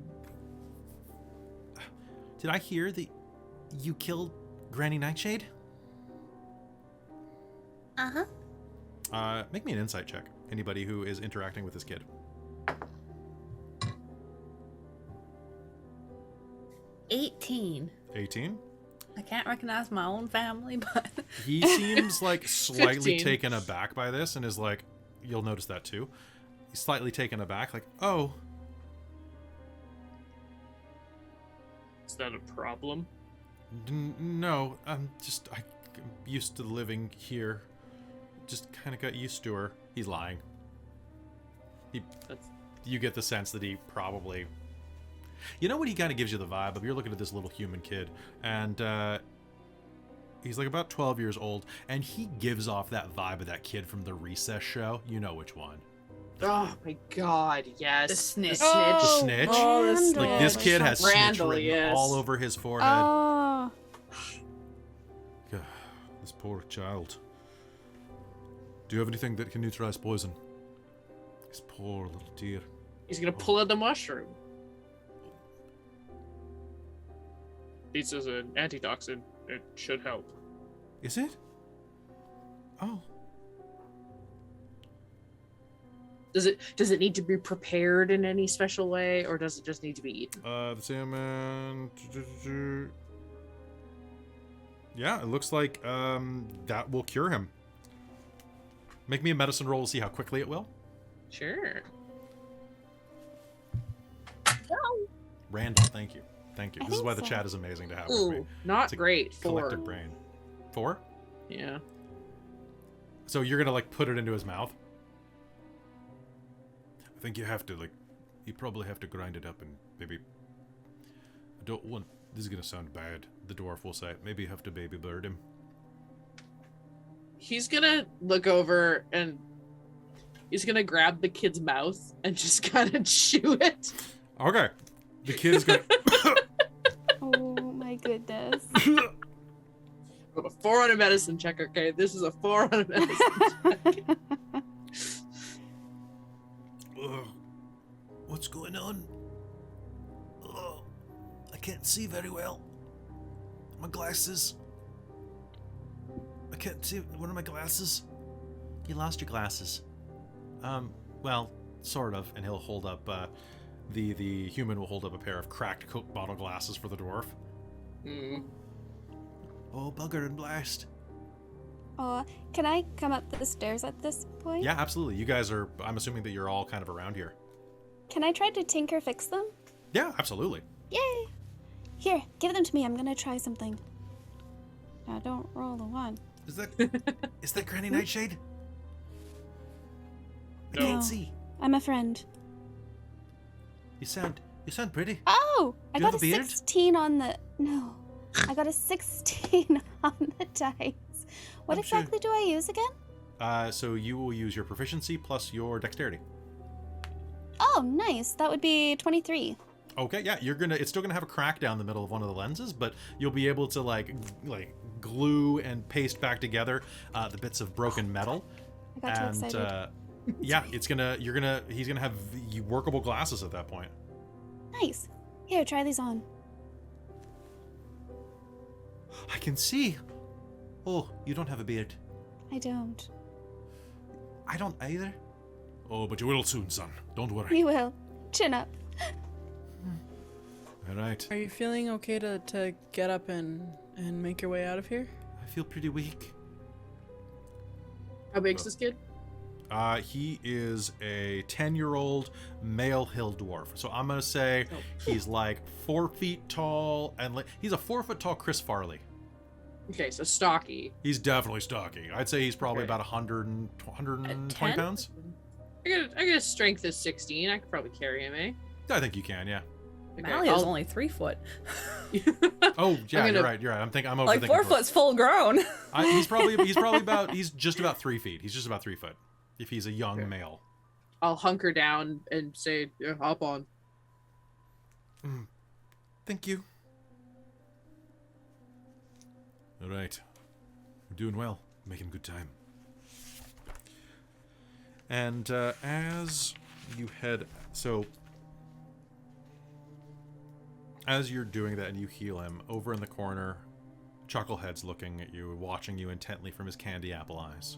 Did I hear that you killed Granny Nightshade? Uh-huh. Make me an insight check. Anybody who is interacting with this kid. 18. 18? I can't recognize my own family, but... He seems like slightly 15. taken aback by this and is like, you'll notice that too. He's slightly taken aback, like, oh. Is that a problem? No, I'm used to living here. Just kind of got used to her. He's lying. You get the sense that he probably... You know what he kind of gives you the vibe of? You're looking at this little human kid, and he's like about 12 years old, and he gives off that vibe of that kid from the Recess show. You know which one. oh my god, yes. The snitch. The snitch? Oh, the Randall. Like, this kid has snitch Randall, written yes. all over his forehead. Oh, This poor child. Do you have anything that can neutralize poison? This poor little dear. He's gonna pull out the mushroom. This is an antitoxin. It should help. Is it? Oh. Does it need to be prepared in any special way, or does it just need to be eaten? The salmon. Yeah, it looks like that will cure him. Make me a medicine roll to see how quickly it will. Sure. Random, thank you. Thank you. I This is think why the so. chat is amazing to have with me. Ooh, not It's a great. 4. Collective brain. 4? Yeah. So you're gonna like put it into his mouth? I think you have to you probably have to grind it up and maybe. I don't want. This is gonna sound bad. The dwarf will say. Maybe you have to baby bird him. He's gonna look over and he's gonna grab the kid's mouth and just kind of chew it. Okay. The kid is gonna. Oh my goodness. 4 on a medicine check. Okay, this is a 4 on a medicine check. What's going on? Oh, I can't see very well. My glasses. I can't see. What are my glasses? You lost your glasses. Well, sort of. And he'll hold up. The human will hold up a pair of cracked Coke bottle glasses for the dwarf. Mm. Oh, bugger and blast. Oh, can I come up the stairs at this point? Yeah, absolutely. You guys are. I'm assuming that you're all kind of around here. Can I try to tinker fix them? Yeah, absolutely. Yay! Here, give them to me. I'm gonna try something. Now, don't roll the 1. Is that Granny Nightshade? I No. can't see. I'm a friend. You sound pretty. Oh! I Do you got have a a beard? 16 on the... No. I got a 16 on the dice. What I'm sure- exactly do I use again? So you will use your proficiency plus your dexterity. Oh, nice. That would be 23. Okay, yeah, it's still gonna have a crack down the middle of one of the lenses, but you'll be able to like glue and paste back together the bits of broken metal. I got too excited. Yeah, he's gonna have workable glasses at that point. Nice. Here, try these on. I can see. Oh, you don't have a beard. I don't. I don't either. Oh, but you will soon, son. Don't worry. We will. Chin up. All right. Are you feeling okay to get up and make your way out of here? I feel pretty weak. How big's this kid? He is a 10-year-old male hill dwarf. So I'm gonna say he's like 4 feet tall, and he's a 4 foot tall Chris Farley. Okay, so stocky. He's definitely stocky. I'd say he's probably Okay. about 120 10? pounds. I got a strength of 16. I could probably carry him, eh? I think you can, yeah. Okay, Mally is I'll- only 3 foot. Oh, yeah, I'm you're gonna- right. I'm overthinking. Like 4 foot's full grown. He's just about 3 feet. He's just about 3 foot. If he's a young Okay. male. I'll hunker down and say, yeah, hop on. Thank you. All right. We're doing well. Making good time. And as you head... So, as you're doing that and you heal him, over in the corner, Chucklehead's looking at you, watching you intently from his candy apple eyes.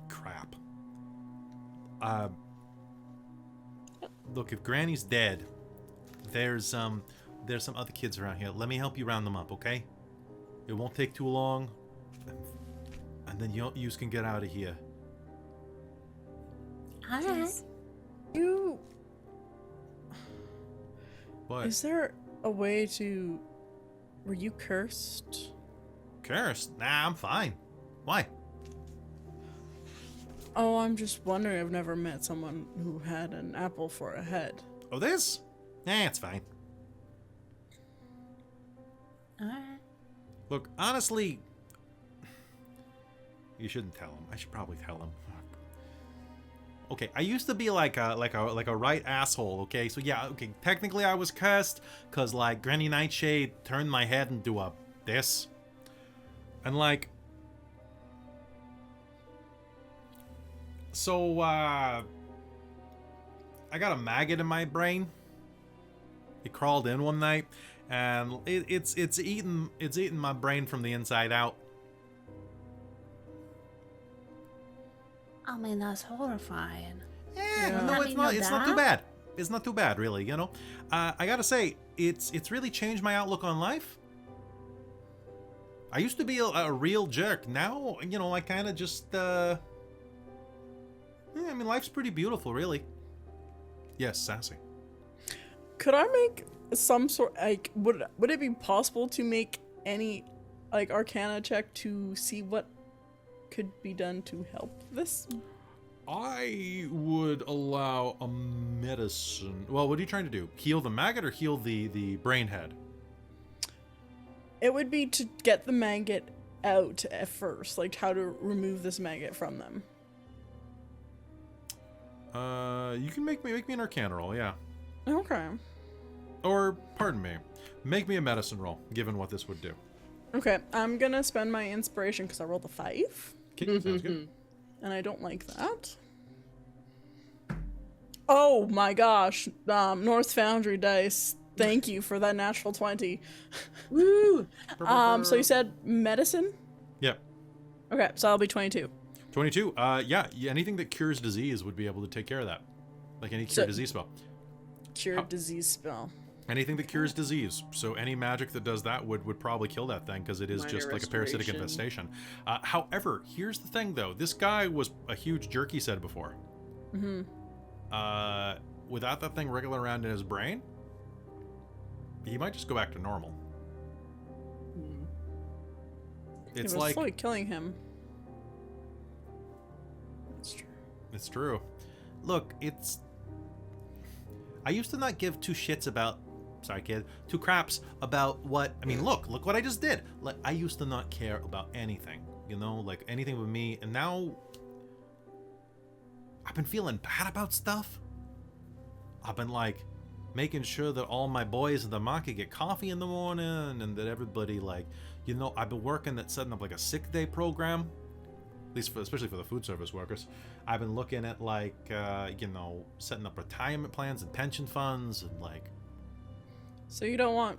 Crap. Look, if Granny's dead, there's some other kids around here. Let me help you round them up, okay? It won't take too long, and then you can get out of here. Yes. You. What? Is there a way to. Were you cursed? Cursed? Nah, I'm fine. Why? Oh, I'm just wondering. I've never met someone who had an apple for a head. Oh, this? Nah, it's fine. Alright. Look, honestly, you shouldn't tell him. I should probably tell him. Okay, I used to be like a right asshole. Okay, so yeah, okay, technically I was cursed because like Granny Nightshade turned my head into a this, and like, so I got a maggot in my brain. It crawled in one night, and it's eating my brain from the inside out. I mean, that's horrifying. Yeah, no, I it's mean, not. no It's not too doubt. bad. It's not too bad, really. You know, I gotta say, it's really changed my outlook on life. I used to be a real jerk. Now, you know, I kind of just. I mean, life's pretty beautiful, really. Yes, sassy. Could I make some sort like would it be possible to make any like Arcana check to see what could be done to help this? I would allow a medicine. Well, what are you trying to do? Heal the maggot or heal the brain head? It would be to get the maggot out at first, like how to remove this maggot from them. You can make me an Arcana roll, yeah. Okay. Or, pardon me, make me a medicine roll, given what this would do. Okay, I'm gonna spend my inspiration because I rolled a 5, Okay, sounds good. and I don't like that. Oh my gosh, North Foundry dice. Thank you for that natural 20. Woo! So you said medicine? Yep. Okay, so I'll be 22. 22. Yeah, anything that cures disease would be able to take care of that. Like any cure So- disease spell. Cure How- disease spell. Anything that cures disease. So any magic that does that would probably kill that thing because it is Minor just like a parasitic restoration. infestation. However, here's the thing though. This guy was a huge jerk, he said before. Mm-hmm. Without that thing wriggling around in his brain, he might just go back to normal. It's It was like slowly killing him. That's true. it's true. Look, I used to not give two shits about. Sorry, kid. Two craps about what. I mean, look what I just did. Like, I used to not care about anything. You know, like anything with me, and now I've been feeling bad about stuff. I've been like making sure that all my boys in the market get coffee in the morning, and that everybody like, you know, I've been working at setting up like a sick day program. At least especially for the food service workers. I've been looking at like, you know, setting up retirement plans and pension funds and like. So you don't want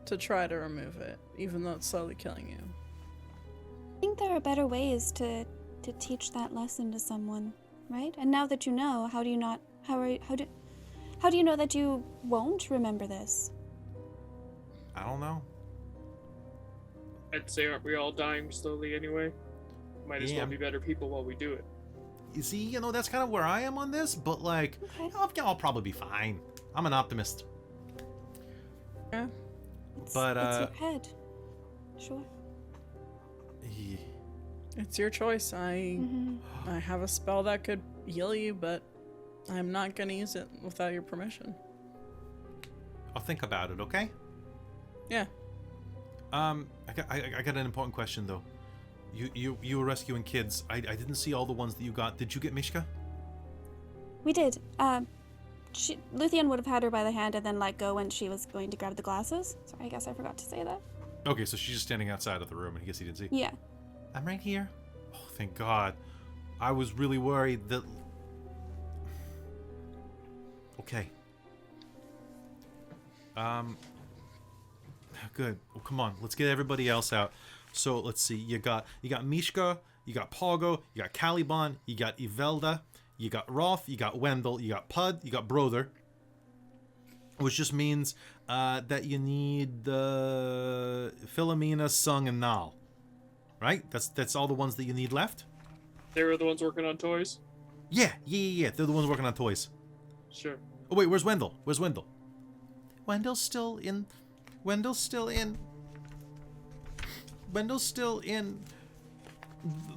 to try to remove it, even though it's slowly killing you. I think there are better ways to teach that lesson to someone, right? And now that you know, how do you know that you won't remember this? I don't know. I'd say, aren't we all dying slowly anyway? Might as Yeah. well be better people while we do it. You see, you know, that's kind of where I am on this, but like, Okay. I'll probably be fine. I'm an optimist. Yeah. It's But, your head. Sure. Yeah. It's your choice. I have a spell that could heal you, but I'm not gonna use it without your permission. I'll think about it, okay? Yeah. I got an important question though. You were rescuing kids. I didn't see all the ones that you got. Did you get Mishka? We did. Luthienne would have had her by the hand and then let go when she was going to grab the glasses. Sorry, I guess I forgot to say that. Okay, so she's just standing outside of the room, and I guess he didn't see. Yeah. I'm right here. Oh, thank God. I was really worried that. Okay. Good. Well, come on, let's get everybody else out. So let's see. You got Mishka, you got Pogo, you got Caliban, you got Ivelda, you got Rolf, you got Wendell, you got Pud, you got Brother. Which just means that you need Philomena, Sung, and Nal. Right? That's all the ones that you need left? They were the ones working on toys? Yeah. They're the ones working on toys. Sure. Oh wait, where's Wendell? Wendell's still in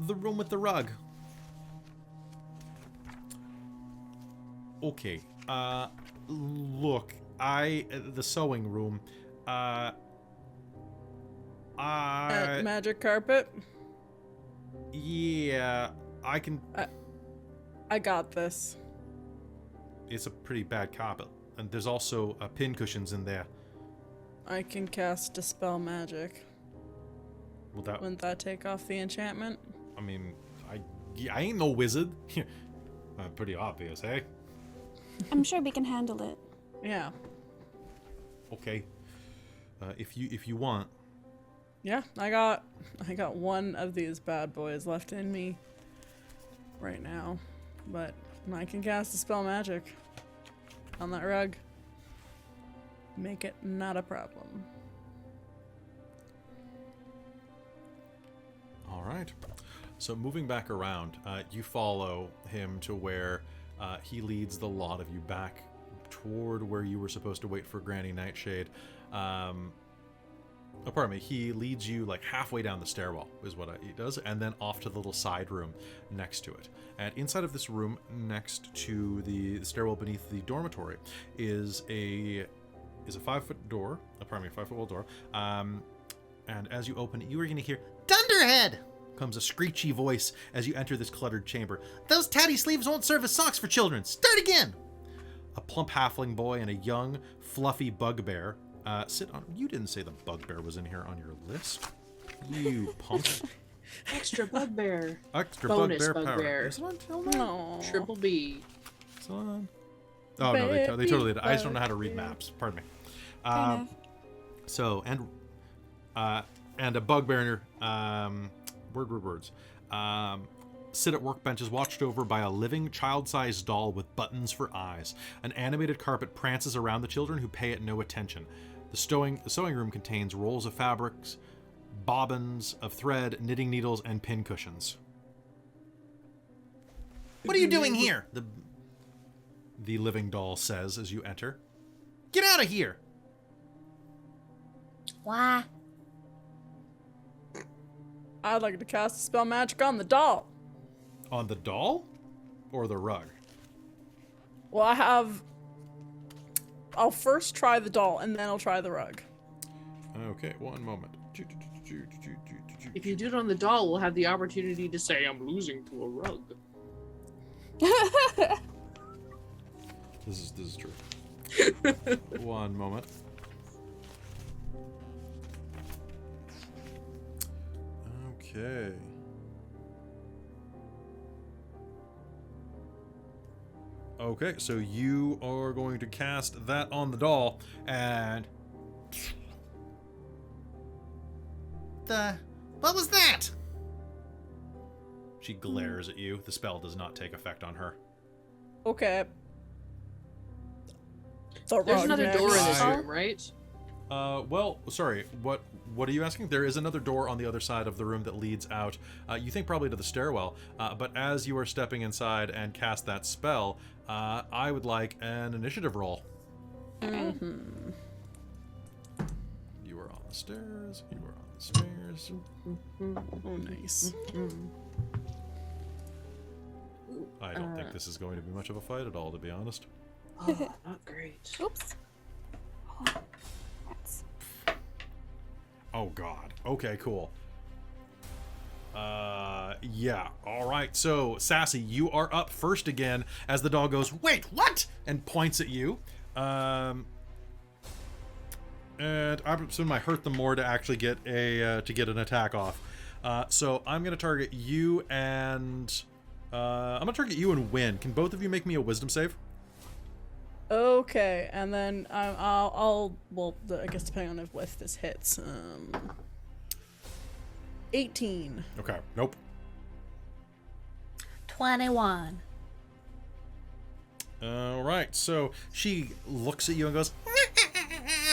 the room with the rug. Okay. Look, the sewing room. Magic carpet. Yeah, I can. I got this. It's a pretty bad carpet, and there's also pin cushions in there. I can cast Dispel Magic. Will that? Wouldn't that take off the enchantment? I mean, I ain't no wizard. Pretty obvious, hey? I'm sure we can handle it. Yeah. Okay. if you want. Yeah, I got one of these bad boys left in me right now, but I can cast a spell magic on that rug. Make it not a problem. All right. So moving back around, you follow him to where he leads the lot of you back toward where you were supposed to wait for Granny Nightshade. Pardon me, he leads you like halfway down the stairwell is what he does, and then off to the little side room next to it. And inside of this room, next to the stairwell beneath the dormitory, is a 5-foot door. Pardon me, 5-foot wall door. And as you open it, you are going to hear "Dunderhead!" comes a screechy voice as you enter this cluttered chamber. "Those tatty sleeves won't serve as socks for children. Start again!" A plump halfling boy and a young, fluffy bugbear sit on... You didn't say the bugbear was in here on your list. You punk. Extra bugbear. Extra Bonus bugbear power. bugbear. Is it on till now? No. Triple B. Is it on? Oh, no, they totally did. I just don't know how to read maps. Pardon me. Kind of. So, and a bugbear, words. Sit at workbenches watched over by a living child-sized doll with buttons for eyes. An animated carpet prances around the children who pay it no attention. The sewing room contains rolls of fabrics, bobbins of thread, knitting needles, and pin cushions. "What are you doing here?" the living doll says as you enter. "Get out of here!" Why? I'd like to cast a spell magic on the doll. On the doll? Or the rug? Well, I'll first try the doll, and then I'll try the rug. Okay, one moment. If you do it on the doll, we'll have the opportunity to say, "I'm losing to a rug." This is true. One moment. Okay. Okay, so you are going to cast that on the doll, and... What was that? She glares at you. The spell does not take effect on her. Okay. There's another door in this I- room, right? Well, sorry, what are you asking? There is another door on the other side of the room that leads out, you think probably to the stairwell, but as you are stepping inside and cast that spell, I would like an initiative roll. Mm-hmm. You are on the stairs, you are on the stairs. Oh, nice. I don't think this is going to be much of a fight at all, to be honest. Oh, not great. Oops. Oh, that's... Oh god. Okay, cool. Yeah. Alright, so, Sassy, you are up first again as the dog goes, "Wait, what?" and points at you. And I assume I hurt them more to actually get an attack off. So I'm gonna target you and Win. Can both of you make me a wisdom save? Okay, and then I guess depending on if this hits, 18. Okay. Nope. 21. All right. So she looks at you and goes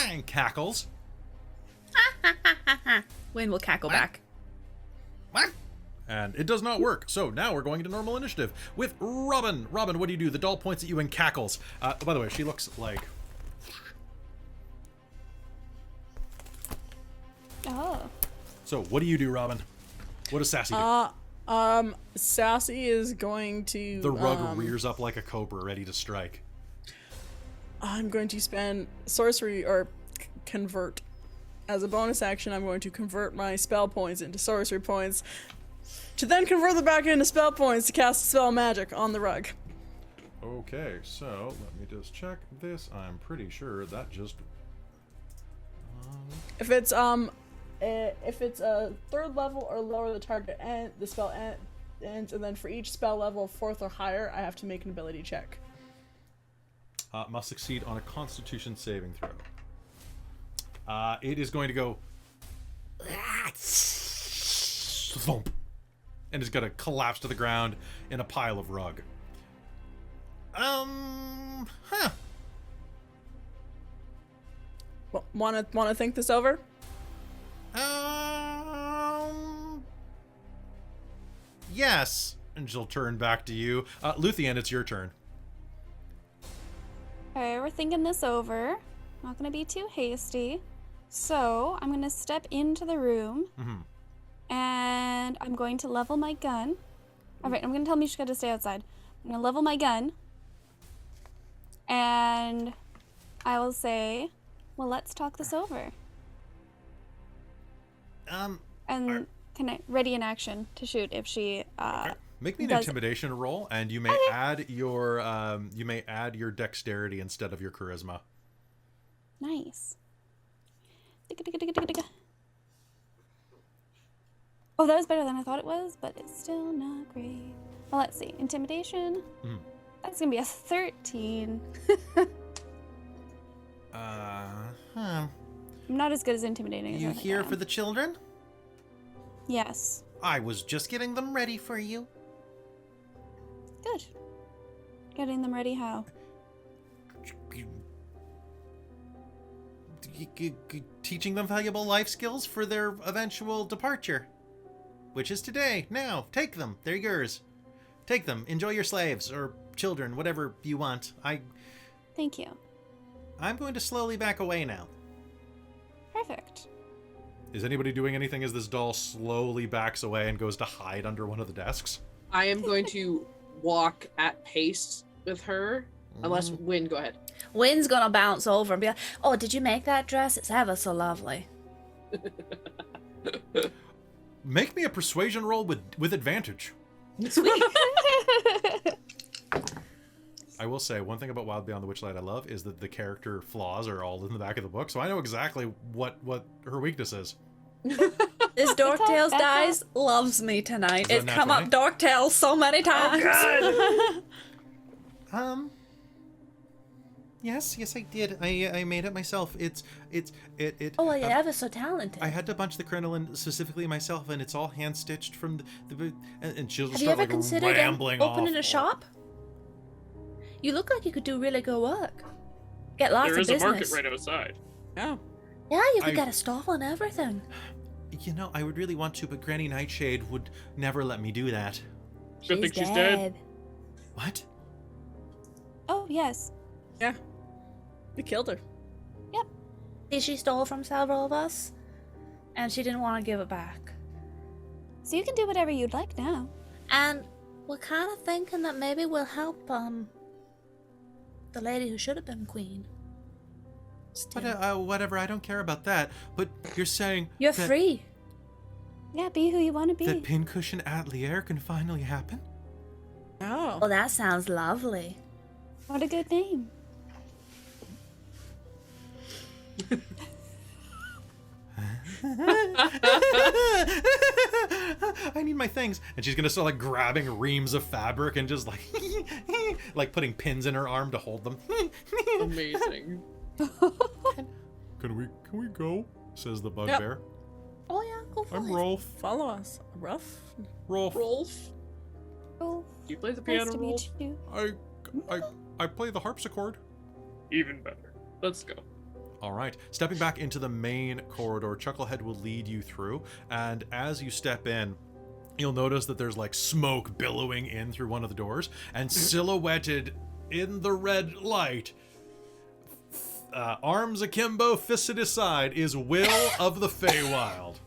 and cackles. Wayne will cackle back. What? And it does not work. So now we're going to normal initiative with Robin. Robin, what do you do? The doll points at you and cackles. By the way, she looks like... Oh. So what do you do, Robin? What does Sassy do? Sassy is going to... The rug rears up like a cobra, ready to strike. I'm going to spend sorcery, or convert. As a bonus action, I'm going to convert my spell points into sorcery points, to then convert them back into spell points to cast spell magic on the rug. Okay, so let me just check this. I'm pretty sure that just... If it's a third level or lower, the target and the spell ends, and then for each spell level, fourth or higher, I have to make an ability check. Must succeed on a Constitution saving throw. It is going to go thump, and is going to collapse to the ground in a pile of rug. Huh. Wanna think this over? Yes. And she'll turn back to you. Luthienne, it's your turn. Okay, we're thinking this over. Not gonna be too hasty. So I'm gonna step into the room, and I'm going to level my gun. All right, I'm gonna tell Mishka to stay outside. I'm gonna level my gun, and I will say, "Well, let's talk this over." And can I ready in action to shoot if she Okay. Make me an does- intimidation roll, and you may add your dexterity instead of your charisma. Nice. Oh, that was better than I thought it was, but it's still not great. Well, let's see. Intimidation. That's gonna be a 13. I'm not as good as intimidating as I You think I here am. for the children? Yes. I was just getting them ready for you. Good. Getting them ready how? Teaching them valuable life skills for their eventual departure. Which is today. Now, take them. They're yours. Take them. Enjoy your slaves or children, whatever you want. Thank you. I'm going to slowly back away now. Perfect. Is anybody doing anything as this doll slowly backs away and goes to hide under one of the desks? I am going to walk at pace with her, unless Wynn, go ahead. Wynn's gonna bounce over and be like, "Oh, did you make that dress? It's ever so lovely." Make me a persuasion roll with advantage. Sweet. I will say, one thing about Wild Beyond the Witchlight I love is that the character flaws are all in the back of the book, so I know exactly what her weakness is. This Dorktales That's dice loves me tonight. that It's nat come 20? up Dorktales so many times. Yes, I did. I made it myself. It. Oh, well, you're ever so talented. I had to bunch the crinoline specifically myself, and it's all hand stitched from the and she'll just Have you start ever like considered rambling opening off. a shop? You look like you could do really good work. Get lots There of is a business. market right outside. Yeah. Yeah, you could I- get a stall and everything. You know, I would really want to, but Granny Nightshade would never let me do that. Good thing she's dead. What? Oh, yes. Yeah. We killed her. See, she stole from several of us, and she didn't want to give it back. So you can do whatever you'd like now. And we're kind of thinking that maybe we'll help the lady who should have been queen. Still. But whatever. I don't care about that. But you're saying You're that, free. Yeah, be who you want to be. that Pincushion Atelier can finally happen? Oh. Well, that sounds lovely. What a good name. I need my things. And she's gonna start like grabbing reams of fabric and just like like putting pins in her arm to hold them. Amazing. Can we go? Says the Yep. bugbear. Oh yeah, go for I'm it. Rolf. Follow us. Rough? Rolf. Rolf, Oh, do you play the nice piano, to Rolf? meet you. I play the harpsichord. Even better. Let's go. All right. Stepping back into the main corridor, Chucklehead will lead you through, and as you step in, you'll notice that there's like smoke billowing in through one of the doors, and silhouetted in the red light, arms akimbo, fists at his side, is Will of the Feywild.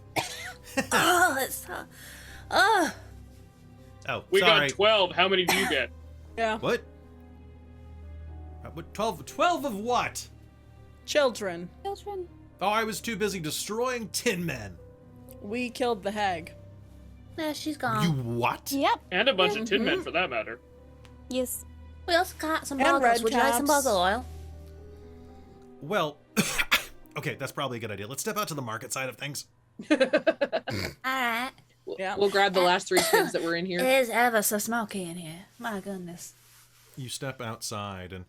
Oh, it's Oh, We sorry. got 12. How many do you get? Yeah. What? What? 12 of what? Children. Children. Oh, I was too busy destroying Tin Men. We killed the hag. yeah, she's gone. You what? Yep. And a bunch of tin men, for that matter. Yes. We also got some And buggles. red Would you like some caps. buggle oil? Well, okay, that's probably a good idea. Let's step out to the market side of things. Alright. Yeah. We'll grab the last 3 kids that were in It here. is ever so smoky in here. My goodness. You step outside and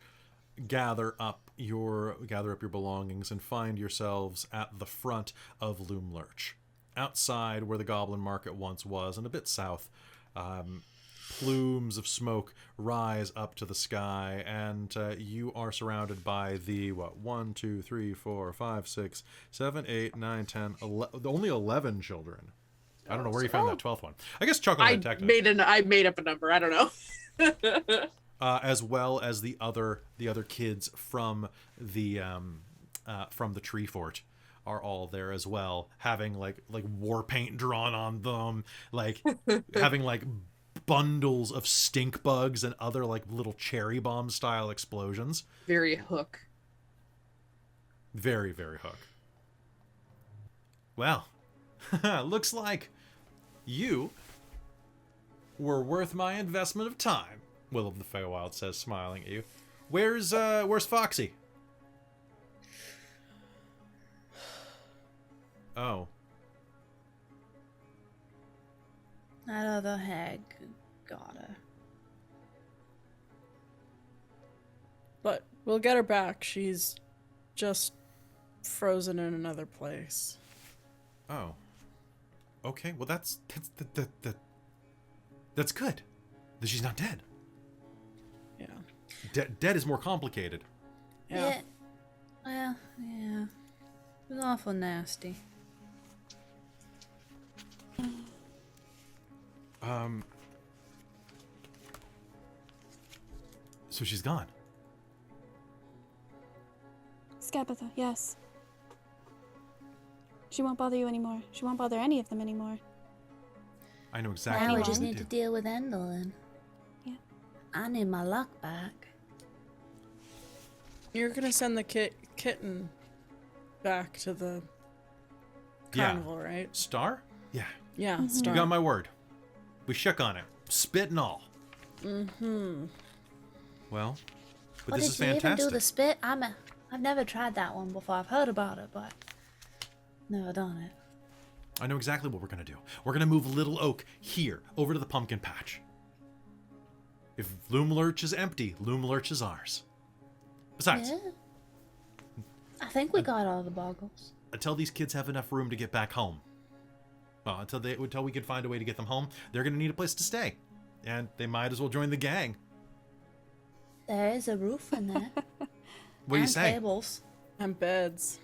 gather up gather up your belongings and find yourselves at the front of Loomlurch, outside where the Goblin Market once was, and a bit south. Plumes of smoke rise up to the sky, and you are surrounded by the 1, 2, 3, 4, 5, 6, 7, 8, 9, 10, 11, only 11 children. I don't know where you found that 12th one. I guess Chucklehead I made up a number. I don't know. As well as the other kids from the tree fort are all there as well, having like war paint drawn on them, like having like bundles of stink bugs and other like little cherry bomb style explosions. Very Hook. Very, very Hook. Well, looks like you were worth my investment of time, Will of the Feywild says, smiling at you. Where's Foxy? Oh. That other hag got her. But we'll get her back. She's just frozen in another place. Oh. Okay, well that's good. That she's not dead. Yeah. Dead is more complicated. Yeah. Well, yeah. It was awful nasty. So she's gone. Scabbatha, yes. She won't bother you anymore. She won't bother any of them anymore. I know exactly Now we what just to need do. to deal with Endolin. Yeah. I need my luck back. You're gonna send the kitten back to the carnival, right? Star? Yeah. Yeah, You Star. got my word. We shook on it. Spit and all. Mm-hmm. Well, but Well, this did is you even fantastic. do the spit? I've never tried that one before. I've heard about it, but never done it. I know exactly what we're going to do. We're going to move Little Oak here, over to the pumpkin patch. If Loomlurch is empty, Loomlurch is ours. Besides, Yeah. I think we got all the boggles. until these kids have enough room to get back home, well, until we can find a way to get them home, they're going to need a place to stay. And they might as well join the gang. There is a roof in there. What do you and say? tables. And beds.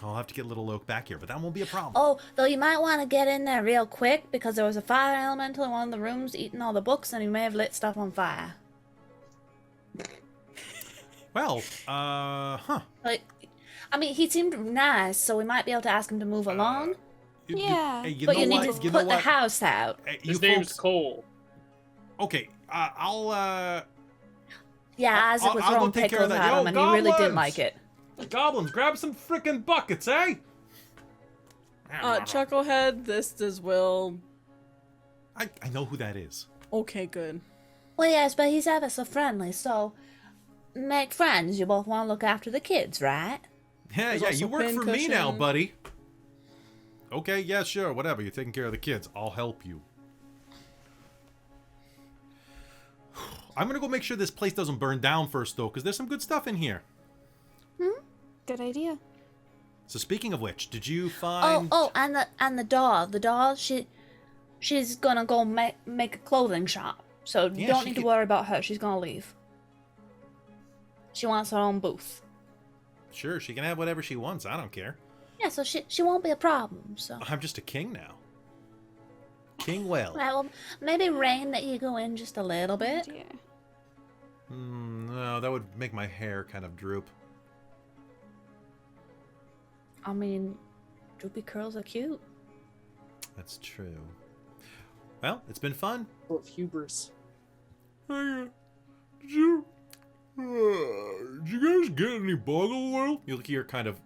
I'll have to get Little Oak back here, but that won't be a problem. Oh, though you might want to get in there real quick because there was a fire elemental in one of the rooms eating all the books and he may have lit stuff on fire. Well, Like, I mean, he seemed nice, so we might be able to ask him to move along. Yeah. Hey, But you need to You know put the what? house out. Hey, you His name's folks- Cole. Okay, I'll Yeah, Isaac was I'll go throwing take care of pickles that. at Yo, him and he really didn't goblins! like it. Goblins, grab some freaking buckets, eh? Chucklehead, this does Will. I know who that is. Okay, good. Well, yes, but he's ever so friendly, so make friends. You both want to look after the kids, right? Yeah, There's yeah, also you work for me now, pincushion. buddy. Okay, yeah, sure, whatever. You're taking care of the kids. I'll help you. I'm gonna go make sure this place doesn't burn down first, though, because there's some good stuff in here. Good idea. So speaking of which, did you find... Oh, and the doll. The doll, she's gonna go make a clothing shop. So you Yeah, don't she need to could- worry about her. She's gonna leave. She wants her own booth. Sure, she can have whatever she wants. I don't care. Yeah, so she won't be a problem. So I'm just a king now. King Well. well, maybe Rain that you go in just a little bit. Dear. No, that would make my hair kind of droop. I mean, droopy curls are cute. That's true. Well, it's been fun. Full of hubris. Hey, did you guys get any boggle oil? You'll hear kind of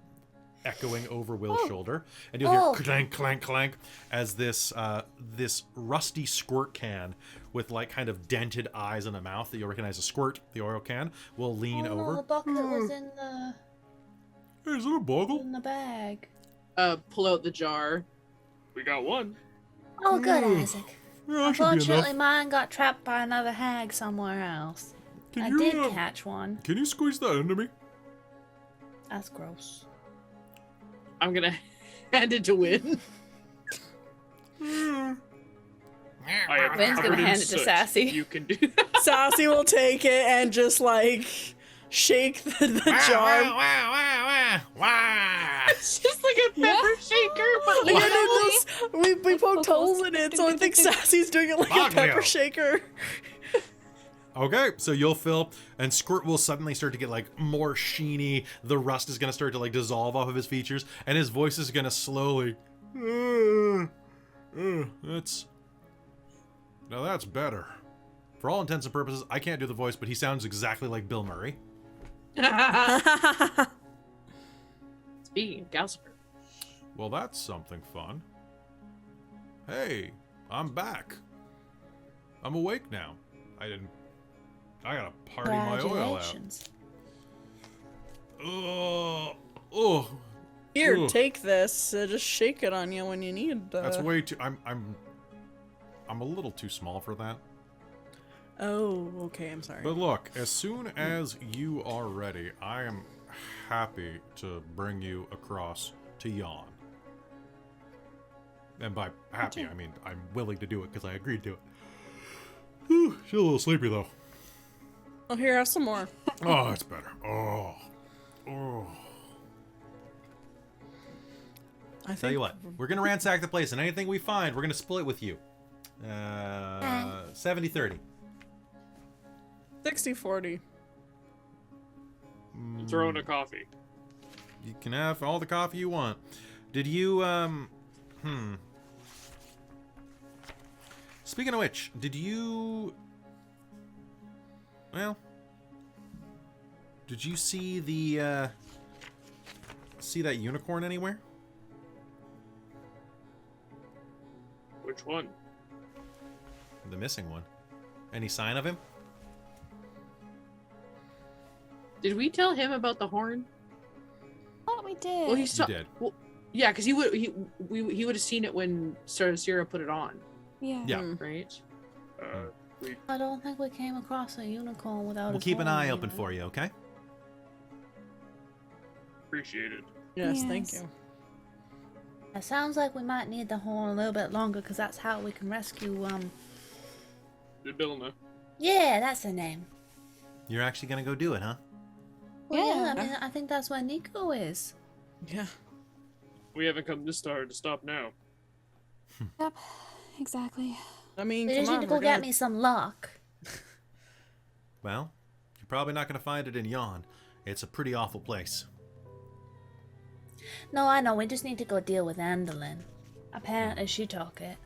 echoing over Will's shoulder, and you'll Oh. hear clank, clank, clank as this rusty squirt can with like kind of dented eyes and a mouth that you'll recognize as Squirt, the oil can, will lean Oh, no, over. the bucket was in the Hey, is it a boggle? bag. Pull out the jar. We got one. Oh, good, Mm. Isaac. Yeah, that should be Unfortunately, enough. mine got trapped by another hag somewhere else. I did catch one. Can you squeeze that into me? That's gross. I'm gonna hand it to Win. I am Vin's covered gonna in hand it to soot. Sassy. You can do that. Sassy will take it and just like shake the jar. It's just like a pepper shaker, but like We poked holes in it, so I think Sassy's doing it like a pepper shaker. Okay, so you'll fill, and Squirt will suddenly start to get like more sheeny. The rust is gonna start to like dissolve off of his features, and his voice is gonna slowly. That's better. For all intents and purposes, I can't do the voice, but he sounds exactly like Bill Murray. Speaking of Galsiper. Well, that's something fun. Hey, I'm back. I'm awake now. I gotta party my oil out. Congratulations. Oh. Here, Ugh. take this. Just shake it on you when you need. That's way too. I'm a little too small for that. Oh, okay. I'm sorry. But look, as soon as you are ready, I am happy to bring you across to Yawn. And by happy, I mean I'm willing to do it because I agreed to it. Whew, she's a little sleepy though. Oh, here, have some more. Oh, that's better. Oh. I think Tell you what, we're gonna ransack the place, and anything we find, we're gonna split with you. 70-30. 60-40. Throw in a coffee. You can have all the coffee you want. Did you, Speaking of which, did you... Well... Did you see the, see that unicorn anywhere? Which one? The missing one. Any sign of him? Did we tell him about the horn? Oh, we did. Well, he You saw. did. Well, yeah, because he would have seen it when Sarcyra put it on, Yeah. Yeah. right? I don't think we came across a unicorn without. We'll keep an eye open for you, okay? Appreciated. Yes, thank Yes. you. It sounds like we might need the horn a little bit longer because that's how we can rescue. The Bilna. Yeah, that's the name. You're actually gonna go do it, huh? Well, yeah, Yeah. I mean, I think that's where Nico is. Yeah. We haven't come this far to stop now. Yep. Exactly. I mean, We come just need on, to go we're get gonna- me some luck. Well, you're probably not gonna find it in Yawn. It's a pretty awful place. No, I know. We just need to go deal with Andolin. Apparently, she took it.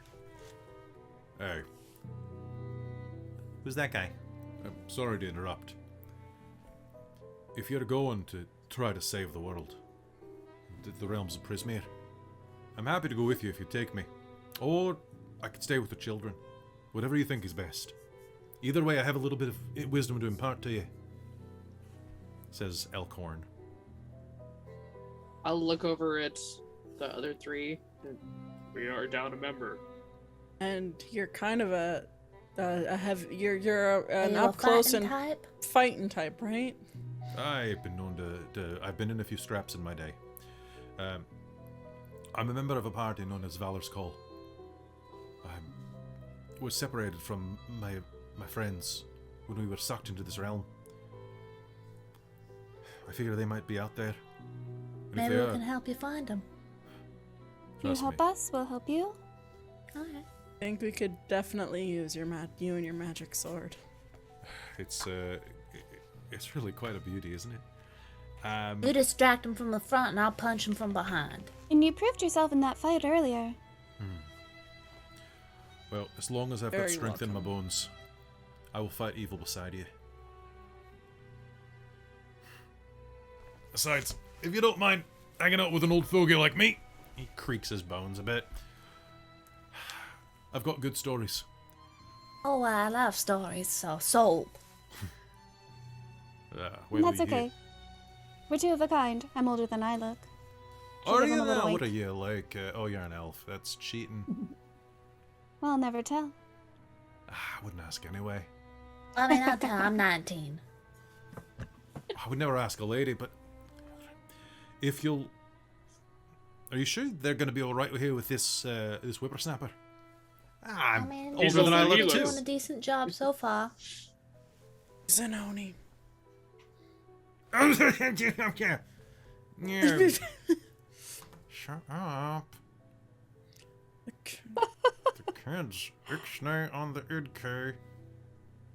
Hey. Who's that guy? I'm sorry to interrupt. If you're going to try to save the world, the realms of Prismere, I'm happy to go with you if you take me. Or I could stay with the children. Whatever you think is best. Either way, I have a little bit of wisdom to impart to you, says Elkhorn. I'll look over at the other three. We are down a member. And you're kind of you're Are an you a up close fighting and type? fighting type, right? I've been known I've been in a few straps in my day. I'm a member of a party known as Valor's Call. I was separated from my friends when we were sucked into this realm. I figure they might be out there. And Maybe if we they can are, help you find them. You trust help me. us, we'll help you. Okay. I think we could definitely use you and your magic sword. It's really quite a beauty, isn't it? You distract them from the front, and I'll punch them from behind. And you proved yourself in that fight earlier. Well, as long as I've got Very strength in my welcome. bones, I will fight evil beside you. Besides, if you don't mind hanging out with an old fogey like me, he creaks his bones a bit. I've got good stories. Oh, I love stories, so sold. Wait That's till you hear. okay. We're two of a kind. I'm older than I look. Should Are give him you a little now? What wink. are you like? Oh, you're an elf. That's cheating. Well, I'll never tell. I wouldn't ask anyway. I mean, I'll tell I'm 19. I would never ask a lady, but if you'll... Are you sure they're going to be all right here with this this whippersnapper? I I'm mean, older than I also look, useless. too. doing a decent job so far. Zanoni. Yeah. Shut up. The kids ixnay on the idk.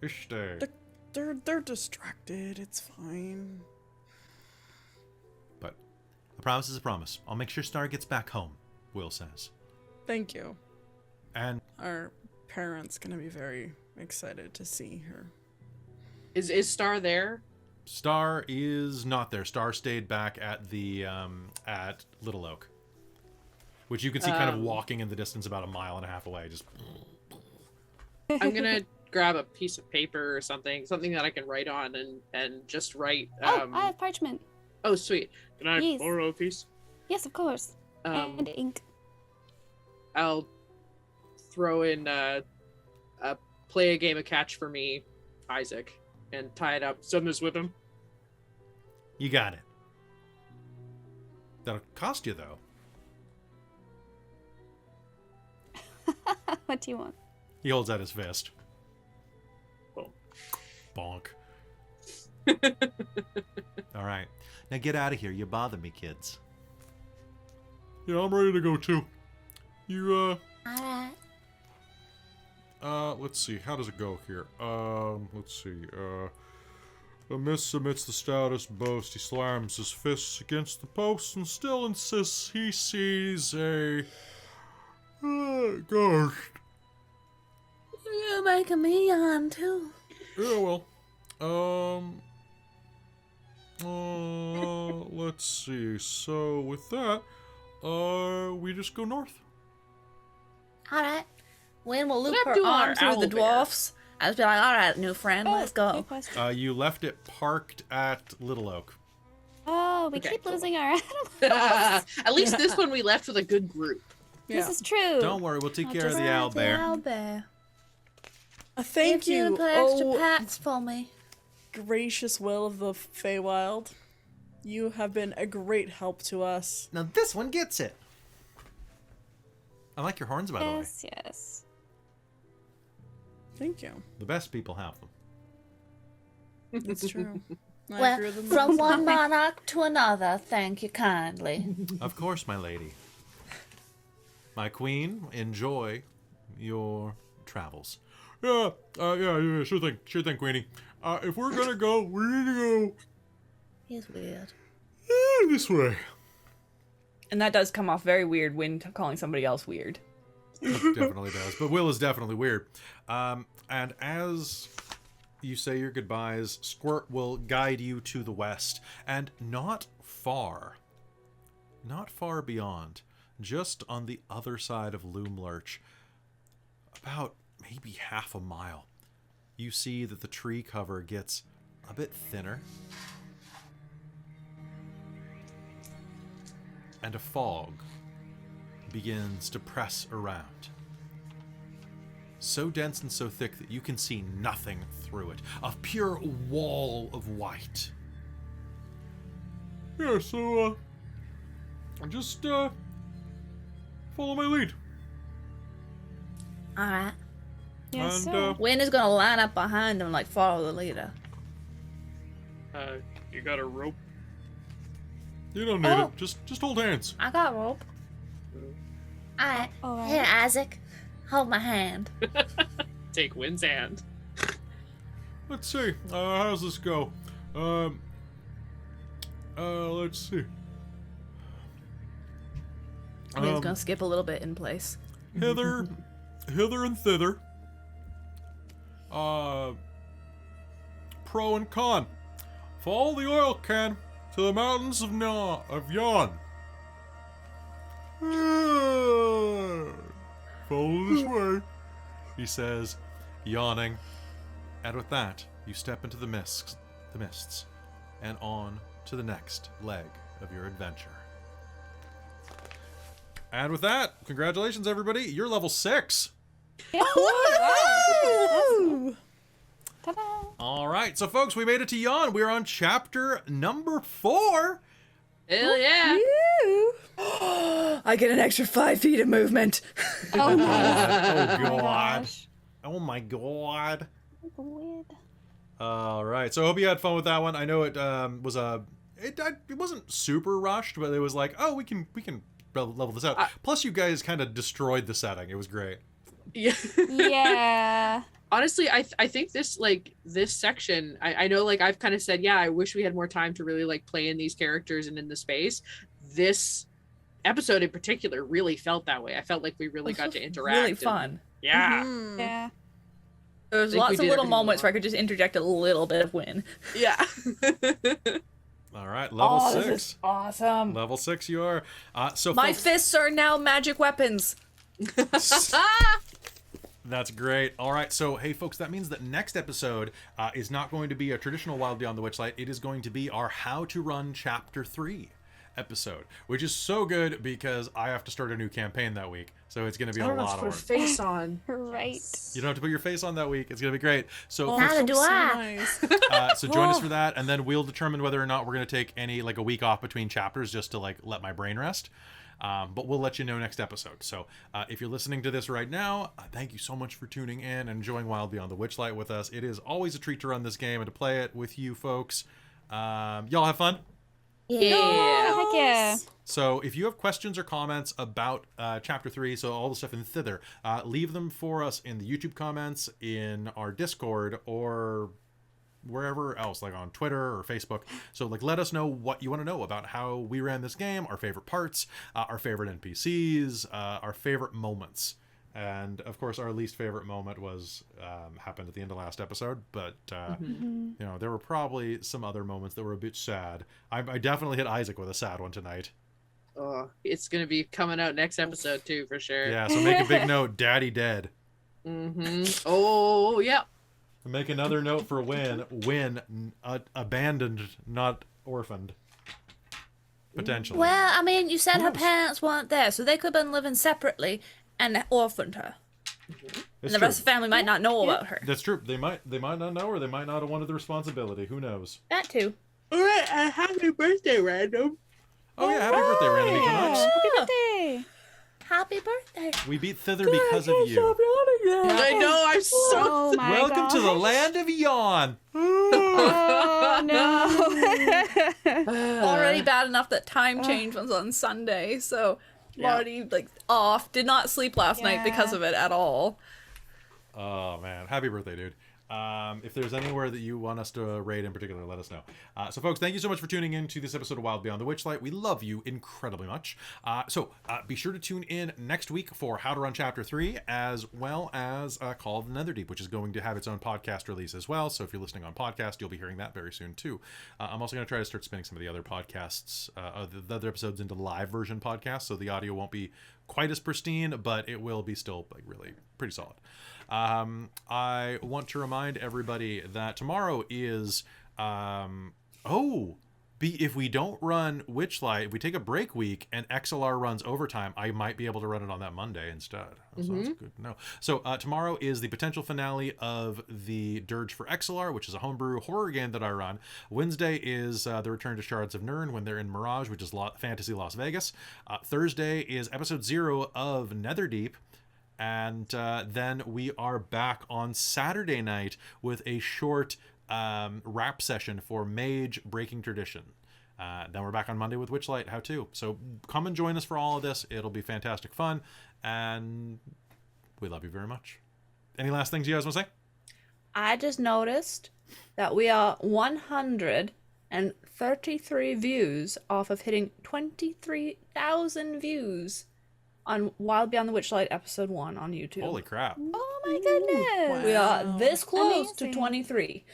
Ishte. They're distracted. It's fine. But a promise is a promise. I'll make sure Star gets back home, Will says. Thank you. And Our parents gonna be very excited to see her. Is Star there? Star is not there. Star stayed back at the at Little Oak, which you can see kind of walking in the distance about 1.5 miles away. Just I'm gonna grab a piece of paper or something that I can write on and just write. Oh, I have parchment. Oh, sweet. Can I Yes. borrow a piece? Yes, of course. And ink. I'll throw in play a game of catch for me, Isaac, and tie it up. Send this with him. you got it. That'll cost you though. What do you want? He holds out his fist. Boom. Bonk. All right, now get out of here. You bother me, kids. Yeah, I'm ready to go too. You Alright. let's see. How does it go here? Let's see. The mist submits the stoutest boast. He slams his fists against the post and still insists he sees a ghost. You're making me yawn too. Yeah, well, let's see. So with that, we just go north. Alright. Wynn will loop What her do our arm through the owl bear? dwarfs. I was be like, alright, new friend, let's Good go. question. You left it parked at Little Oak. Oh, we Okay, keep cool. losing our animals. At least this one we left with a good group. This is true. Don't worry, we'll take I'll care of just- the owl The bear. owl bear. Thank If you you, put extra oh pats for me. gracious will of the Feywild. You have been a great help to us. Now this one gets it. I like your horns, by the way. Yes, yes. Thank you. The best people have them. It's true. I Well, grew them from up. one monarch to another, thank you kindly. Of course, my lady. My queen, enjoy your travels. Yeah, sure thing, Queenie. If we're gonna go, we need to go He's weird. this way. And that does come off very weird when calling somebody else weird. It definitely does. But Will is definitely weird. And as you say your goodbyes, Squirt will guide you to the west. And not far beyond, just on the other side of Loomlurch, about maybe half a mile, you see that the tree cover gets a bit thinner. And a fog begins to press around. So dense and so thick that you can see nothing through it. A pure wall of white. Yeah, so, just, follow my lead. Alright. Yes, And, sir. Wynn is gonna line up behind him like follow the leader. You got a rope? You don't need Oh. it. Just hold hands. I got rope. Alright. All right. Here, Isaac. Hold my hand. Take Wynn's hand. Let's see. How does this go? Let's see. Wynn's gonna skip a little bit in place. hither and thither. Pro and con. Follow the oil can to the mountains of Yon. Follow this way, he says, yawning. And with that, you step into the mists, and on to the next leg of your adventure. And with that, congratulations, everybody. You're level 6. Woo! Ta-da! All right, so folks, we made it to Yon. We're on chapter number 4. Hell yeah. I get an extra 5 feet of movement. Oh, nice. Oh Oh my god. gosh. Oh my god. Weird. All right, so I hope you had fun with that one. I know it was it wasn't super rushed, but it was like, oh, we can level this out. Plus, you guys kind of destroyed the setting. It was great. Yeah. Yeah. Honestly, I think this section, I know, like, I've kind of said, yeah, I wish we had more time to really like play in these characters and in the space. This episode in particular really felt that way. I felt like we really got to interact. Really and- fun. yeah. Mhm. Yeah. There was think we lots of did little everything we moments where I wanted. could just interject a little bit of win. Yeah. All right, level Oh, 6. this is awesome. Level 6 you are. So My folks, fists are now magic weapons. that's great. All right, so hey folks, that means that next episode is not going to be a traditional Wild Beyond the Witchlight. It is going to be our How to Run Chapter 3 episode, which is so good because I have to start a new campaign that week. So it's going to be a lot of work. face on. Right. You don't have to put your face on that week. It's going to be great. So Oh, folks, Neither do so I. nice. so join us for that, and then we'll determine whether or not we're going to take any like a week off between chapters just to like let my brain rest. But we'll let you know next episode. So if you're listening to this right now, thank you so much for tuning in and enjoying Wild Beyond the Witchlight with us. It is always a treat to run this game and to play it with you folks. Y'all have fun? Yeah. Heck yeah. So if you have questions or comments about chapter 3, so all the stuff in thither, leave them for us in the YouTube comments, in our Discord, or wherever else, like on Twitter or Facebook. So like let us know what you want to know about how we ran this game, our favorite parts, our favorite NPCs, our favorite moments. And of course our least favorite moment was happened at the end of last episode, but you know, there were probably some other moments that were a bit sad. I definitely hit Isaac with a sad one tonight. Oh, it's gonna be coming out next episode too, for sure. Yeah, so make a big note, Daddy dead. Oh, yeah. Make another note for Win, abandoned, not orphaned. Potentially. Well, I mean, you said Who her knows? parents weren't there, so they could have been living separately and orphaned her. It's And the true. rest of the family might not know about her. That's true. They might not know, or they might not have wanted the responsibility. Who knows? That too. All right, happy birthday, random. Oh yeah, happy birthday, Randy. Happy birthday. Happy birthday. We beat thither because of you. I know, I'm so. Oh my Welcome to the gosh. land of Yon. Oh no. Already bad enough that time change was on Sunday, so I'm Yeah. already like off. Did not sleep last night because Yeah. of it at all. Oh man, happy birthday, dude. If there's anywhere that you want us to raid in particular, let us know. So folks, thank you so much for tuning in to this episode of Wild Beyond the Witchlight. We love you incredibly much. So be sure to tune in next week for How to Run Chapter 3, as well as Call of the Netherdeep, which is going to have its own podcast release as well. So if you're listening on podcast, you'll be hearing that very soon too. I'm also going to try to start spinning some of the other podcasts, the other episodes into live version podcasts, so the audio won't be quite as pristine, but it will be still like really pretty solid. I want to remind everybody that tomorrow is if we don't run Witchlight, if we take a break week and XLR runs overtime, I might be able to run it on that Monday instead. So that's good to know. So tomorrow is the potential finale of the Dirge for XLR, which is a homebrew horror game that I run. Wednesday is the return to Shards of Nirn when they're in Mirage, which is Fantasy Las Vegas. Thursday is episode 0 of Netherdeep. And then we are back on Saturday night with a short rap session for Mage Breaking Tradition. Then we're back on Monday with Witchlight How To. So come and join us for all of this. It'll be fantastic fun. And we love you very much. Any last things you guys want to say? I just noticed that we are 133 views off of hitting 23,000 views on Wild Beyond the Witchlight episode 1 on YouTube. Holy crap. Oh my goodness. We are this close to Amazing. 23.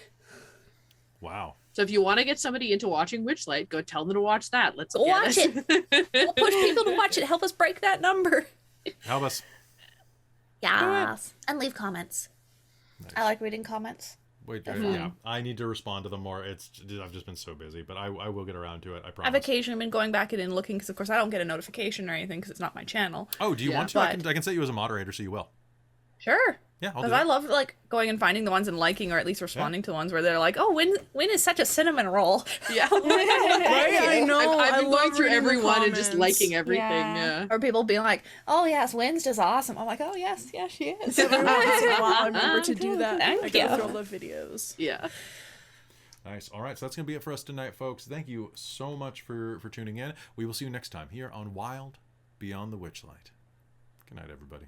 Wow. So if you want to get somebody into watching Witchlight, go tell them to watch that. Let's Go get watch We'll push people to watch it. Help us break that number. Help us. Yes. And leave comments. I like reading comments. Wait, yeah. I need to respond to them more. I've just been so busy, but I will get around to it. I promise. I've occasionally been going back in and looking because, of course, I don't get a notification or anything because it's not my channel. Oh, do you Yeah, want to? I but- can set you as a moderator so you will. Sure. Yeah, I'll do Because that. I love like going and finding the ones and liking or at least responding to the ones where they're like, "Oh, Win is such a cinnamon roll." Yeah. Right? I know. I've been I going love through reading the everyone and just comments. liking everything. Yeah. Yeah. Or people being like, "Oh yes, Win's just awesome." I'm like, "Oh yes, she is." Every once in a while, I remember to do that. Thank I go you. through all the videos. Yeah. Nice. All right, so that's going to be it for us tonight, folks. Thank you so much for tuning in. We will see you next time here on Wild Beyond the Witchlight. Good night, everybody.